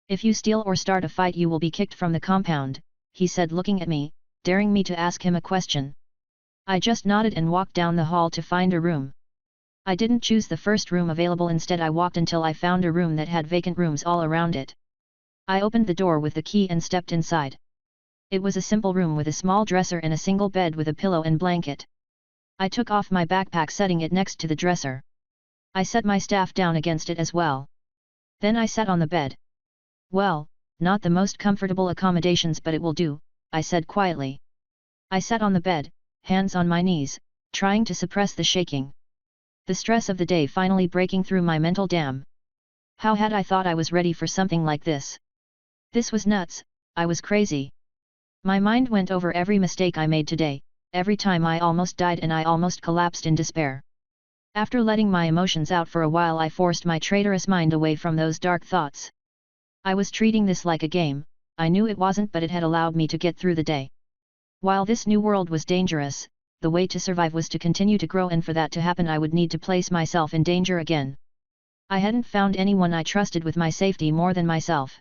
A: If you steal or start a fight, you will be kicked from the compound, he said, looking at me, daring me to ask him a question. I just nodded and walked down the hall to find a room. I didn't choose the first room available. Instead, I walked until I found a room that had vacant rooms all around it. I opened the door with the key and stepped inside. It was a simple room with a small dresser and a single bed with a pillow and blanket. I took off my backpack, setting it next to the dresser. I set my staff down against it as well. Then I sat on the bed. Well, not the most comfortable accommodations, but it will do, I said quietly. I sat on the bed, hands on my knees, trying to suppress the shaking. The stress of the day finally breaking through my mental dam. How had I thought I was ready for something like this? This was nuts, I was crazy. My mind went over every mistake I made today, every time I almost died and I almost collapsed in despair. After letting my emotions out for a while, I forced my traitorous mind away from those dark thoughts. I was treating this like a game. I knew it wasn't, but it had allowed me to get through the day. While this new world was dangerous, the way to survive was to continue to grow, and for that to happen I would need to place myself in danger again. I hadn't found anyone I trusted with my safety more than myself.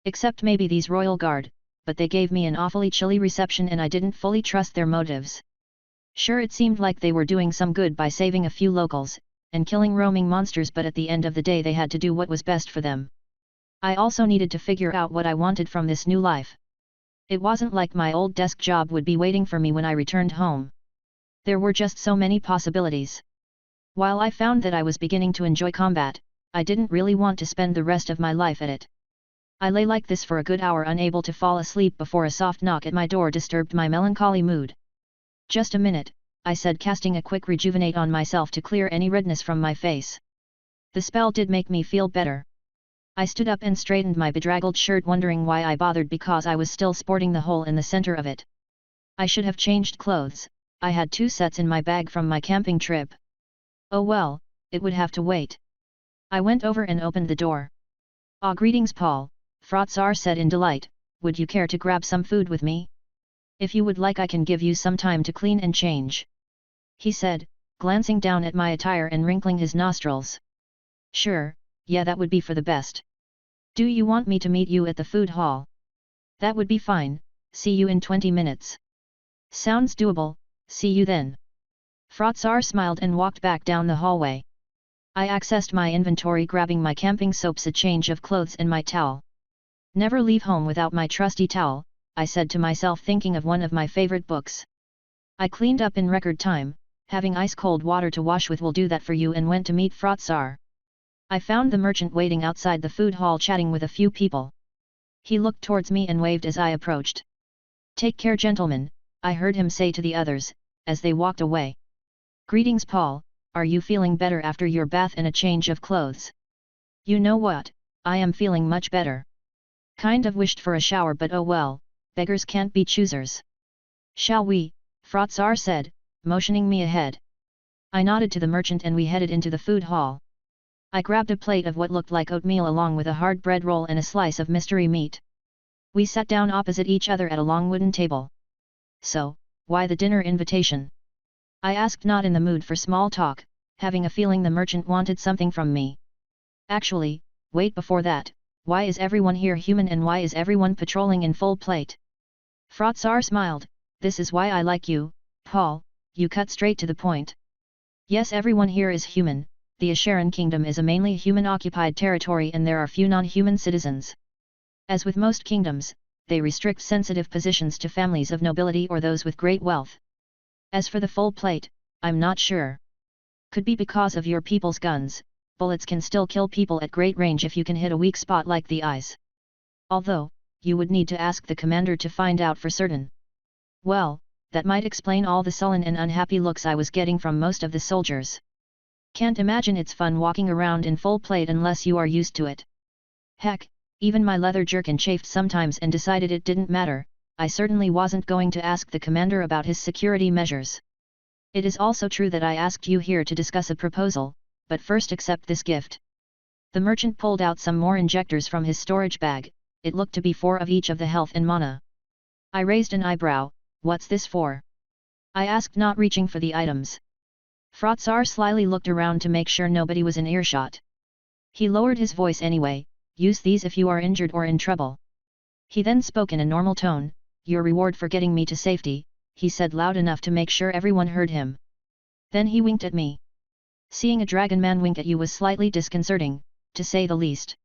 A: Except maybe these Royal Guard, but they gave me an awfully chilly reception and I didn't fully trust their motives. Sure, it seemed like they were doing some good by saving a few locals, and killing roaming monsters, but at the end of the day they had to do what was best for them. I also needed to figure out what I wanted from this new life. It wasn't like my old desk job would be waiting for me when I returned home. There were just so many possibilities. While I found that I was beginning to enjoy combat, I didn't really want to spend the rest of my life at it. I lay like this for a good hour, unable to fall asleep, before a soft knock at my door disturbed my melancholy mood. Just a minute, I said, casting a quick rejuvenate on myself to clear any redness from my face. The spell did make me feel better. I stood up and straightened my bedraggled shirt, wondering why I bothered, because I was still sporting the hole in the center of it. I should have changed clothes. I had 2 sets in my bag from my camping trip. Oh well, it would have to wait. I went over and opened the door. "Ah, greetings, Paul," Frotsar said in delight. "Would you care to grab some food with me? If you would like, I can give you some time to clean and change," he said, glancing down at my attire and wrinkling his nostrils. "Sure, yeah, that would be for the best. Do you want me to meet you at the food hall?" "That would be fine, see you in 20 minutes. "Sounds doable, see you then." Frotsar smiled and walked back down the hallway. I accessed my inventory, grabbing my camping soaps, a change of clothes and my towel. "Never leave home without my trusty towel," I said to myself, thinking of one of my favorite books. I cleaned up in record time, having ice-cold water to wash with will do that for you, and went to meet Frotsar. I found the merchant waiting outside the food hall chatting with a few people. He looked towards me and waved as I approached. "Take care, gentlemen," I heard him say to the others, as they walked away. "Greetings, Paul, are you feeling better after your bath and a change of clothes?" "You know what, I am feeling much better. Kind of wished for a shower, but oh well, beggars can't be choosers." "Shall we?" Frotsar said, motioning me ahead. I nodded to the merchant and we headed into the food hall. I grabbed a plate of what looked like oatmeal along with a hard bread roll and a slice of mystery meat. We sat down opposite each other at a long wooden table. "So, why the dinner invitation?" I asked, not in the mood for small talk, having a feeling the merchant wanted something from me. "Actually, wait, before that, why is everyone here human and why is everyone patrolling in full plate?" Frotsar smiled. "This is why I like you, Paul, you cut straight to the point. Yes, everyone here is human. The Asheran Kingdom is a mainly human-occupied territory and there are few non-human citizens. As with most kingdoms, they restrict sensitive positions to families of nobility or those with great wealth. As for the full plate, I'm not sure. Could be because of your people's guns, bullets can still kill people at great range if you can hit a weak spot like the eyes. Although, you would need to ask the commander to find out for certain." Well, that might explain all the sullen and unhappy looks I was getting from most of the soldiers. Can't imagine it's fun walking around in full plate unless you are used to it. Heck, even my leather jerkin chafed sometimes and decided it didn't matter. I certainly wasn't going to ask the commander about his security measures. It is also true that I asked you here to discuss a proposal, but first accept this gift. The merchant pulled out some more injectors from his storage bag. It looked to be 4 of each of the health and mana. I raised an eyebrow. "What's this for?" I asked, not reaching for the items. Frotsar slyly looked around to make sure nobody was in earshot. He lowered his voice anyway. "Use these if you are injured or in trouble." He then spoke in a normal tone. "Your reward for getting me to safety," he said loud enough to make sure everyone heard him. Then he winked at me. Seeing a dragon man wink at you was slightly disconcerting, to say the least.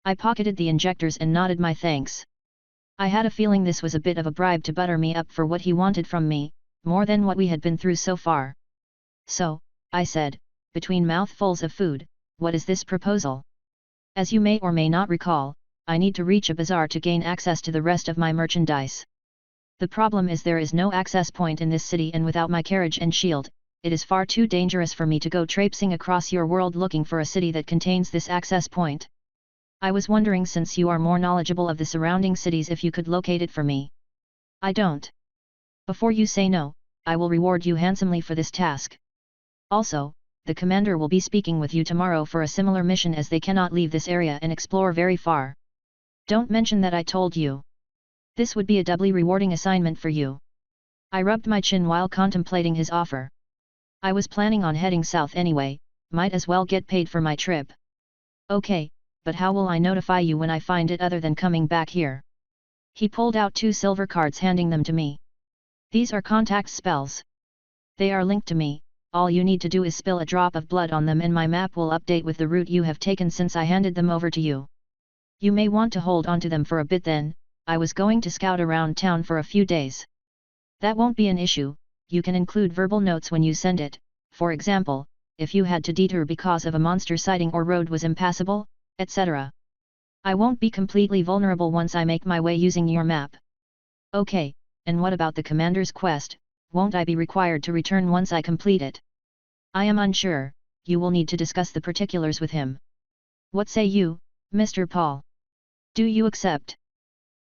A: I pocketed the injectors and nodded my thanks. I had a feeling this was a bit of a bribe to butter me up for what he wanted from me, more than what we had been through so far. "So," I said, between mouthfuls of food, "what is this proposal?" "As you may or may not recall, I need to reach a bazaar to gain access to the rest of my merchandise. The problem is there is no access point in this city, and without my carriage and shield, it is far too dangerous for me to go traipsing across your world looking for a city that contains this access point. I was wondering, since you are more knowledgeable of the surrounding cities, if you could locate it for me." "I don't. Before you say no, I will reward you handsomely for this task. Also, the commander will be speaking with you tomorrow for a similar mission, as they cannot leave this area and explore very far. Don't mention that I told you. This would be a doubly rewarding assignment for you." I rubbed my chin while contemplating his offer. I was planning on heading south anyway, might as well get paid for my trip. "Okay, but how will I notify you when I find it other than coming back here?" He pulled out 2 silver cards, handing them to me. "These are contact spells. They are linked to me. All you need to do is spill a drop of blood on them and my map will update with the route you have taken since I handed them over to you. You may want to hold onto them for a bit then. I was going to scout around town for a few days." "That won't be an issue. You can include verbal notes when you send it, for example, if you had to detour because of a monster sighting or road was impassable, etc. I won't be completely vulnerable once I make my way using your map." "Okay, and what about the commander's quest? Won't I be required to return once I complete it?" "I am unsure. You will need to discuss the particulars with him. What say you, Mr. Paul? Do you accept?"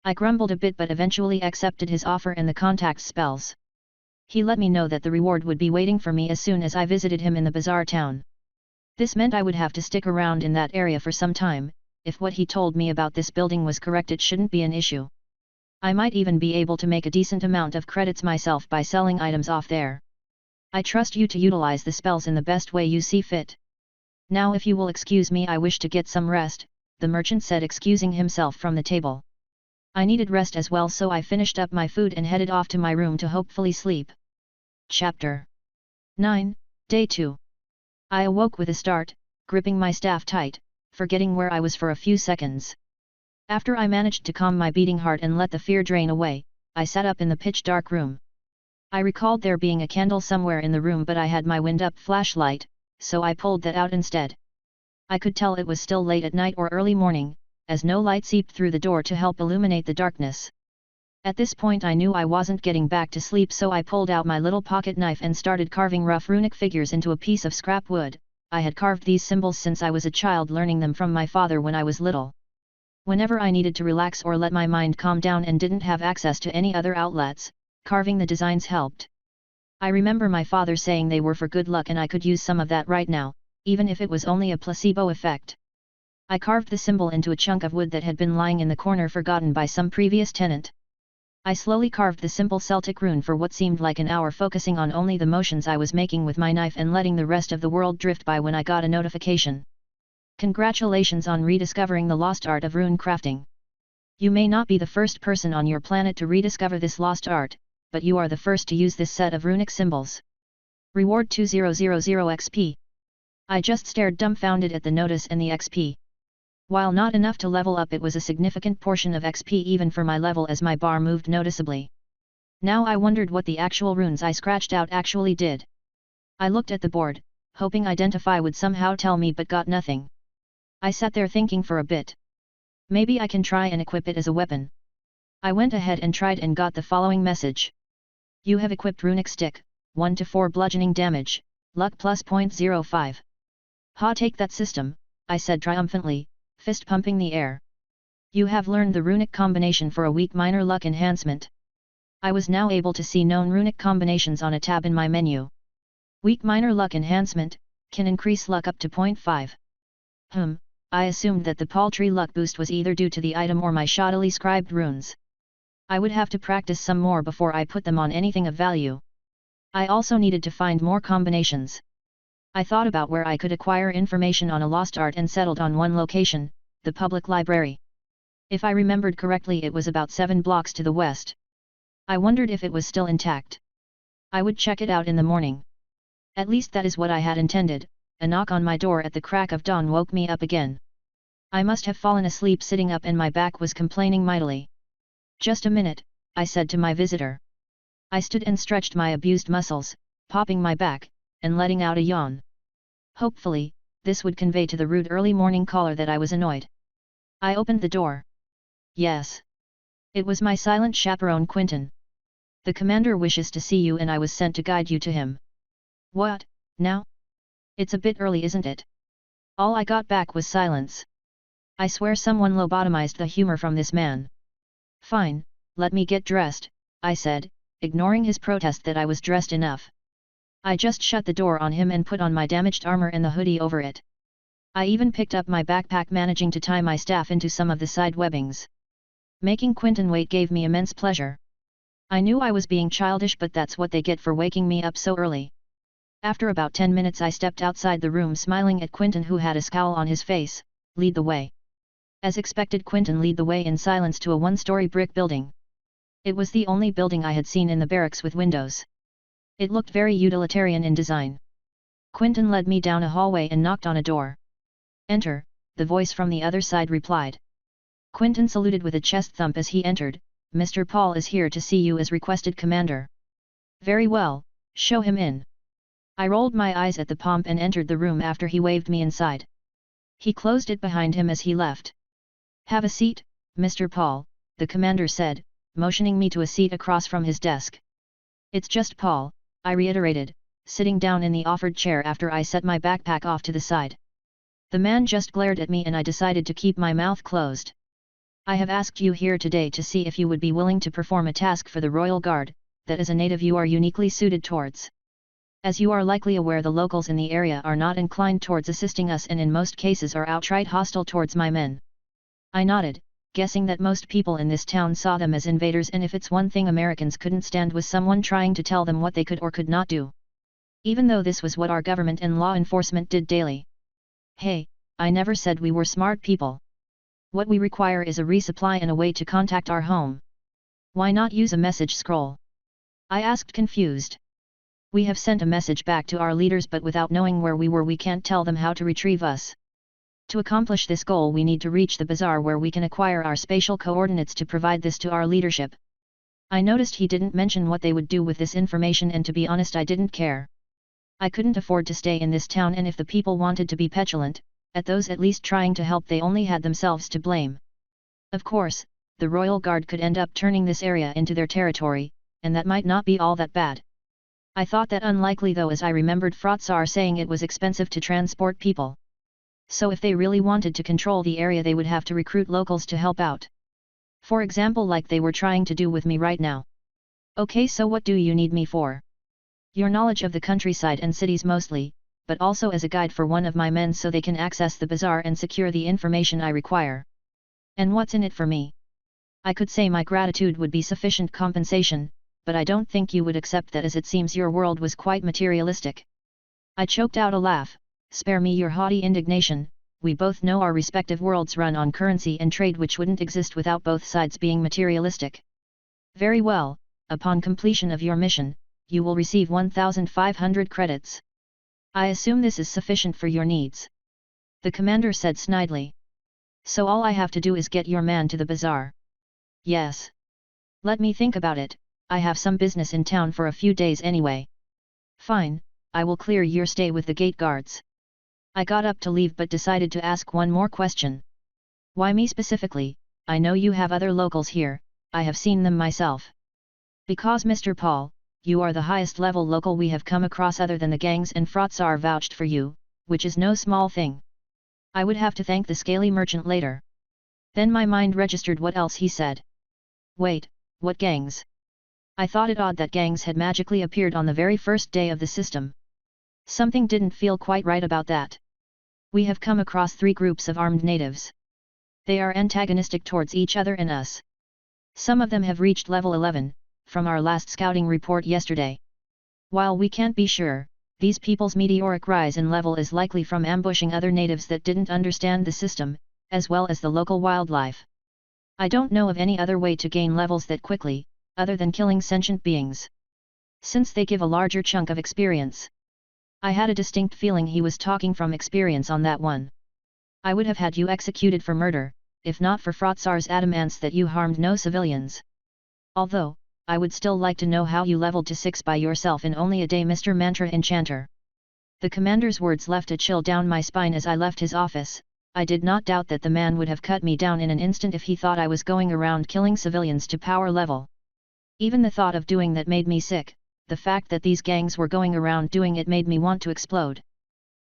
A: I grumbled a bit but eventually accepted his offer and the contact spells. He let me know that the reward would be waiting for me as soon as I visited him in the bazaar town. This meant I would have to stick around in that area for some time. If what he told me about this building was correct, it shouldn't be an issue. I might even be able to make a decent amount of credits myself by selling items off there. "I trust you to utilize the spells in the best way you see fit. Now if you will excuse me, I wish to get some rest," the merchant said, excusing himself from the table. I needed rest as well, so I finished up my food and headed off to my room to hopefully sleep. Chapter 9, Day 2. I awoke with a start, gripping my staff tight, forgetting where I was for a few seconds. After I managed to calm my beating heart and let the fear drain away, I sat up in the pitch-dark room. I recalled there being a candle somewhere in the room, but I had my wind-up flashlight, so I pulled that out instead. I could tell it was still late at night or early morning, as no light seeped through the door to help illuminate the darkness. At this point I knew I wasn't getting back to sleep, so I pulled out my little pocket knife and started carving rough runic figures into a piece of scrap wood. I had carved these symbols since I was a child, learning them from my father when I was little. Whenever I needed to relax or let my mind calm down and didn't have access to any other outlets, carving the designs helped. I remember my father saying they were for good luck, and I could use some of that right now, even if it was only a placebo effect. I carved the symbol into a chunk of wood that had been lying in the corner, forgotten by some previous tenant. I slowly carved the simple Celtic rune for what seemed like an hour, focusing on only the motions I was making with my knife and letting the rest of the world drift by when I got a notification. Congratulations on rediscovering the lost art of rune crafting. You may not be the first person on your planet to rediscover this lost art, but you are the first to use this set of runic symbols. Reward 2000 XP. I just stared dumbfounded at the notice and the XP. While not enough to level up, it was a significant portion of XP even for my level, as my bar moved noticeably. Now I wondered what the actual runes I scratched out actually did. I looked at the board, hoping Identify would somehow tell me, but got nothing. I sat there thinking for a bit. Maybe I can try and equip it as a weapon. I went ahead and tried and got the following message. You have equipped runic stick, 1 to 4 bludgeoning damage, luck plus 0.05. Ha, take that, system, I said triumphantly, fist pumping the air. You have learned the runic combination for a weak minor luck enhancement. I was now able to see known runic combinations on a tab in my menu. Weak minor luck enhancement, can increase luck up to 0.5. I assumed that the paltry luck boost was either due to the item or my shoddily scribed runes. I would have to practice some more before I put them on anything of value. I also needed to find more combinations. I thought about where I could acquire information on a lost art and settled on one location, the public library. If I remembered correctly, it was about 7 blocks to the west. I wondered if it was still intact. I would check it out in the morning. At least that is what I had intended. A knock on my door at the crack of dawn woke me up again. I must have fallen asleep sitting up and my back was complaining mightily. Just a minute, I said to my visitor. I stood and stretched my abused muscles, popping my back, and letting out a yawn. Hopefully, this would convey to the rude early morning caller that I was annoyed. I opened the door. Yes. It was my silent chaperone Quentin. The commander wishes to see you and I was sent to guide you to him. What, now? It's a bit early, isn't it? All I got back was silence. I swear someone lobotomized the humor from this man. Fine, let me get dressed, I said, ignoring his protest that I was dressed enough. I just shut the door on him and put on my damaged armor and the hoodie over it. I even picked up my backpack, managing to tie my staff into some of the side webbings. Making Quentin wait gave me immense pleasure. I knew I was being childish, but that's what they get for waking me up so early. After about 10 minutes I stepped outside the room, smiling at Quentin, who had a scowl on his face. Lead the way. As expected, Quentin led the way in silence to a 1-story brick building. It was the only building I had seen in the barracks with windows. It looked very utilitarian in design. Quentin led me down a hallway and knocked on a door. Enter, the voice from the other side replied. Quentin saluted with a chest thump as he entered. Mr. Paul is here to see you as requested, Commander. Very well, show him in. I rolled my eyes at the pomp and entered the room after he waved me inside. He closed it behind him as he left. Have a seat, Mr. Paul, the commander said, motioning me to a seat across from his desk. It's just Paul, I reiterated, sitting down in the offered chair after I set my backpack off to the side. The man just glared at me and I decided to keep my mouth closed. I have asked you here today to see if you would be willing to perform a task for the Royal Guard, that as a native you are uniquely suited towards. As you are likely aware, the locals in the area are not inclined towards assisting us and in most cases are outright hostile towards my men. I nodded, guessing that most people in this town saw them as invaders, and if it's one thing Americans couldn't stand was someone trying to tell them what they could or could not do. Even though this was what our government and law enforcement did daily. Hey, I never said we were smart people. What we require is a resupply and a way to contact our home. Why not use a message scroll? I asked, confused. We have sent a message back to our leaders, but without knowing where we were we can't tell them how to retrieve us. To accomplish this goal we need to reach the bazaar where we can acquire our spatial coordinates to provide this to our leadership. I noticed he didn't mention what they would do with this information, and to be honest I didn't care. I couldn't afford to stay in this town, and if the people wanted to be petulant, at those at least trying to help, they only had themselves to blame. Of course, the Royal Guard could end up turning this area into their territory, and that might not be all that bad. I thought that unlikely though, as I remembered Frotsar saying it was expensive to transport people. So if they really wanted to control the area, they would have to recruit locals to help out. For example, like they were trying to do with me right now. Okay, so what do you need me for? Your knowledge of the countryside and cities mostly, but also as a guide for one of my men so they can access the bazaar and secure the information I require. And what's in it for me? I could say my gratitude would be sufficient compensation, but I don't think you would accept that, as it seems your world was quite materialistic. I choked out a laugh. Spare me your haughty indignation, we both know our respective worlds run on currency and trade, which wouldn't exist without both sides being materialistic. Very well, upon completion of your mission, you will receive 1,500 credits. I assume this is sufficient for your needs. The commander said snidely. So all I have to do is get your man to the bazaar. Yes. Let me think about it, I have some business in town for a few days anyway. Fine, I will clear your stay with the gate guards. I got up to leave but decided to ask one more question. Why me specifically? I know you have other locals here, I have seen them myself. Because Mr. Paul, you are the highest level local we have come across other than the gangs, and Frotsar vouched for you, which is no small thing. I would have to thank the scaly merchant later. Then my mind registered what else he said. Wait, what gangs? I thought it odd that gangs had magically appeared on the very first day of the system. Something didn't feel quite right about that. We have come across 3 groups of armed natives. They are antagonistic towards each other and us. Some of them have reached level 11, from our last scouting report yesterday. While we can't be sure, these people's meteoric rise in level is likely from ambushing other natives that didn't understand the system, as well as the local wildlife. I don't know of any other way to gain levels that quickly, other than killing sentient beings. Since they give a larger chunk of experience. I had a distinct feeling he was talking from experience on that one. I would have had you executed for murder, if not for Frotsar's adamants that you harmed no civilians. Although, I would still like to know how you leveled to 6 by yourself in only a day, Mr. Mantra Enchanter. The commander's words left a chill down my spine as I left his office. I did not doubt that the man would have cut me down in an instant if he thought I was going around killing civilians to power level. Even the thought of doing that made me sick. The fact that these gangs were going around doing it made me want to explode.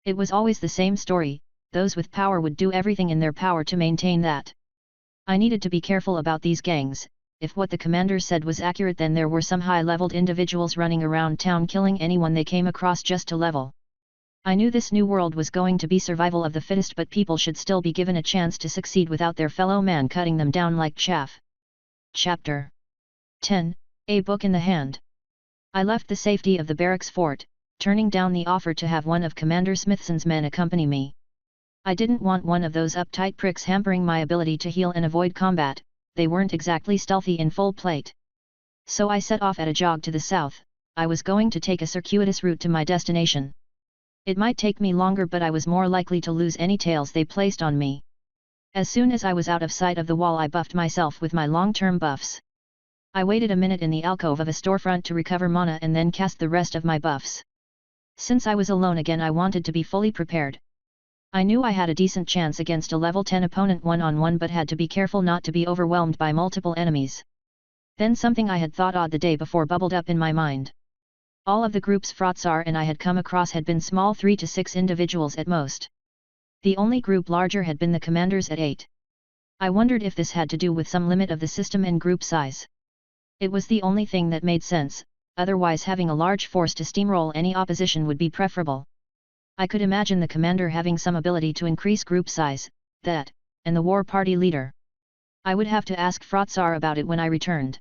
A: It was always the same story, those with power would do everything in their power to maintain that. I needed to be careful about these gangs. If what the commander said was accurate, then there were some high-leveled individuals running around town killing anyone they came across just to level. I knew this new world was going to be survival of the fittest, but people should still be given a chance to succeed without their fellow man cutting them down like chaff. Chapter 10, A Book in the Hand. I left the safety of the barracks fort, turning down the offer to have one of Commander Smithson's men accompany me. I didn't want one of those uptight pricks hampering my ability to heal and avoid combat. They weren't exactly stealthy in full plate. So I set off at a jog to the south. I was going to take a circuitous route to my destination. It might take me longer, but I was more likely to lose any tails they placed on me. As soon as I was out of sight of the wall, I buffed myself with my long-term buffs. I waited a minute in the alcove of a storefront to recover mana and then cast the rest of my buffs. Since I was alone again, I wanted to be fully prepared. I knew I had a decent chance against a level 10 opponent one-on-one, but had to be careful not to be overwhelmed by multiple enemies. Then something I had thought odd the day before bubbled up in my mind. All of the groups Frotsar and I had come across had been small 3 to 6 individuals at most. The only group larger had been the commanders at 8. I wondered if this had to do with some limit of the system and group size. It was the only thing that made sense, otherwise having a large force to steamroll any opposition would be preferable. I could imagine the commander having some ability to increase group size, that, and the war party leader. I would have to ask Frotsar about it when I returned.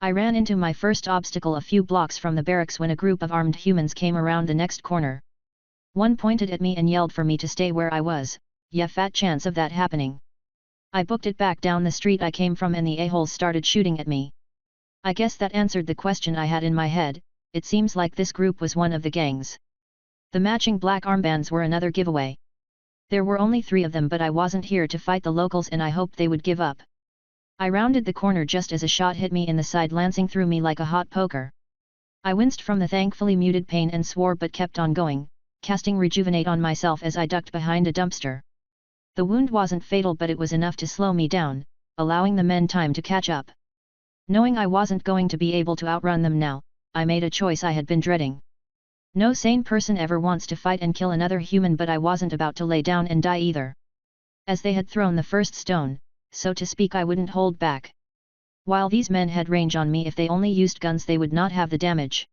A: I ran into my first obstacle a few blocks from the barracks when a group of armed humans came around the next corner. One pointed at me and yelled for me to stay where I was. Yeah, fat chance of that happening. I booked it back down the street I came from and the a-holes started shooting at me. I guess that answered the question I had in my head. It seems like this group was one of the gangs. The matching black armbands were another giveaway. There were only 3 of them, but I wasn't here to fight the locals and I hoped they would give up. I rounded the corner just as a shot hit me in the side, lancing through me like a hot poker. I winced from the thankfully muted pain and swore but kept on going, casting rejuvenate on myself as I ducked behind a dumpster. The wound wasn't fatal, but it was enough to slow me down, allowing the men time to catch up. Knowing I wasn't going to be able to outrun them now, I made a choice I had been dreading. No sane person ever wants to fight and kill another human, but I wasn't about to lay down and die either. As they had thrown the first stone, so to speak, I wouldn't hold back. While these men had range on me, if they only used guns they would not have the damage.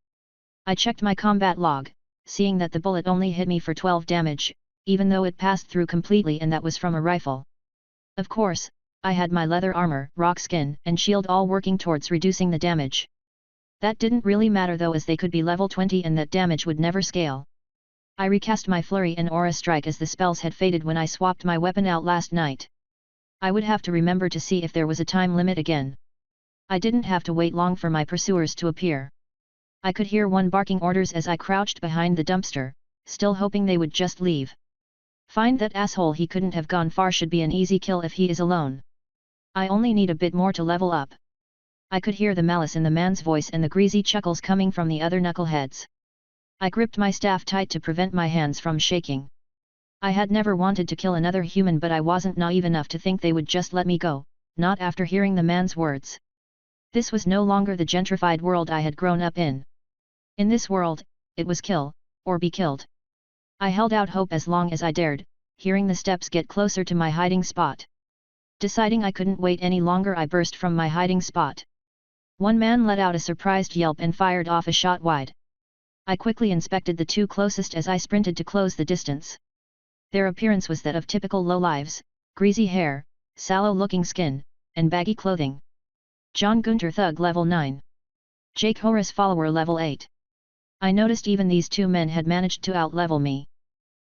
A: I checked my combat log, seeing that the bullet only hit me for 12 damage, even though it passed through completely, and that was from a rifle. Of course, I had my leather armor, rock skin, and shield all working towards reducing the damage. That didn't really matter though, as they could be level 20 and that damage would never scale. I recast my flurry and aura strike as the spells had faded when I swapped my weapon out last night. I would have to remember to see if there was a time limit again. I didn't have to wait long for my pursuers to appear. I could hear one barking orders as I crouched behind the dumpster, still hoping they would just leave. Find that asshole, he couldn't have gone far, should be an easy kill if he is alone. I only need a bit more to level up. I could hear the malice in the man's voice and the greasy chuckles coming from the other knuckleheads. I gripped my staff tight to prevent my hands from shaking. I had never wanted to kill another human, but I wasn't naive enough to think they would just let me go, not after hearing the man's words. This was no longer the gentrified world I had grown up in. In this world, it was kill, or be killed. I held out hope as long as I dared, hearing the steps get closer to my hiding spot. Deciding I couldn't wait any longer, I burst from my hiding spot. One man let out a surprised yelp and fired off a shot wide. I quickly inspected the two closest as I sprinted to close the distance. Their appearance was that of typical lowlives: greasy hair, sallow-looking skin, and baggy clothing. John Gunter Thug level 9. Jake Horus follower level 8. I noticed even these two men had managed to out-level me.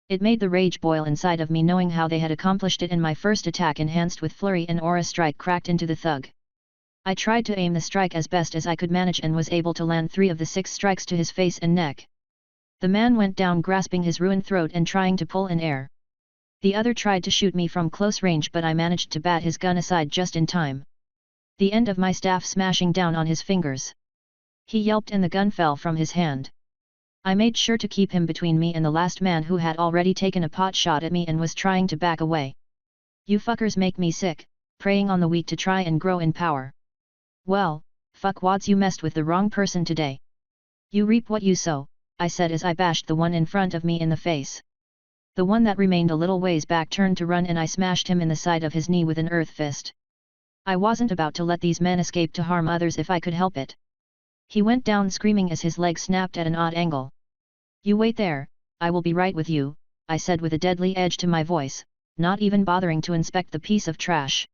A: It made the rage boil inside of me knowing how they had accomplished it, and my first attack, enhanced with flurry and aura strike, cracked into the thug. I tried to aim the strike as best as I could manage and was able to land 3 of the 6 strikes to his face and neck. The man went down grasping his ruined throat and trying to pull in air. The other tried to shoot me from close range, but I managed to bat his gun aside just in time. The end of my staff smashing down on his fingers. He yelped and the gun fell from his hand. I made sure to keep him between me and the last man, who had already taken a pot shot at me and was trying to back away. You fuckers make me sick, preying on the weak to try and grow in power. Well, fuckwads, you messed with the wrong person today. You reap what you sow, I said as I bashed the one in front of me in the face. The one that remained a little ways back turned to run and I smashed him in the side of his knee with an earth fist. I wasn't about to let these men escape to harm others if I could help it. He went down screaming as his leg snapped at an odd angle. You wait there, I will be right with you, I said with a deadly edge to my voice, not even bothering to inspect the piece of trash.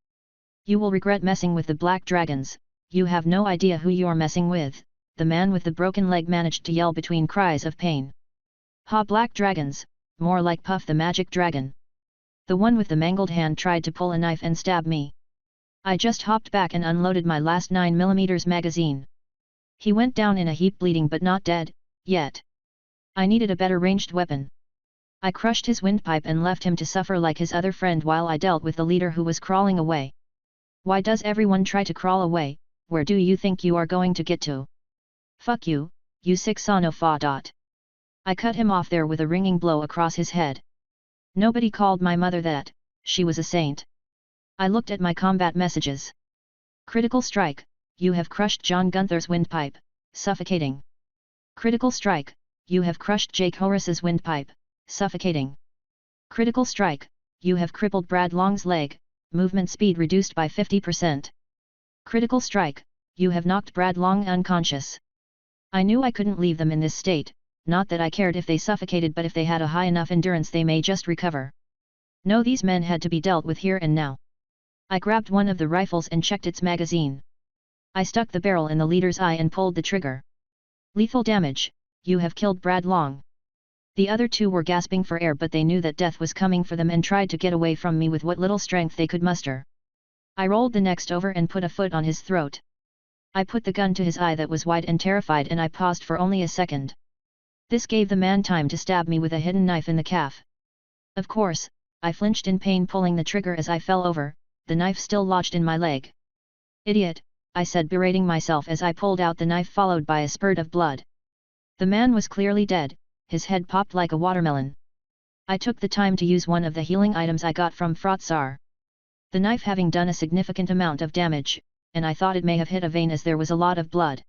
A: You will regret messing with the Black Dragons. You have no idea who you're messing with, the man with the broken leg managed to yell between cries of pain. Ha, Black Dragons, more like Puff the Magic Dragon. The one with the mangled hand tried to pull a knife and stab me. I just hopped back and unloaded my last 9mm magazine. He went down in a heap, bleeding but not dead, yet. I needed a better ranged weapon. I crushed his windpipe and left him to suffer like his other friend while I dealt with the leader who was crawling away. Why does everyone try to crawl away? Where do you think you are going to get to? Fuck you, you sick son of a ... I cut him off there with a ringing blow across his head. Nobody called my mother that, she was a saint. I looked at my combat messages. Critical strike, you have crushed John Gunther's windpipe, suffocating. Critical strike, you have crushed Jake Horus's windpipe, suffocating. Critical strike, you have crippled Brad Long's leg, movement speed reduced by 50%. Critical strike, you have knocked Brad Long unconscious. I knew I couldn't leave them in this state, not that I cared if they suffocated, but if they had a high enough endurance they may just recover. No, these men had to be dealt with here and now. I grabbed one of the rifles and checked its magazine. I stuck the barrel in the leader's eye and pulled the trigger. Lethal damage, you have killed Brad Long. The other two were gasping for air, but they knew that death was coming for them and tried to get away from me with what little strength they could muster. I rolled the next over and put a foot on his throat. I put the gun to his eye that was wide and terrified, and I paused for only a second. This gave the man time to stab me with a hidden knife in the calf. Of course, I flinched in pain, pulling the trigger as I fell over, the knife still lodged in my leg. Idiot, I said, berating myself as I pulled out the knife followed by a spurt of blood. The man was clearly dead, his head popped like a watermelon. I took the time to use one of the healing items I got from Frotsar. The knife having done a significant amount of damage, and I thought it may have hit a vein as there was a lot of blood.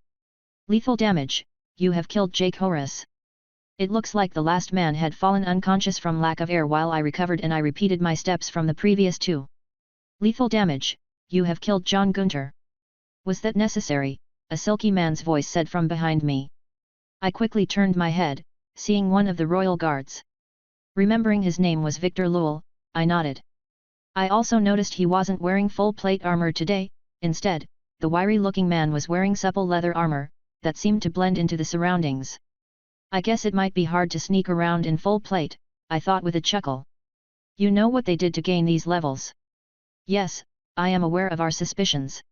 A: Lethal damage, you have killed Jake Horace. It looks like the last man had fallen unconscious from lack of air while I recovered, and I repeated my steps from the previous two. Lethal damage, you have killed John Gunter. Was that necessary? A silky man's voice said from behind me. I quickly turned my head, seeing one of the royal guards. Remembering his name was Victor Lowell, I nodded. I also noticed he wasn't wearing full plate armor today. Instead, the wiry-looking man was wearing supple leather armor, that seemed to blend into the surroundings. I guess it might be hard to sneak around in full plate, I thought with a chuckle. You know what they did to gain these levels? Yes, I am aware of our suspicions.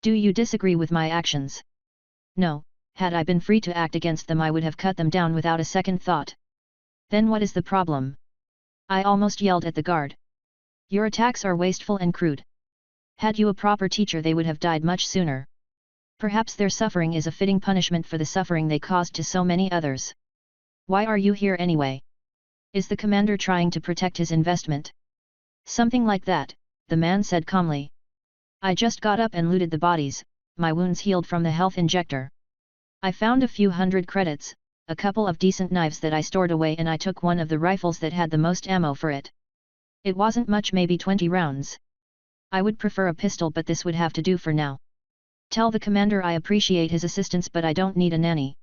A: Do you disagree with my actions? No, had I been free to act against them I would have cut them down without a second thought. Then what is the problem? I almost yelled at the guard. Your attacks are wasteful and crude. Had you a proper teacher they would have died much sooner. Perhaps their suffering is a fitting punishment for the suffering they caused to so many others. Why are you here anyway? Is the commander trying to protect his investment? Something like that, the man said calmly. I just got up and looted the bodies, my wounds healed from the health injector. I found a few hundred credits, a couple of decent knives that I stored away, and I took one of the rifles that had the most ammo for it. It wasn't much, maybe 20 rounds. I would prefer a pistol, but this would have to do for now. Tell the commander I appreciate his assistance, but I don't need a nanny.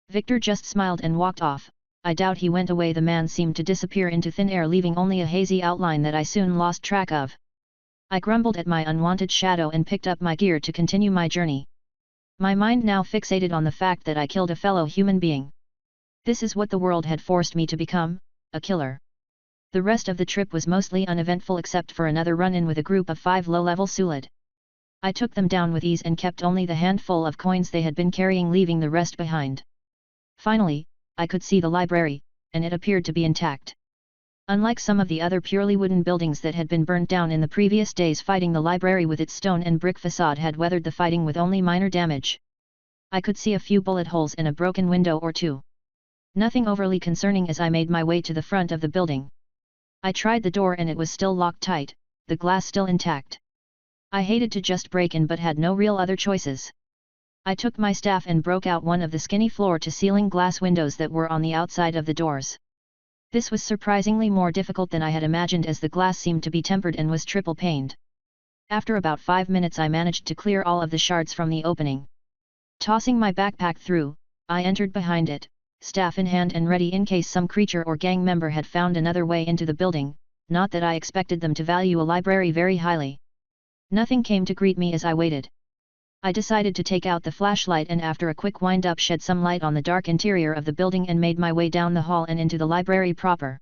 A: Victor just smiled and walked off. I doubt he went away. The man seemed to disappear into thin air, leaving only a hazy outline that I soon lost track of. I grumbled at my unwanted shadow and picked up my gear to continue my journey. My mind now fixated on the fact that I killed a fellow human being. This is what the world had forced me to become, a killer. The rest of the trip was mostly uneventful except for another run-in with a group of 5 low-level Sulid. I took them down with ease and kept only the handful of coins they had been carrying, leaving the rest behind. Finally, I could see the library, and it appeared to be intact. Unlike some of the other purely wooden buildings that had been burnt down in the previous days fighting, the library with its stone and brick facade had weathered the fighting with only minor damage. I could see a few bullet holes in a broken window or two. Nothing overly concerning as I made my way to the front of the building. I tried the door and it was still locked tight, the glass still intact. I hated to just break in but had no real other choices. I took my staff and broke out one of the skinny floor-to-ceiling glass windows that were on the outside of the doors. This was surprisingly more difficult than I had imagined, as the glass seemed to be tempered and was triple-paned. After about 5 minutes I managed to clear all of the shards from the opening. Tossing my backpack through, I entered behind it, staff in hand and ready in case some creature or gang member had found another way into the building, not that I expected them to value a library very highly. Nothing came to greet me as I waited. I decided to take out the flashlight and after a quick wind-up shed some light on the dark interior of the building and made my way down the hall and into the library proper.